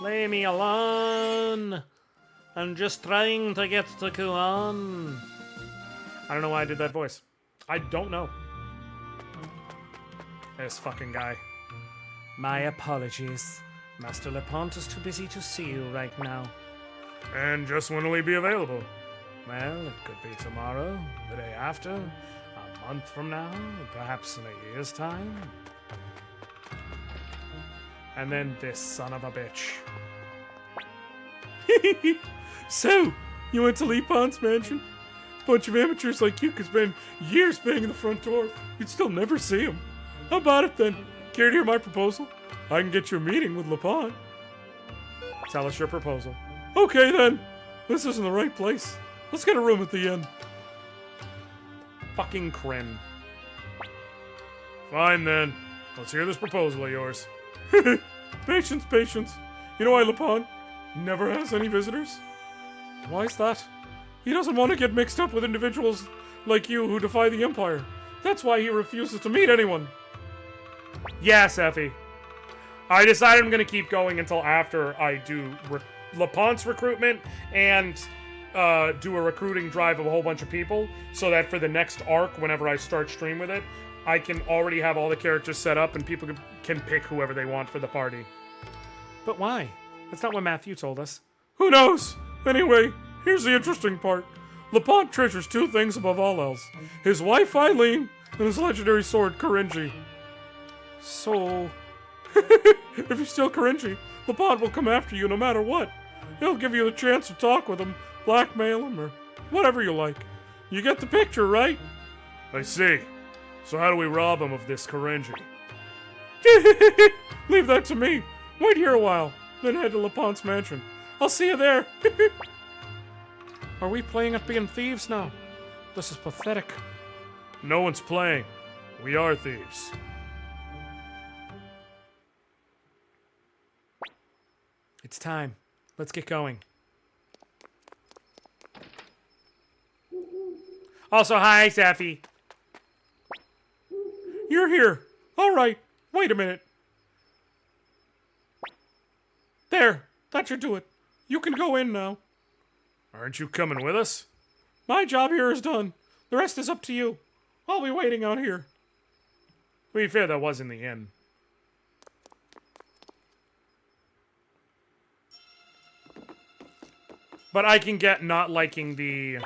Leave me alone. I'm just trying to get to Kuan. I don't know why I did that voice. I don't know. This fucking guy. My apologies. Master Lepant is too busy to see you right now. And just when will he be available? Well, it could be tomorrow, the day after, a month from now, perhaps in a year's time. And then this son of a bitch. So, you went to Lepant's mansion? Bunch of amateurs like you could spend years banging the front door. You'd still never see him. How about it then? Care to hear my proposal? I can get you a meeting with Lepant. Tell us your proposal. Okay then. This isn't the right place. Let's get a room at the inn. Fucking Krim. Fine then. Let's hear this proposal of yours. Patience, patience. You know why Lepant never has any visitors? Why is that? He doesn't want to get mixed up with individuals like you who defy the Empire. That's why he refuses to meet anyone. Yes, Effie. I decided I'm going to keep going until after I do Lepant's recruitment and do a recruiting drive of a whole bunch of people, so that for the next arc, whenever I start stream with it, I can already have all the characters set up and people can pick whoever they want for the party. But why? That's not what Matthew told us. Who knows? Anyway, here's the interesting part. Lepant treasures 2 things above all else. His wife, Eileen, and his legendary sword, Korinji. So... If you're still cringy, Lapont will come after you no matter what. He'll give you the chance to talk with him, blackmail him, or whatever you like. You get the picture, right? I see. So how do we rob him of this Korenji? Leave that to me. Wait here a while, then head to Lapont's mansion. I'll see you there. Are we playing at being thieves now? This is pathetic. No one's playing. We are thieves. It's time. Let's get going. Also, hi, Safi. You're here. All right. Wait a minute. There. That should do it. You can go in now. Aren't you coming with us? My job here is done. The rest is up to you. I'll be waiting out here. To be fair, that was in the inn. But I can get not liking the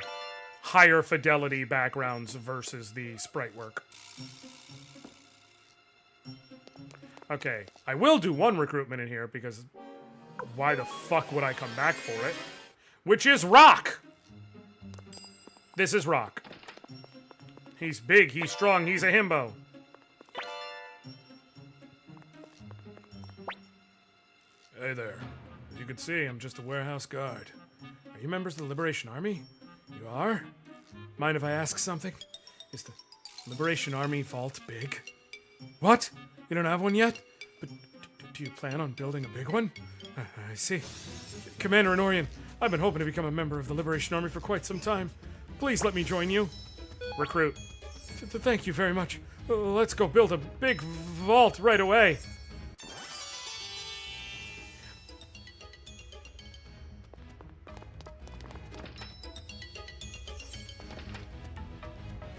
higher fidelity backgrounds versus the sprite work. Okay, I will do one recruitment in here because why the fuck would I come back for it? Which is Rock! This is Rock. He's big, he's strong, he's a himbo. Hey there. As you can see, I'm just a warehouse guard. Are you members of the Liberation Army? You are? Mind if I ask something? Is the Liberation Army vault big? What? You don't have one yet? But do you plan on building a big one? I see. Commander Anoriand, I've been hoping to become a member of the Liberation Army for quite some time. Please let me join you. Recruit. Thank you very much. Let's go build a big vault right away.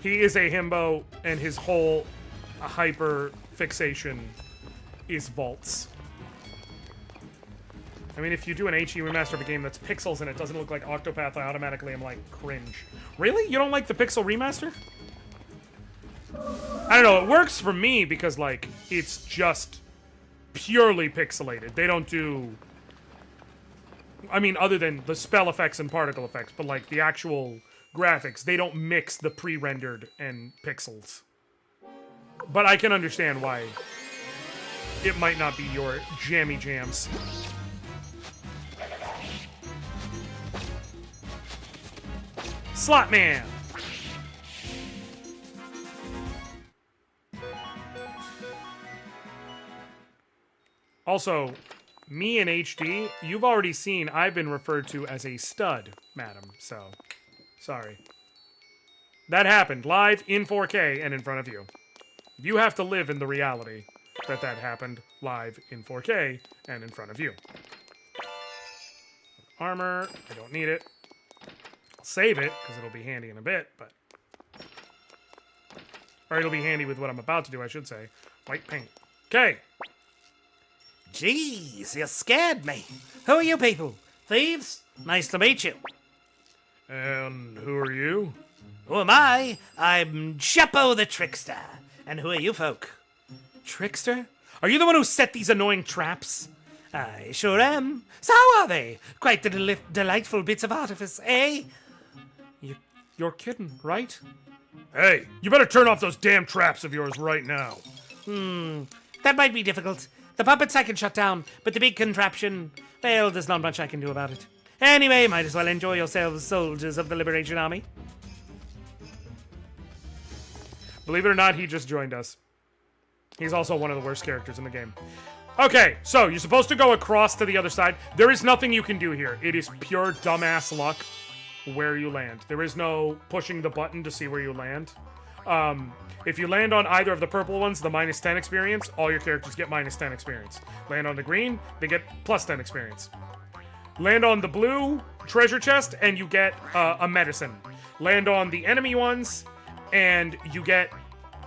He is a himbo, and his whole hyper fixation is vaults. I mean, if you do an HE remaster of a game that's pixels and it doesn't look like Octopath, I automatically am like, cringe. Really? You don't like the pixel remaster? I don't know, it works for me because, like, it's just purely pixelated. They don't do... I mean, other than the spell effects and particle effects, but, like, the actual graphics, they don't mix the pre-rendered and pixels. But I can understand why it might not be your jammy jams. Slot Man! Also, me in HD, you've already seen I've been referred to as a stud, madam, so sorry. That happened live in 4K and in front of you. You have to live in the reality that that happened live in 4K and in front of you. Armor, I don't need it. I'll save it, because it'll be handy in a bit, but... Or it'll be handy with what I'm about to do, I should say. White paint. Okay. Jeez, you scared me. Who are you people? Thieves? Nice to meet you. And who are you? Who am I? I'm Chapo the Trickster. And who are you folk? Trickster? Are you the one who set these annoying traps? I sure am. So how are they? Quite the delightful bits of artifice, eh? You're kidding, right? Hey, you better turn off those damn traps of yours right now. That might be difficult. The puppets I can shut down, but the big contraption, well, there's not much I can do about it. Anyway, might as well enjoy yourselves, soldiers of the Liberation Army. Believe it or not, he just joined us. He's also one of the worst characters in the game. Okay, so you're supposed to go across to the other side. There is nothing you can do here. It is pure dumbass luck where you land. There is no pushing the button to see where you land. If you land on either of the purple ones, the -10 experience, all your characters get -10 experience. Land on the green, they get +10 experience. Land on the blue treasure chest, and you get a medicine. Land on the enemy ones, and you get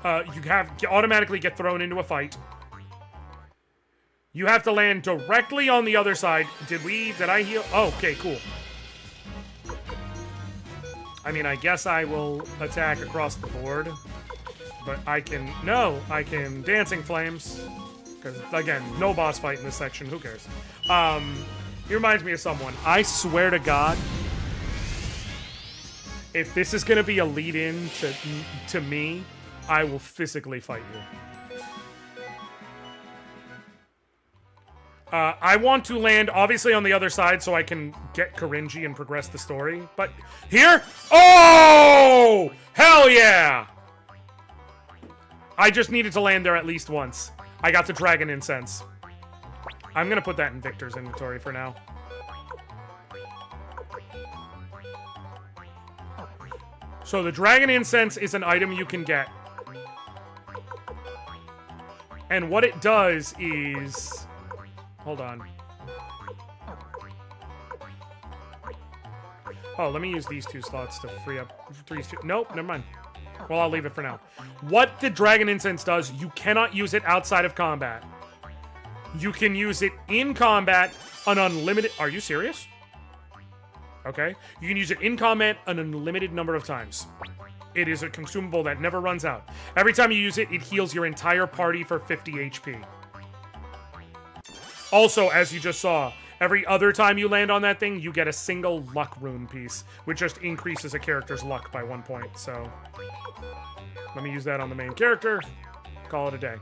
you automatically get thrown into a fight. You have to land directly on the other side. Did I heal? Oh, okay, cool. I mean, I guess I will attack across the board. But I can Dancing Flames. because, again, no boss fight in this section. Who cares? He reminds me of someone. I swear to God, if this is going to be a lead-in to me, I will physically fight you. I want to land, obviously, on the other side so I can get Korinji and progress the story. But here? Oh! Hell yeah! I just needed to land there at least once. I got the Dragon Incense. I'm going to put that in Victor's inventory for now. So the Dragon Incense is an item you can get. And what it does is... Hold on. Oh, let me use these 2 slots to free up 3. Nope, never mind. Well, I'll leave it for now. What the Dragon Incense does, you cannot use it outside of combat. You can use it in combat an unlimited... Are you serious? Okay. You can use it in combat an unlimited number of times. It is a consumable that never runs out. Every time you use it, it heals your entire party for 50 HP. Also, as you just saw, every other time you land on that thing, you get a single luck rune piece, which just increases a character's luck by 1 point. So, let me use that on the main character. Call it a day.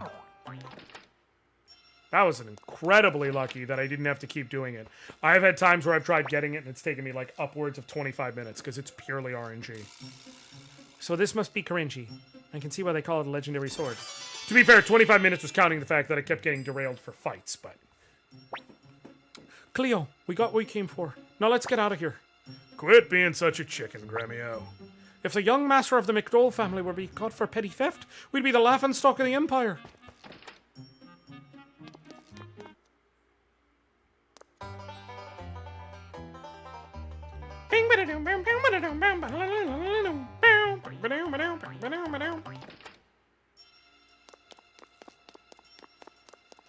That was incredibly lucky that I didn't have to keep doing it. I've had times where I've tried getting it and it's taken me like upwards of 25 minutes because it's purely RNG. So this must be Korinji. I can see why they call it a legendary sword. To be fair, 25 minutes was counting the fact that I kept getting derailed for fights, but... Cleo, we got what we came for. Now let's get out of here. Quit being such a chicken, Gremio. If the young master of the McDowell family were being caught for petty theft, we'd be the laughingstock of the Empire.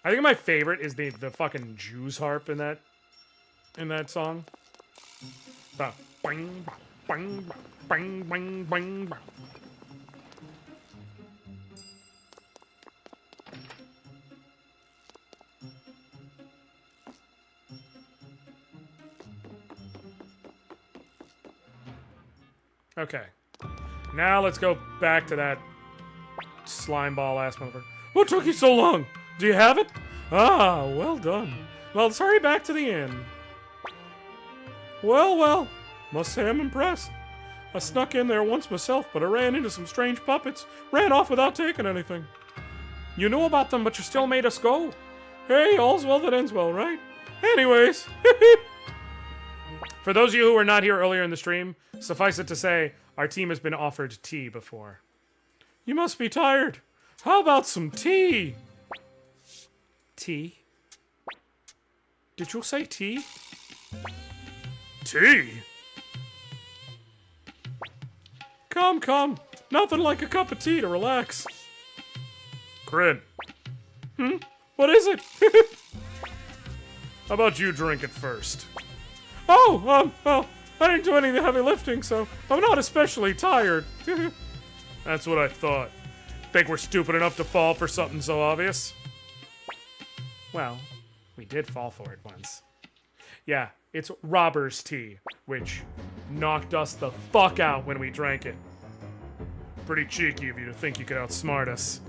I think my favorite is the fucking Jews harp in that song. Bang, bang, bang, bang, bang, bang, bang. Okay. Now let's go back to that slime ball ass motherfucker. What took you so long? Do you have it? Ah, well done. Well, let's hurry back to the inn. Well, must say I'm impressed. I snuck in there once myself, but I ran into some strange puppets. Ran off without taking anything. You knew about them, but you still made us go. Hey, all's well that ends well, right? Anyways. For those of you who were not here earlier in the stream, suffice it to say, our team has been offered tea before. You must be tired. How about some tea? Tea? Did you say tea? Tea? Come. Nothing like a cup of tea to relax. Crin, What is it? how about you drink it first? Well, I didn't do any of the heavy lifting, so I'm not especially tired. That's what I thought. Think we're stupid enough to fall for something so obvious? Well, we did fall for it once. Yeah, it's robber's tea, which knocked us the fuck out when we drank it. Pretty cheeky of you to think you could outsmart us.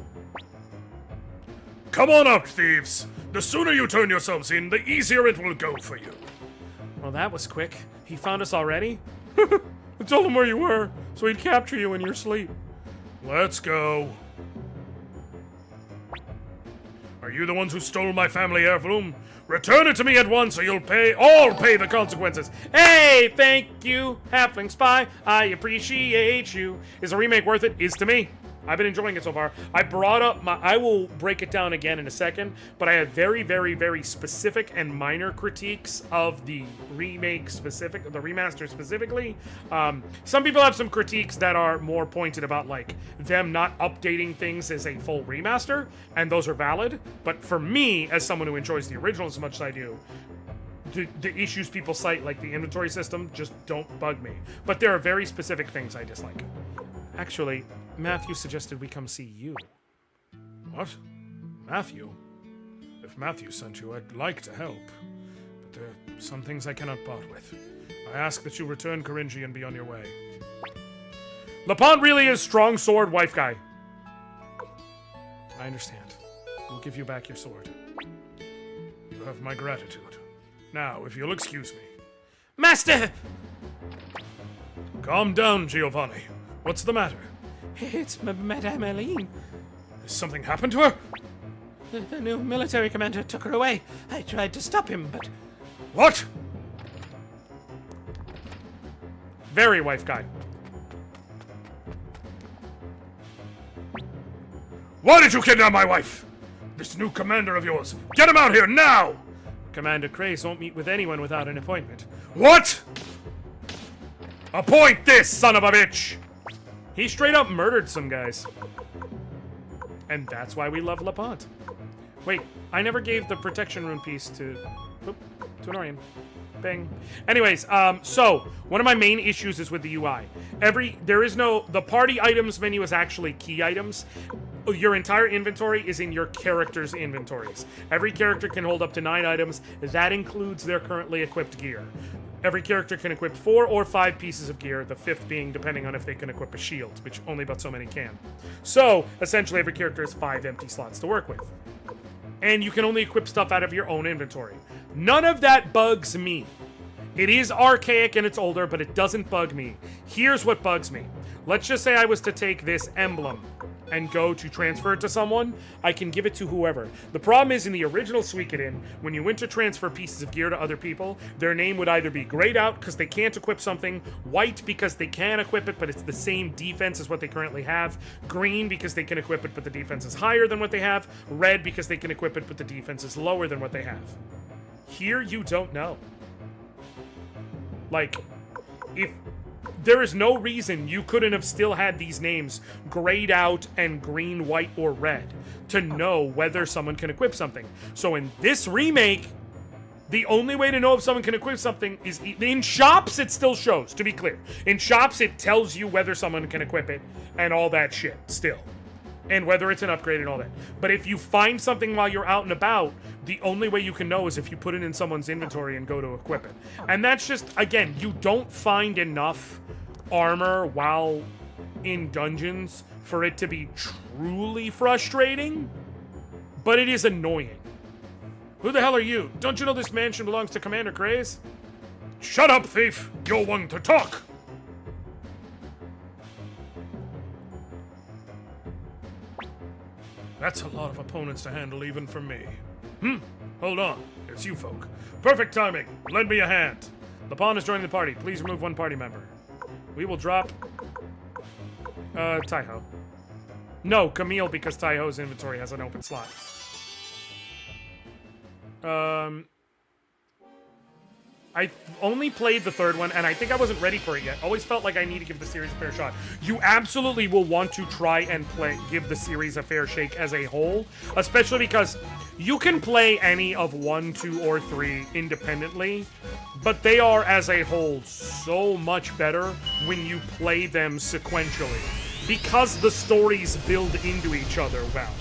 Come on up, thieves! The sooner you turn yourselves in, the easier it will go for you. Well, that was quick. He found us already? I told him where you were, so he'd capture you in your sleep. Let's go. Are you the ones who stole my family heirloom? Return it to me at once, or you'll all pay the consequences. Hey, thank you, Halfling Spy. I appreciate you. Is the remake worth it? Is to me. I've been enjoying it so far. I brought up I will break it down again in a second, but I have very, very, very specific and minor critiques of the remake the remaster specifically. Some people have some critiques that are more pointed about, like, them not updating things as a full remaster, and those are valid. But for me, as someone who enjoys the original as much as I do, the issues people cite, like the inventory system, just don't bug me. But there are very specific things I dislike. Actually, Matthew suggested we come see you. What? Matthew? If Matthew sent you, I'd like to help. But there are some things I cannot part with. I ask that you return Corinji and be on your way. Lapont really is strong sword wife guy. I understand. We'll give you back your sword. You have my gratitude. Now, if you'll excuse me. Master! Calm down, Giovanni. What's the matter? It's Madame Aline. Has something happened to her? The new military commander took her away. I tried to stop him, but... What? Very wife guy. Why did you kidnap my wife? This new commander of yours. Get him out here now! Commander Craze won't meet with anyone without an appointment. What? Appoint this son of a bitch! He straight up murdered some guys. And that's why we love Lapont. Wait, I never gave the protection rune piece to Anoriand. Bang. Anyways, so one of my main issues is with the UI. The party items menu is actually key items. Your entire inventory is in your character's inventories. Every character can hold up to 9 items. That includes their currently equipped gear. Every character can equip 4 or 5 pieces of gear, the 5th being depending on if they can equip a shield, which only about so many can. So, essentially every character has 5 empty slots to work with. And you can only equip stuff out of your own inventory. None of that bugs me. It is archaic and it's older, but it doesn't bug me. Here's what bugs me. Let's just say I was to take this emblem and go to transfer it to someone, I can give it to whoever. The problem is in the original Suikoden, when you went to transfer pieces of gear to other people, their name would either be grayed out because they can't equip something, white because they can equip it but it's the same defense as what they currently have, green because they can equip it but the defense is higher than what they have, red because they can equip it but the defense is lower than what they have. Here you don't know. Like, if there is no reason you couldn't have still had these names grayed out and green, white, or red to know whether someone can equip something. So in this remake, the only way to know if someone can equip something is in shops. It still shows, to be clear. In shops, it tells you whether someone can equip it and all that shit still. And whether it's an upgrade and all that. But if you find something while you're out and about, the only way you can know is if you put it in someone's inventory and go to equip it. And that's just, again, you don't find enough armor while in dungeons for it to be truly frustrating, but it is annoying. Who the hell are you? Don't you know this mansion belongs to Commander Craze? Shut up, thief! You're one to talk! That's a lot of opponents to handle even for me. Hold on. It's you folk. Perfect timing. Lend me a hand. The pawn is joining the party. Please remove one party member. We will drop... Taiho. No, Camille, because Taiho's inventory has an open slot. I only played the third one, and I think I wasn't ready for it yet. Always felt like I need to give the series a fair shot. You absolutely will want to try and give the series a fair shake as a whole, especially because you can play any of 1, 2, or 3 independently, but they are, as a whole, so much better when you play them sequentially, because the stories build into each other well.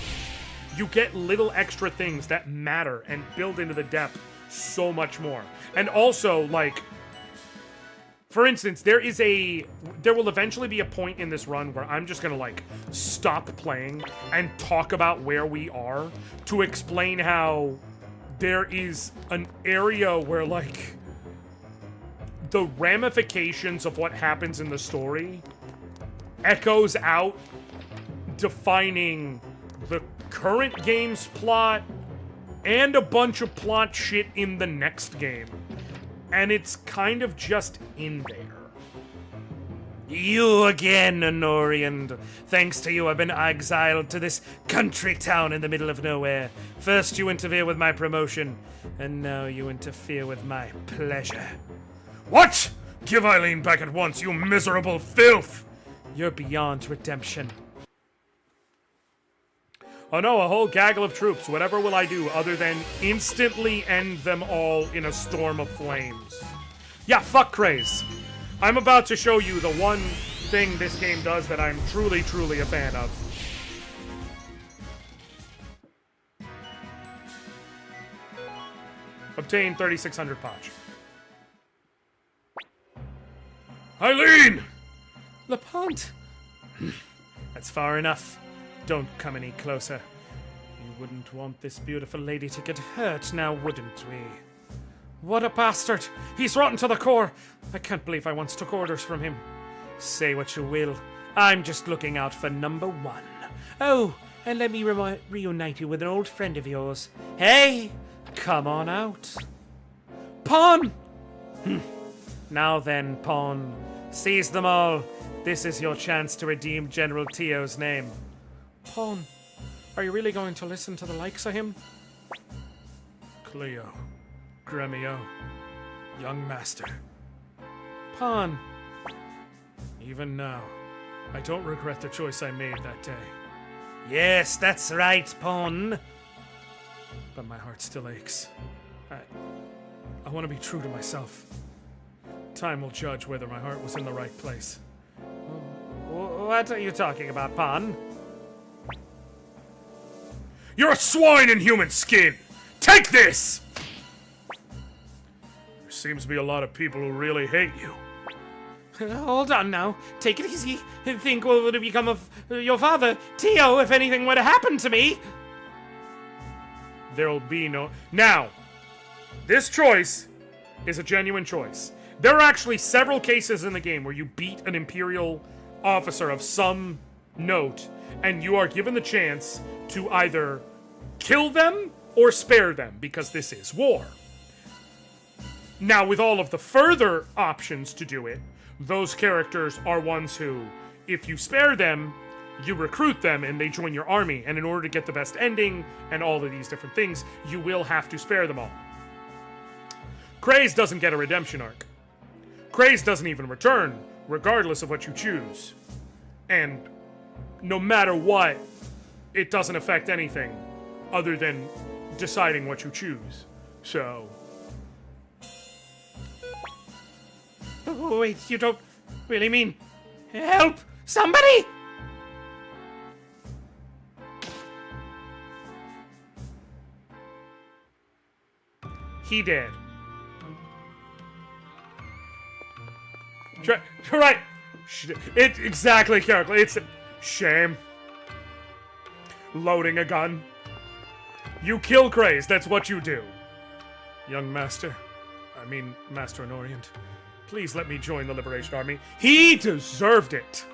You get little extra things that matter and build into the depth so much more. And also, like, for instance, there will eventually be a point in this run where I'm just gonna, like, stop playing and talk about where we are to explain how there is an area where, like, the ramifications of what happens in the story echoes out, defining the current game's plot and a bunch of plot shit in the next game. And it's kind of just in there. You again, Anoriand. Thanks to you, I've been exiled to this country town in the middle of nowhere. First you interfere with my promotion, and now you interfere with my pleasure. What? Give Eileen back at once, you miserable filth! You're beyond redemption. Oh no, a whole gaggle of troops. Whatever will I do other than instantly end them all in a storm of flames? Yeah, fuck Craze. I'm about to show you the one thing this game does that I'm truly, truly a fan of. Obtain 3,600 Pach. Eileen! Lapont! That's far enough. Don't come any closer. You wouldn't want this beautiful lady to get hurt, now wouldn't we? What a bastard! He's rotten to the core! I can't believe I once took orders from him. Say what you will. I'm just looking out for number one. Oh, and let me reunite you with an old friend of yours. Hey, come on out. Pawn! Now then, Pawn, seize them all. This is your chance to redeem General Tio's name. Pawn, are you really going to listen to the likes of him? Cleo, Gremio, young master. Pawn, Even now, I don't regret the choice I made that day, yes, that's right, Pawn. but my heart still aches. I want to be true to myself. Time will judge whether my heart was in the right place. What are you talking about, Pawn? You're a swine in human skin! Take this! There seems to be a lot of people who really hate you. Hold on now. Take it easy. Think what would have become of your father, Tio, if anything were to happen to me. There'll be no... Now, this choice is a genuine choice. There are actually several cases in the game where you beat an Imperial officer of some note, and you are given the chance to either kill them or spare them, because this is war. Now, with all of the further options to do it, those characters are ones who, if you spare them, you recruit them and they join your army, and in order to get the best ending and all of these different things, you will have to spare them all. Kraze doesn't get a redemption arc. Kraze doesn't even return, regardless of what you choose. And no matter what, it doesn't affect anything other than deciding what you choose. So... Oh, wait, you don't really mean help somebody? he did. Right. It exactly, character. It's a shame. Loading a gun. You kill Kraze, that's what you do. Young master, Master Anoriand, please let me join the Liberation Army. He deserved it.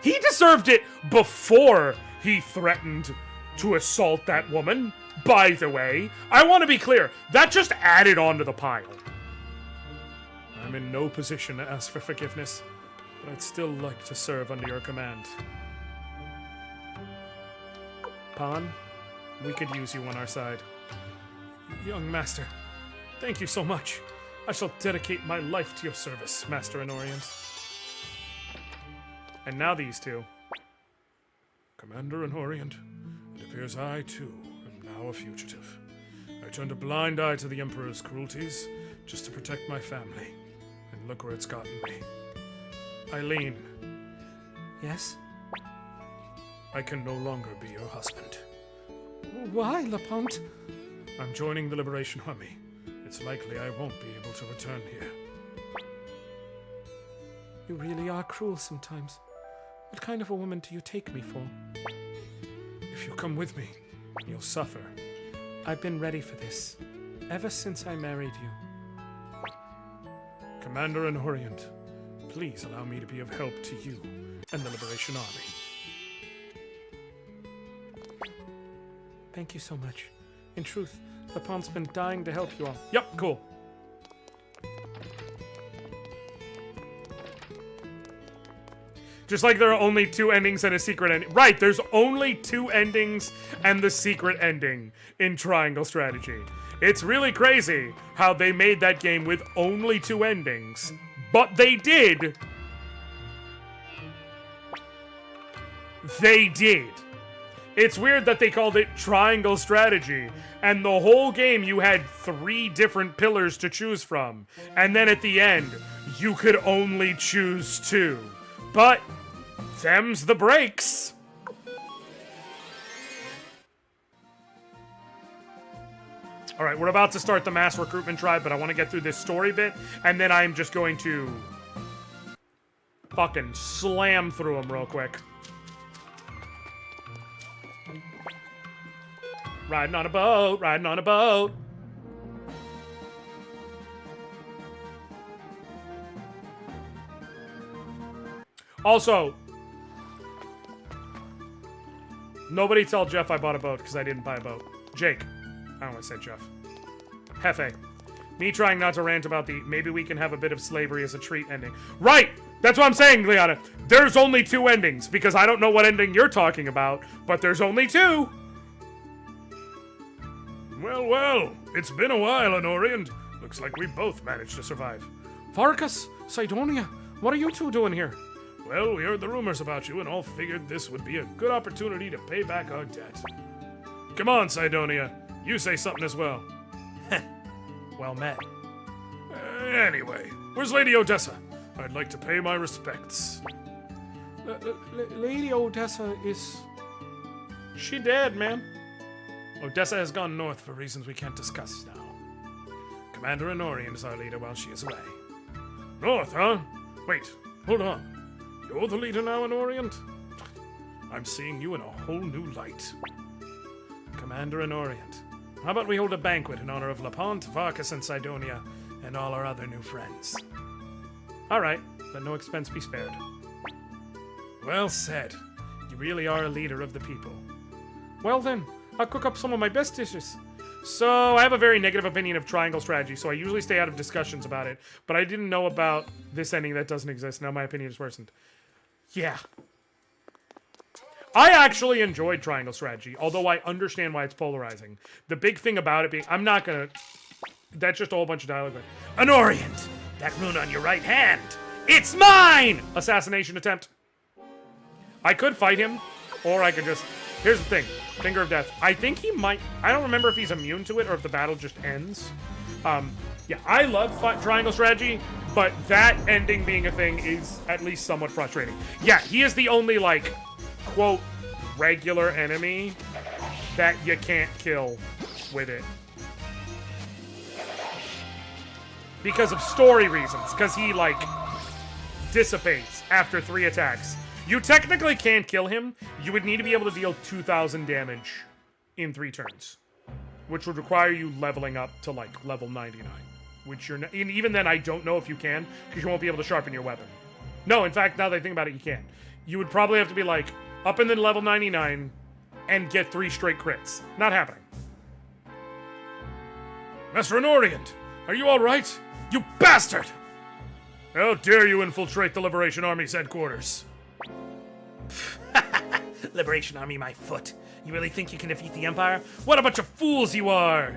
He deserved it before he threatened to assault that woman. By the way, I want to be clear, that just added on to the pile. I'm in no position to ask for forgiveness, but I'd still like to serve under your command. Pawn, We could use you on our side. Young master, thank you so much. I shall dedicate my life to your service, Master Anoriand. And now these two. Commander Anoriand, it appears I, too, am now a fugitive. I turned a blind eye to the Emperor's cruelties just to protect my family, and look where it's gotten me. Eileen, yes? I can no longer be your husband. Why, Lapont? I'm joining the Liberation Army. It's likely I won't be able to return here. You really are cruel sometimes. What kind of a woman do you take me for? If you come with me, you'll suffer. I've been ready for this, ever since I married you. Commander Anoriand, please allow me to be of help to you and the Liberation Army. Thank you so much. In truth, Lapont's been dying to help you all. Yep, cool. Just like there are only two endings and a secret ending. Right, there's only two endings and the secret ending in Triangle Strategy. It's really crazy how they made that game with only two endings. But they did. They did. It's weird that they called it Triangle Strategy, and the whole game you had 3 different pillars to choose from, and then at the end, you could only choose 2. But, them's the breaks. All right, we're about to start the mass recruitment drive, but I want to get through this story bit, and then I'm just going to fucking slam through them real quick. Riding on a boat, riding on a boat. Also, nobody tell Jeff I bought a boat, because I didn't buy a boat. Jake. I don't want to say Jeff. Hefe. Me trying not to rant about the maybe we can have a bit of slavery as a treat ending. Right! That's what I'm saying, Liana. There's only 2 endings, because I don't know what ending you're talking about, but there's only 2. Well, well, it's been a while, Anoriand. Looks like we both managed to survive. Farkas, Sidonia, what are you two doing here? Well, we heard the rumors about you and all figured this would be a good opportunity to pay back our debt. Come on, Sidonia. You say something as well. Well met. Anyway, where's Lady Odessa? I'd like to pay my respects. Lady Odessa is... She dead, man. Odessa has gone north for reasons we can't discuss now. Commander Anoriand is our leader while she is away. North, huh? Wait, hold on. You're the leader now, Anoriand? I'm seeing you in a whole new light. Commander Anoriand, how about we hold a banquet in honor of Lapont, Varkas, and Sidonia, and all our other new friends? All right, let no expense be spared. Well said. You really are a leader of the people. Well then, I'll cook up some of my best dishes. So, I have a very negative opinion of triangle strategy, so I usually stay out of discussions about it, but I didn't know about this ending that doesn't exist. Now my opinion is worsened. Yeah. I actually enjoyed triangle strategy, although I understand why it's polarizing. The big thing about it being... I'm not gonna... That's just a whole bunch of dialogue. Anoriand, that rune on your right hand, it's mine! Assassination attempt. I could fight him, or I could just... Here's the thing. Finger of Death. I think he might... I don't remember if he's immune to it or if the battle just ends. Yeah, I love triangle strategy, but that ending being a thing is at least somewhat frustrating. Yeah, he is the only, like, quote, regular enemy that you can't kill with it. Because of story reasons. Because he, like, dissipates after 3 attacks. You technically can't kill him. You would need to be able to deal 2,000 damage in 3 turns. Which would require you leveling up to, like, level 99. Which you're not... And even then, I don't know if you can, because you won't be able to sharpen your weapon. No, in fact, now that I think about it, you can. You would probably have to be, like, up in the level 99 and get 3 straight crits. Not happening. Master Anoriand, are you all right? You bastard! How dare you infiltrate the Liberation Army's headquarters? Liberation Army, my foot. You really think you can defeat the Empire? What a bunch of fools you are!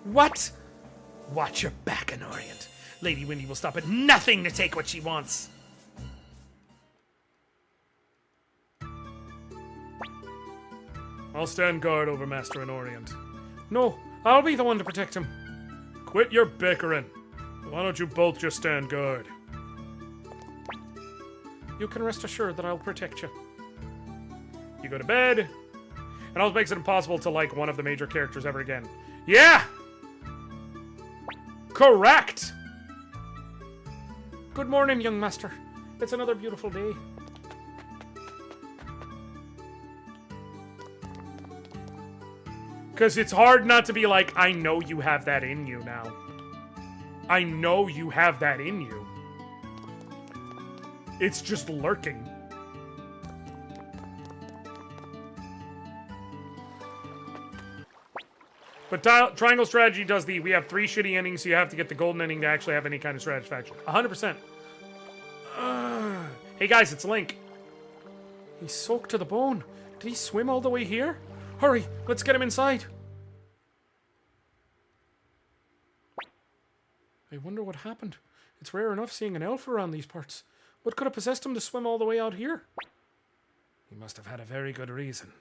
What? Watch your back, Anoriand. Lady Windy will stop at nothing to take what she wants. I'll stand guard over Master Anoriand. No, I'll be the one to protect him. Quit your bickering. Why don't you both just stand guard? You can rest assured that I'll protect you. You go to bed. And also makes it impossible to like one of the major characters ever again. Yeah! Correct! Good morning, young master. It's another beautiful day. Because it's hard not to be like, I know you have that in you now. I know you have that in you. It's just lurking. But triangle strategy does we have 3 shitty endings, so you have to get the golden ending to actually have any kind of satisfaction. 100%. Hey guys, it's Link. He's soaked to the bone. Did he swim all the way here? Hurry, let's get him inside. I wonder what happened. It's rare enough seeing an elf around these parts. What could have possessed him to swim all the way out here? He must have had a very good reason.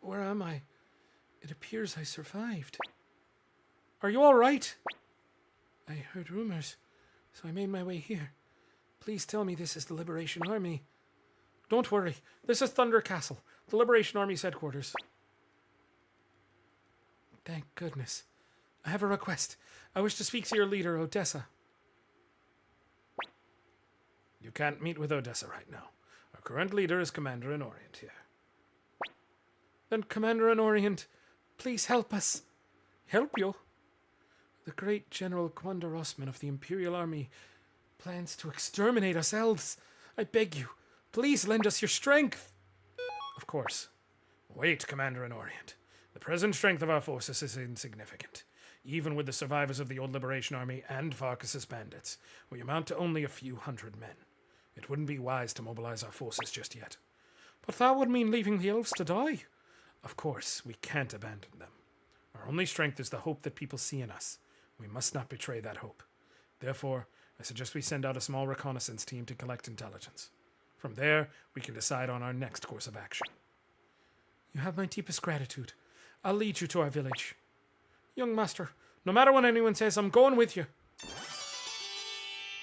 Where am I? It appears I survived. Are you all right? I heard rumors, so I made my way here. Please tell me this is the Liberation Army. Don't worry. This is Thunder Castle, the Liberation Army's headquarters. Thank goodness. I have a request. I wish to speak to your leader, Odessa. You can't meet with Odessa right now. Our current leader is Commander Anoriand here. Then, Commander Anoriand, please help us. Help you? The great General Gwanda Rossman of the Imperial Army plans to exterminate us elves. I beg you, please lend us your strength. Of course. Wait, Commander Anoriand. The present strength of our forces is insignificant. Even with the survivors of the old Liberation Army and Farkas's bandits, we amount to only a few hundred men. It wouldn't be wise to mobilize our forces just yet. But that would mean leaving the elves to die. Of course, we can't abandon them. Our only strength is the hope that people see in us. We must not betray that hope. Therefore, I suggest we send out a small reconnaissance team to collect intelligence. From there, we can decide on our next course of action. You have my deepest gratitude. I'll lead you to our village. Young master, no matter what anyone says, I'm going with you.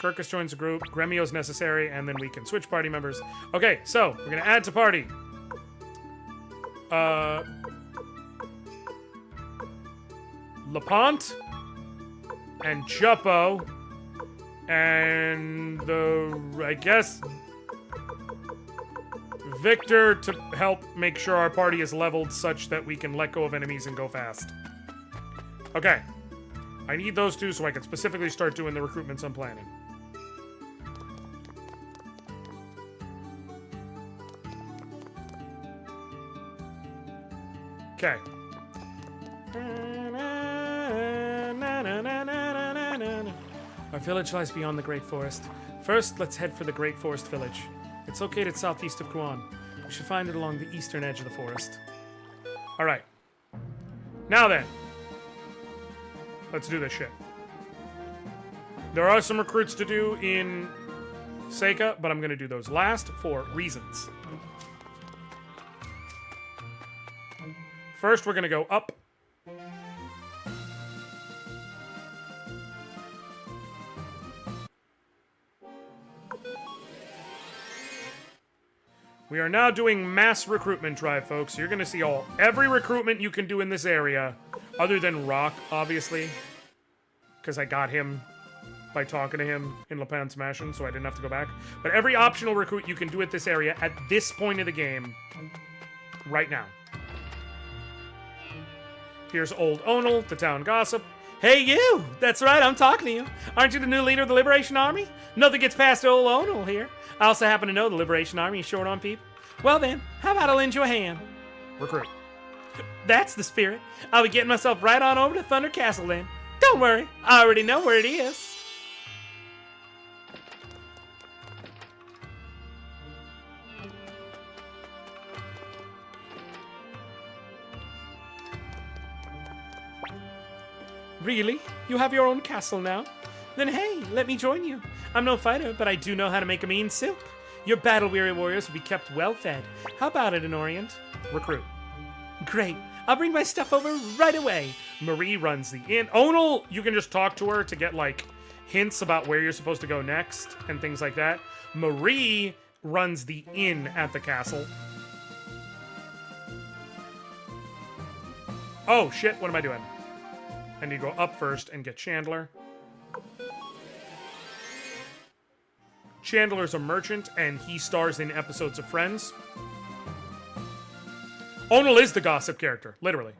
Kirkus joins the group. Gremio's necessary, and then we can switch party members. Okay, so we're gonna add to party. Lapont and Chuppo and I guess Victor to help make sure our party is leveled such that we can let go of enemies and go fast. Okay. I need those two so I can specifically start doing the recruitments I'm planning. Okay. Our village lies beyond the Great Forest. First, let's head for the Great Forest Village. It's located southeast of Kuan. We should find it along the eastern edge of the forest. Alright. Now then. Let's do this shit. There are some recruits to do in Seika, but I'm going to do those last for reasons. First, we're going to go up. We are now doing mass recruitment drive, folks. You're going to see every recruitment you can do in this area, other than Rock, obviously, because I got him by talking to him in Lapan Smashin', so I didn't have to go back. But every optional recruit you can do at this area at this point of the game, right now. Here's Old Onal, the town gossip. Hey, you! That's right, I'm talking to you. Aren't you the new leader of the Liberation Army? Nothing gets past Old Onal here. I also happen to know the Liberation Army is short on people. Well then, how about I lend you a hand? Recruit. That's the spirit. I'll be getting myself right on over to Thunder Castle then. Don't worry, I already know where it is. Really? You have your own castle now? Then hey, let me join you. I'm no fighter, but I do know how to make a mean soup. Your battle-weary warriors will be kept well-fed. How about it, Anoriand? Recruit. Great. I'll bring my stuff over right away. Marie runs the inn. Onal, you can just talk to her to get, like, hints about where you're supposed to go next and things like that. Marie runs the inn at the castle. Oh, shit, what am I doing? I need to go up first and get Chandler. Chandler's a merchant, and he stars in episodes of Friends. Onal is the gossip character, literally.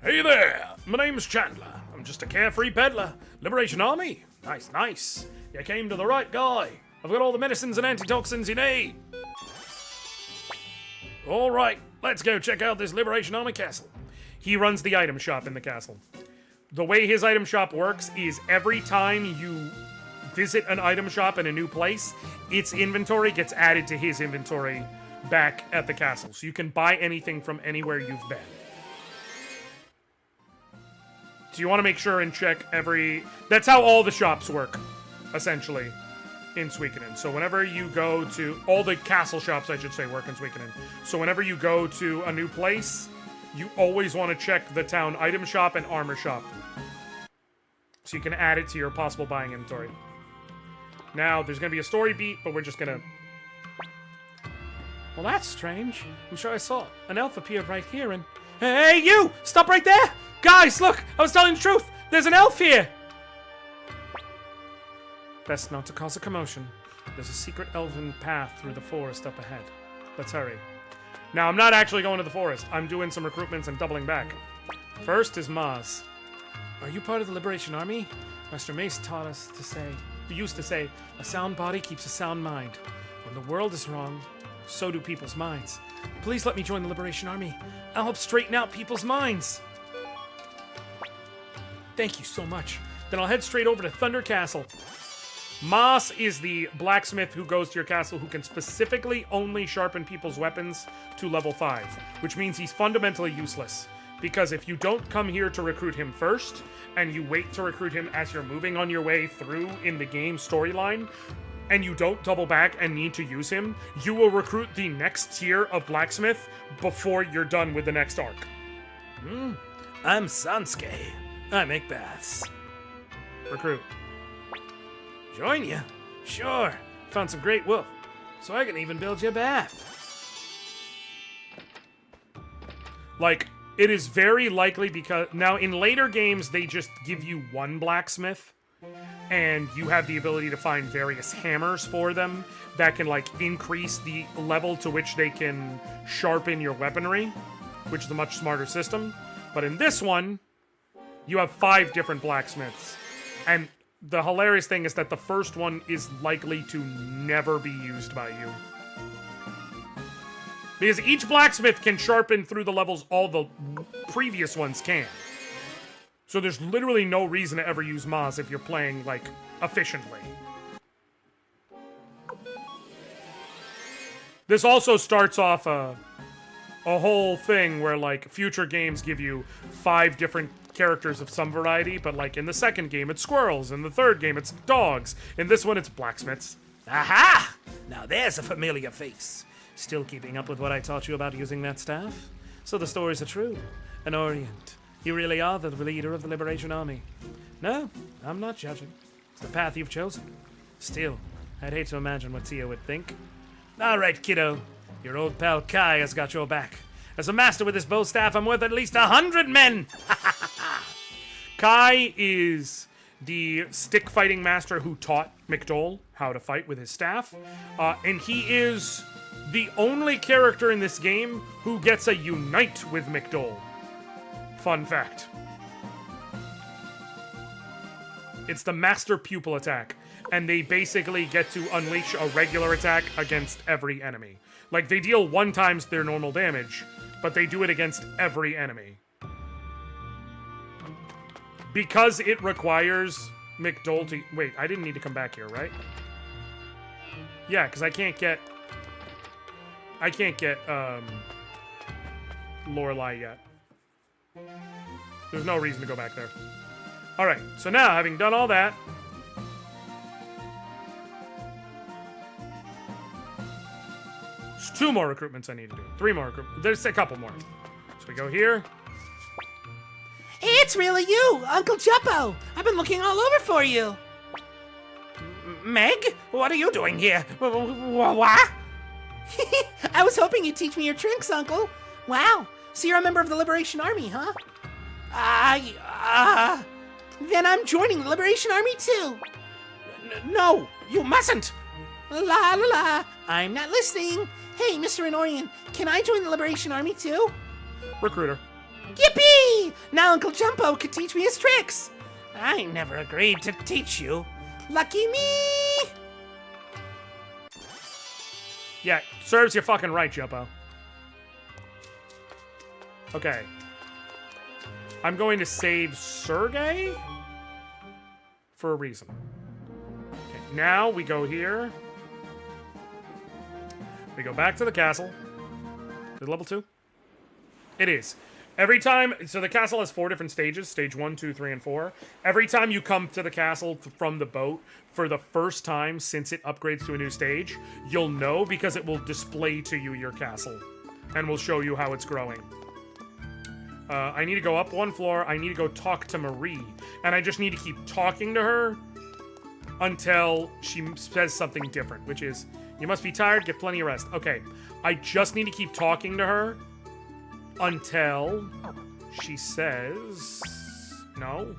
Hey there, my name's Chandler. I'm just a carefree peddler. Liberation Army? Nice, nice. You came to the right guy. I've got all the medicines and antitoxins you need. All right, let's go check out this Liberation Army castle. He runs the item shop in the castle. The way his item shop works is every time you visit an item shop in a new place, its inventory gets added to his inventory back at the castle. So you can buy anything from anywhere you've been. So you want to make sure and check every... That's how all the shops work, essentially, in Suikoden. So whenever you go to... All the castle shops, I should say, work in Suikoden. So whenever you go to a new place, you always want to check the town item shop and armor shop. So you can add it to your possible buying inventory. Now, there's gonna be a story beat, but we're just gonna... Well, that's strange. I'm sure I saw an elf appeared right here and... Hey, you! Stop right there! Guys, look! I was telling the truth! There's an elf here! Best not to cause a commotion. There's a secret elven path through the forest up ahead. Let's hurry. Now, I'm not actually going to the forest. I'm doing some recruitments and doubling back. First is Maz. Are you part of the Liberation Army? Master Mace taught us to say... He used to say, a sound body keeps a sound mind. When the world is wrong, so do people's minds. Please let me join the Liberation Army. I'll help straighten out people's minds. Thank you so much. Then I'll head straight over to Thunder Castle. Moss is the blacksmith who goes to your castle who can specifically only sharpen people's weapons to level 5, which means he's fundamentally useless. Because if you don't come here to recruit him first, and you wait to recruit him as you're moving on your way through in the game storyline, and you don't double back and need to use him, you will recruit the next tier of blacksmith before you're done with the next arc. I'm Sansuke. I make baths. Recruit. Join you? Sure. Found some great wool, so I can even build you a bath. Like, it is very likely because... Now, in later games, they just give you one blacksmith, and you have the ability to find various hammers for them that can, like, increase the level to which they can sharpen your weaponry, which is a much smarter system. But in this one, you have 5 different blacksmiths. And the hilarious thing is that the first one is likely to never be used by you. Because each blacksmith can sharpen through the levels all the previous ones can. So there's literally no reason to ever use Maz if you're playing, like, efficiently. This also starts off a whole thing where, like, future games give you 5 different characters of some variety, but, like, in the second game it's squirrels, in the third game it's dogs, in this one it's blacksmiths. Aha! Now there's a familiar face. Still keeping up with what I taught you about using that staff? So the stories are true. Anoriand, you really are the leader of the Liberation Army. No, I'm not judging. It's the path you've chosen. Still, I'd hate to imagine what Tia would think. All right, kiddo. Your old pal Kai has got your back. As a master with this bow staff, I'm worth at least 100 men! Kai is the stick fighting master who taught McDole how to fight with his staff. And he is the only character in this game who gets a unite with McDole. Fun fact. It's the master pupil attack, and they basically get to unleash a regular attack against every enemy. Like, they deal 1 times their normal damage, but they do it against every enemy. Because it requires McDole to... Wait, I didn't need to come back here, right? Yeah, because I can't get Lorelei yet. There's no reason to go back there. Alright, so now, having done all that... There's 2 more recruitments I need to do. 3 more recruitments. There's a couple more. So we go here. It's really you, Uncle Jumbo. I've been looking all over for you. Meg? What are you doing here? What? I was hoping you'd teach me your tricks, Uncle. Wow, so you're a member of the Liberation Army, huh? Then I'm joining the Liberation Army too. No, you mustn't. La la la, I'm not listening. Hey, Mr. Anoriand, can I join the Liberation Army too? Recruiter. Yippee! Now Uncle Jumbo could teach me his tricks. I never agreed to teach you. Lucky me! Yeah, serves you fucking right, Jumbo. Okay. I'm going to save Sergei for a reason. Okay, now we go here. We go back to the castle. Is it level 2? It is. Every time, so the castle has 4 different stages, stage 1, 2, 3, and 4. Every time you come to the castle from the boat for the first time since it upgrades to a new stage, you'll know because it will display to you your castle and will show you how it's growing. I need to go up 1 floor. I need to go talk to Marie, and I just need to keep talking to her until she says something different, which is, you must be tired, get plenty of rest. Okay, I just need to keep talking to her until she says... No.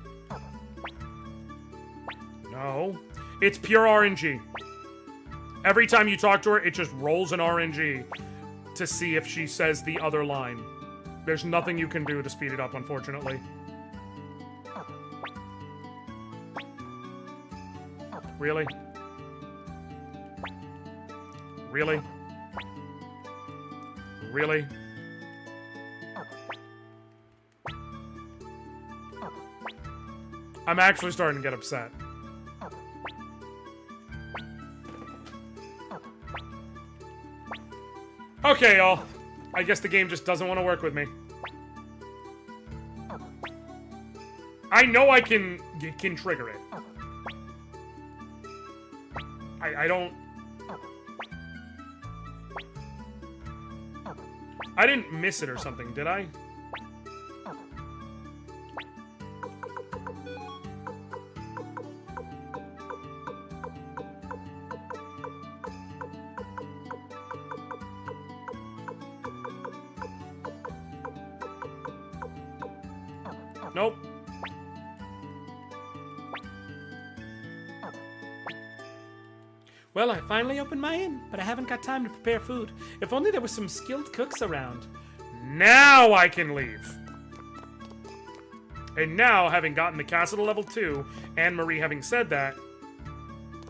No. It's pure RNG. Every time you talk to her, it just rolls an RNG to see if she says the other line. There's nothing you can do to speed it up, unfortunately. Really? Really? Really? I'm actually starting to get upset. Okay, y'all. I guess the game just doesn't want to work with me. I know I can trigger it. I don't... I didn't miss it or something, did I? Nope. Well, I finally opened my inn, but I haven't got time to prepare food. If only there were some skilled cooks around. Now I can leave. And now, having gotten the castle to level 2, and Marie having said that,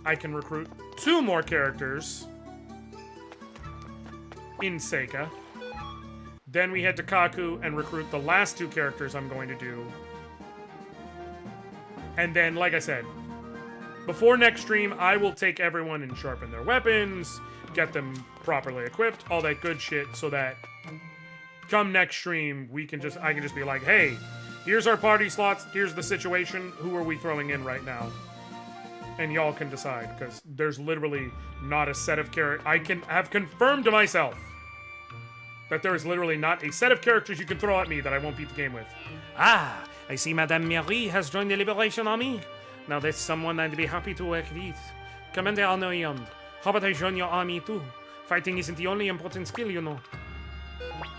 I can recruit 2 more characters in Seika. Then we head to Kaku and recruit the last 2 characters I'm going to do. And then, like I said, before next stream, I will take everyone and sharpen their weapons, get them properly equipped, all that good shit, so that come next stream, I can just be like, hey, here's our party slots, here's the situation, who are we throwing in right now? And y'all can decide, because there's literally not a set of characters. I can have confirmed to myself that there is literally not a set of characters you can throw at me that I won't beat the game with. Ah, I see Madame Marie has joined the Liberation Army. Now that's someone I'd be happy to work with. Commander Anoriand, how about I join your army too? Fighting isn't the only important skill, you know.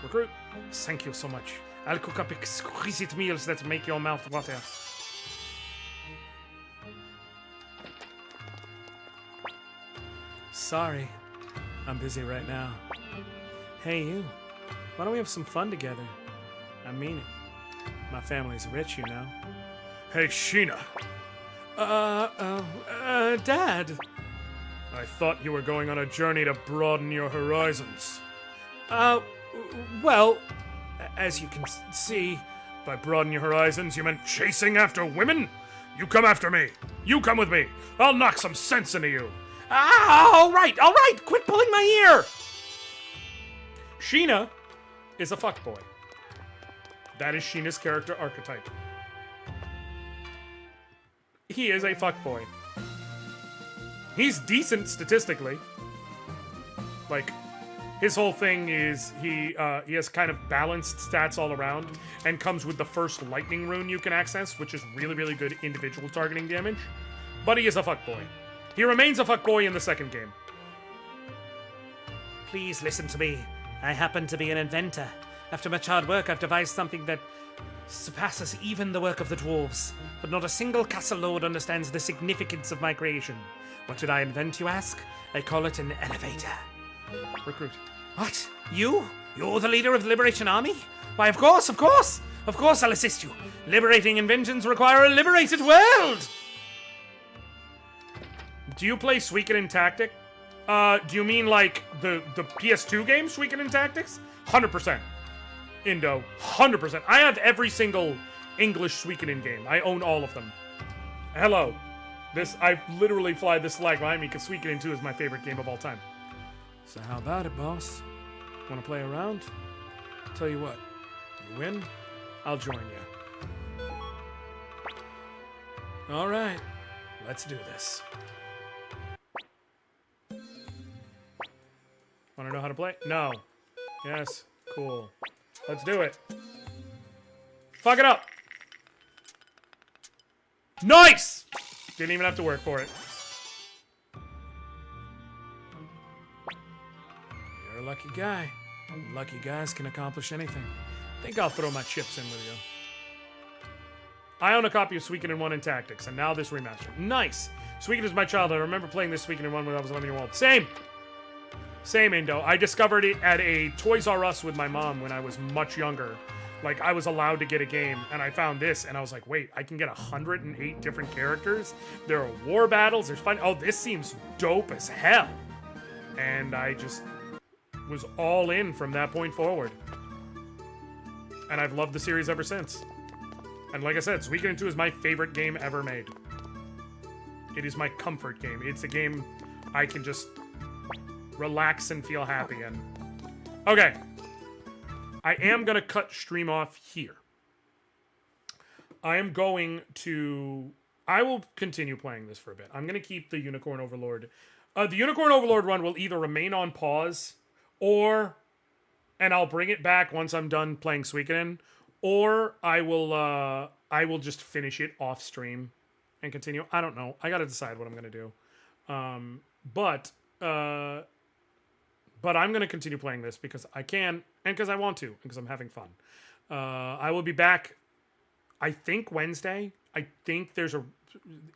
Recruit. Thank you so much. I'll cook up exquisite meals that make your mouth water. Sorry, I'm busy right now. Hey, you. Why don't we have some fun together? I mean it. My family's rich, you know. Hey, Sheena. Dad. I thought you were going on a journey to broaden your horizons. Well, as you can see... By broaden your horizons, you meant chasing after women? You come after me. You come with me. I'll knock some sense into you. All right. Quit pulling my ear. Sheena is a fuckboy. That is Sheena's character archetype. He is a fuckboy. He's decent statistically. Like, his whole thing is he has kind of balanced stats all around and comes with the first lightning rune you can access, which is really, really good individual targeting damage. But he is a fuckboy. He remains a fuckboy in the second game. Please listen to me. I happen to be an inventor. After much hard work, I've devised something that surpasses even the work of the dwarves. But not a single castle lord understands the significance of my creation. What did I invent, you ask? I call it an elevator. Recruit. What? You? You're the leader of the Liberation Army? Why, of course! Of course I'll assist you. Liberating inventions require a liberated world! Do you play Suikoden Tactic? Do you mean like the PS2 game, Suikoden Tactics? 100%. Indo, 100%. I have every single English Suikoden game. I own all of them. Hello. I literally fly this flag behind me because Suikoden 2 is my favorite game of all time. So how about it, boss? Want to play around? Tell you what, you win, I'll join you. All right, let's do this. Want to know how to play? No. Yes. Cool. Let's do it. Fuck it up. Nice! Didn't even have to work for it. a lucky guy. Lucky guys can accomplish anything. Think I'll throw my chips in with you. I own a copy of Suikoden 1 and Tactics, and now this remaster. Nice! Suikoden is my childhood. I remember playing this Suikoden 1 when I was 11 years old. Same! Same, Indo. I discovered it at a Toys R Us with my mom when I was much younger. Like, I was allowed to get a game, and I found this, and I was like, wait, I can get 108 different characters? There are war battles, there's fun. Oh, this seems dope as hell. And I just was all in from that point forward. And I've loved the series ever since. And like I said, Suikoden 2 is my favorite game ever made. It is my comfort game. It's a game I can just relax and feel happy in. Okay. I am going to cut stream off here. I am going to... I will continue playing this for a bit. I'm going to keep the Unicorn Overlord. The Unicorn Overlord run will either remain on pause, or... and I'll bring it back once I'm done playing Suikoden, or I will just finish it off stream and continue. I don't know. I got to decide what I'm going to do. But I'm going to continue playing this because I can and because I want to and because I'm having fun. I will be back, I think, Wednesday. I think there's a,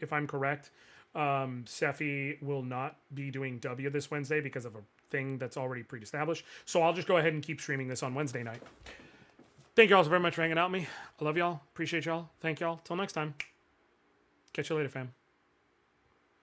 if I'm correct, Sephi will not be doing W this Wednesday because of a thing that's already pre-established. So I'll just go ahead and keep streaming this on Wednesday night. Thank you all so very much for hanging out with me. I love y'all. Appreciate y'all. Thank y'all. Till next time. Catch you later, fam.